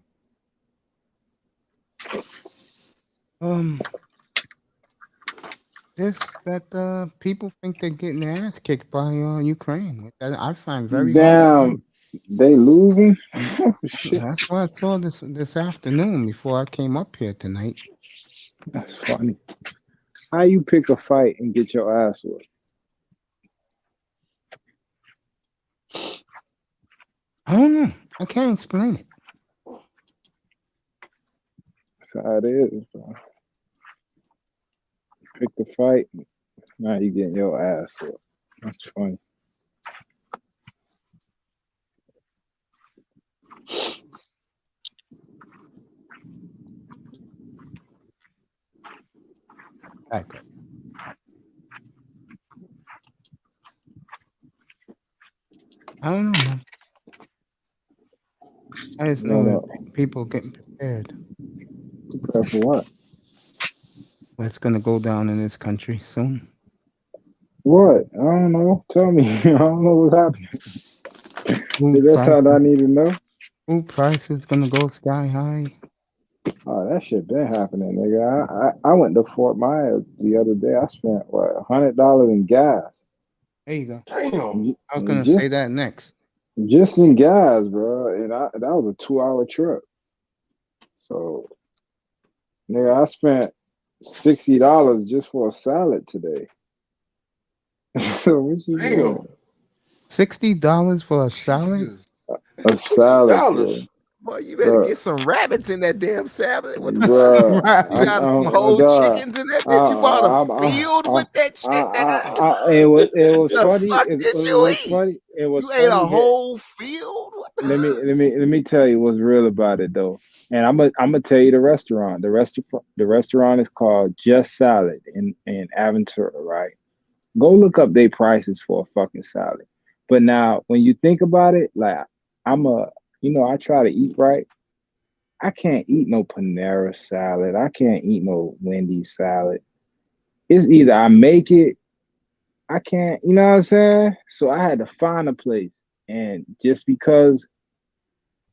people think they're getting their ass kicked by Ukraine. That I find very hard. damn, they losing. Shit, That's what I saw this afternoon before I came up here tonight. that's funny. How you pick a fight and get your ass whooped? I don't know. I can't explain it. That's how it is, bro. Pick the fight, now you getting your ass whooped. That's funny. Back up. I don't know, man. I just know No. that people getting prepared. Prepare for what? What's gonna go down in this country soon? What? I don't know. Tell me. I don't know what's happening. Food That's all I prices, need to know. food prices gonna go sky high. Oh, that shit been happening, nigga. I went to Fort Myers the other day. I spent what $100 in gas. There you go. Damn. I was gonna Just say that next. just in gas, bro. And that was a 2-hour trip. So, nigga, I spent $60 just for a salad today. So what you Damn. doing? $60 for a salad? Jesus. A salad, bro. $60. Boy, you better Bruh. get some rabbits in that damn salad. What the fuck? Bruh, Right. You got some whole chickens in that bitch. You bought a field with that shit, nigga. It was The funny. fuck It did you was eat? funny. It was You ate a funny. whole field? What the- Let me tell you what's real about it though. And I'm gonna tell you the restaurant. The restaurant is called Just Salad in Aventura, right? Go look up their prices for a fucking salad. But now when you think about it, like I try to eat right. I can't eat no Panera salad. I can't eat no Wendy's salad. It's either I make it, I can't, you know what I'm saying? So I had to find a place. And just because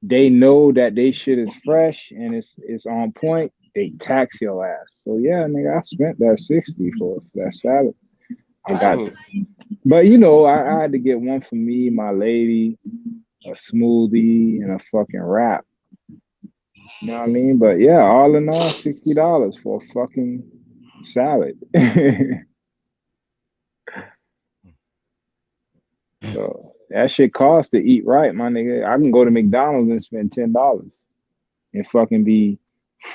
they know that they shit is fresh and it's on point, they tax your ass. So yeah, nigga, I spent that 60 for that salad. I got Damn. it. But I had to get one for me, my lady, a smoothie, and a fucking wrap. You know what I mean? But yeah, all in all, $60 for a fucking salad. So that shit costs to eat right, my nigga. I can go to McDonald's and spend $10 and fucking be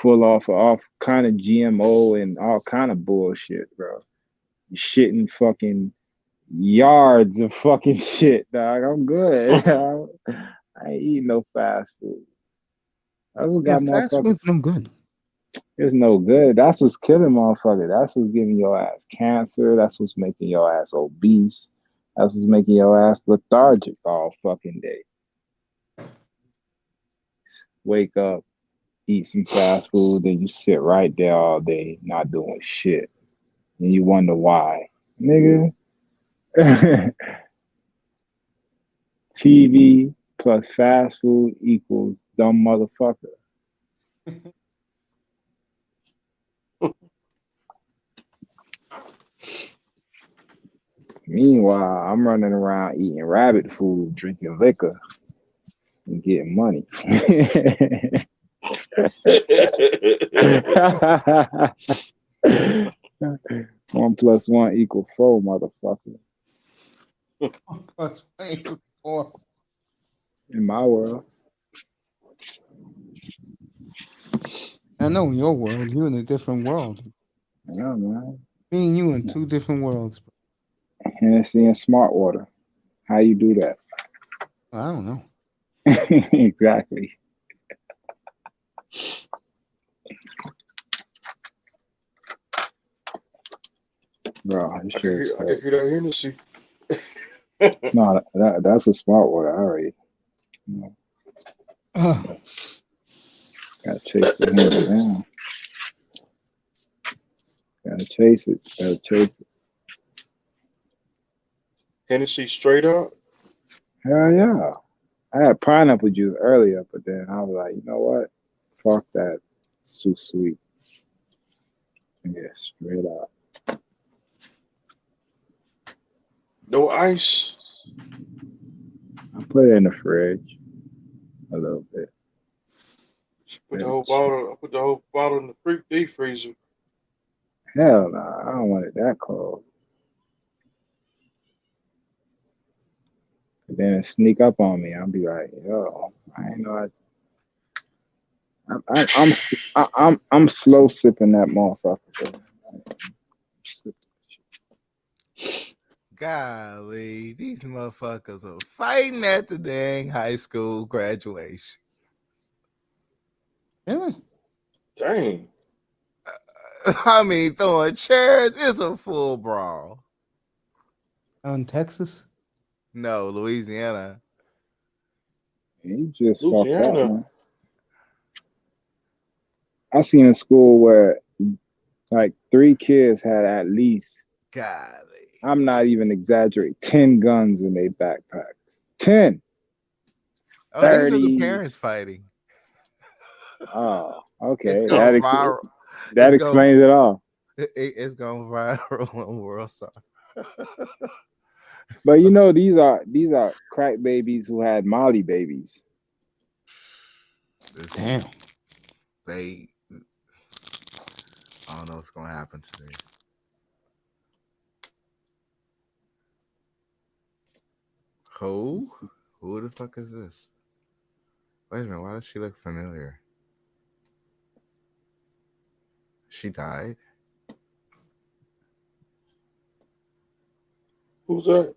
full off of all kind of GMO and all kind of bullshit, bro. Shitting fucking yards of fucking shit, dog. I'm good. I ain't eating no fast food. That's what Yeah, got fast motherfuckers. food's no good. It's no good. That's what's killing motherfuckers. That's what's giving your ass cancer. That's what's making your ass obese. That's what's making your ass lethargic all fucking day. Wake up, eat some fast food, then you sit right there all day not doing shit. And you wonder why. Nigga. TV plus fast food equals dumb motherfucker. Meanwhile, I'm running around eating rabbit food, drinking liquor, and getting money. 1 + 1 = 4, motherfucker. Plus 4. In my world. I know in your world, you're in a different world. Yeah, man. Me and you in two different worlds. Hennessy and smart water. How you do that? I don't know. Exactly. Bro, this shit is I can hear that Hennessy. no, that's a smart water. I already know. Gotta chase the hand down. Gotta chase it. Gotta chase it. Hennessy straight up. Hell yeah. I had pineapple juice earlier, but then I was like, you know what? Fuck that. It's too sweet. Yeah, straight up. No ice. I put it in the fridge a little bit. Put the whole bottle. I put the whole bottle in the deep freezer. Hell no, I don't want it that cold. And then it sneak up on me. I'll be like, yo, I ain't know I'm slow sipping that motherfucker. Golly, these motherfuckers are fighting at the dang high school graduation. Really? Dang. I mean, throwing chairs is a full brawl. In Texas? No, Louisiana. He just fucked up, Louisiana. man. I seen a school where like 3 kids had at least, Golly. I'm not even exaggerating, 10 guns in their backpacks. 10. Oh, these are 30. the parents fighting. Oh, okay. It's going viral. That It's explains it all. It's going viral on World Star. But you know, these are crack babies who had Molly babies. Damn. I don't know what's gonna happen today. Who the fuck is this? Wait a minute, why does she look familiar? She died? Who's that?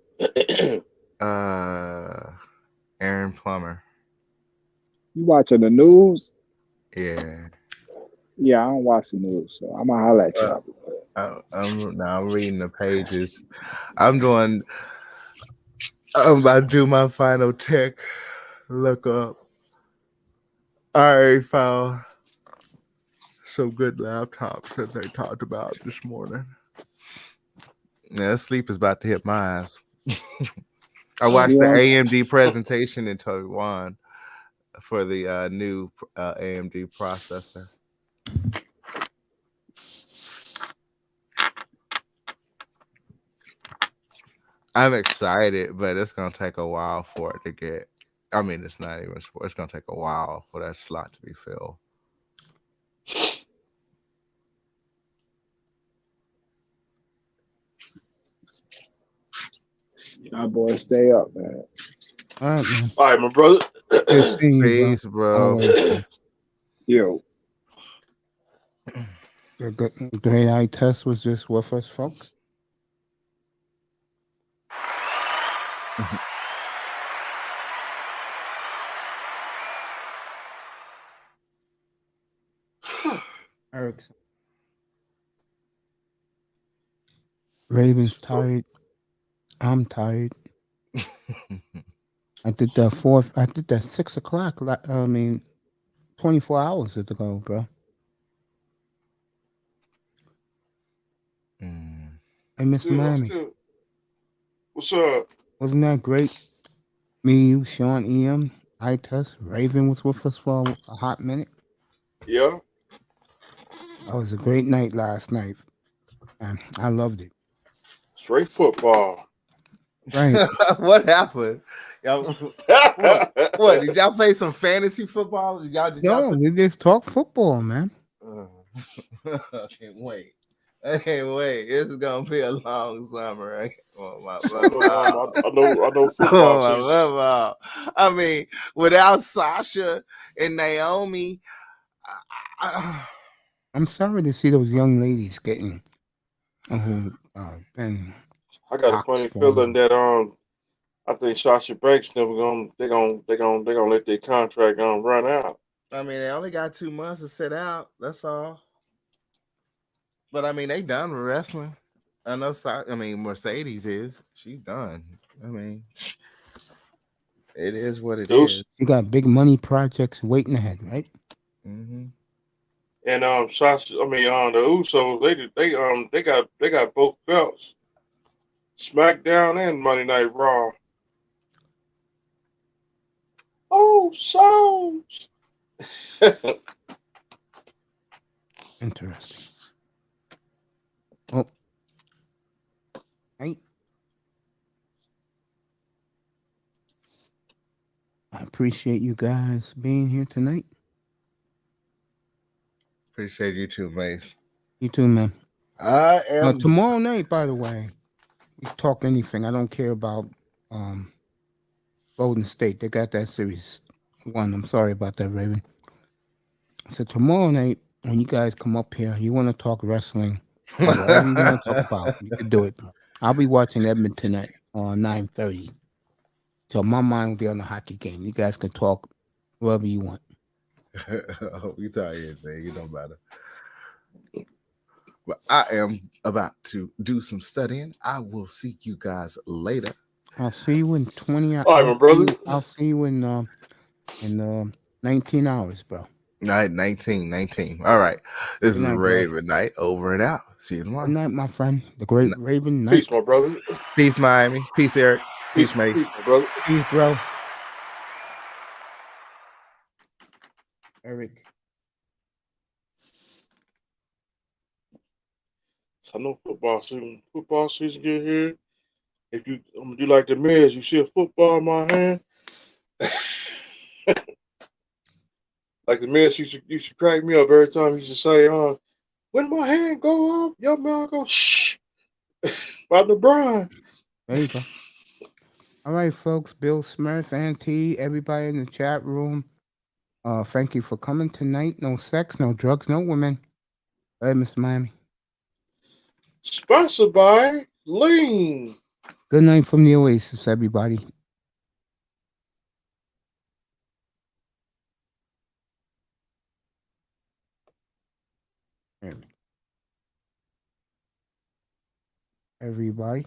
Aaron Plummer. You watching the news? Yeah. Yeah, I don't watch the news, so I'm gonna holler at y'all. I'm reading the pages. I'm about to do my final tech look up. I already found some good laptops that they talked about this morning. Yeah, sleep is about to hit my eyes. I watched the AMD presentation in Taiwan for the new AMD processor. I'm excited, but it's gonna take a while for it to get. I mean, it's not even. It's gonna take a while for that slot to be filled. Y'all boys stay up, man. All right, man. All right, my brother. Good seeing you, Peace, bro. Always. Yo. The great eye test was just with us, folks. Erickson. Ravens tired. I'm tired. I did that 6 o'clock. 24 hours ago, bro. Hey, Miss Miami. What's up? Wasn't that great? Me, you, Sean, EM, eye test. Raven was with us for a hot minute. Yeah. That was a great night last night. And I loved it. Straight football. Right. What happened? Y'all, what did y'all play some fantasy football? We just talk football, man. I can't wait. I can't wait. This is gonna be a long summer. I know football. I mean, without Sasha and Naomi, I'm sorry to see those young ladies getting been. I got a funny feeling that I think Sasha Banks they're gonna let their contract run out. I mean, they only got 2 months to sit out. That's all. But I mean, they done with wrestling. I know. I mean, Mercedes is. She's done. I mean, It is what it Those is. You got big money projects waiting ahead, right? Mm-hmm. and Sasha, I mean the Usos, they got both belts. SmackDown and Monday Night Raw. Oh, souls. Interesting. Well, I appreciate you guys being here tonight. Appreciate you too, Mace. You too, man. I am. Tomorrow night, by the way, we talk anything. I don't care about Golden State. They got that series won. I'm sorry about that, Raven. So tomorrow night, when you guys come up here, you want to talk wrestling or whatever you want to talk about, you can do it. I'll be watching Edmonton at 9:30. So my mind will be on the hockey game. You guys can talk whatever you want. You tell anything, it don't matter. But I am about to do some studying. I will see you guys later. I'll see you in 20 hours. All right, my brother. I'll see you in 19 hours, bro. All right, 19. All right. This Good is night, bro. Raven Knight over and out. See you tomorrow. Good night, my friend. The great Raven Knight. Peace, my brother. Peace, Miami. Peace, Eric. Peace, Mace. Peace, my brother. Peace, bro. Eric. I know football season. Football season get here. If you I'm gonna do like the Miz, you see a football in my hand. Like the Miz used to crack me up every time he used to say, when my hand go up, your man go shh about LeBron. There you go. All right, folks. Bill Smurf, Auntie, everybody in the chat room. Thank you for coming tonight. No sex, no drugs, no women. All right, Mr. Miami. Sponsored by Lean. Good night from the Oasis, everybody. Everybody.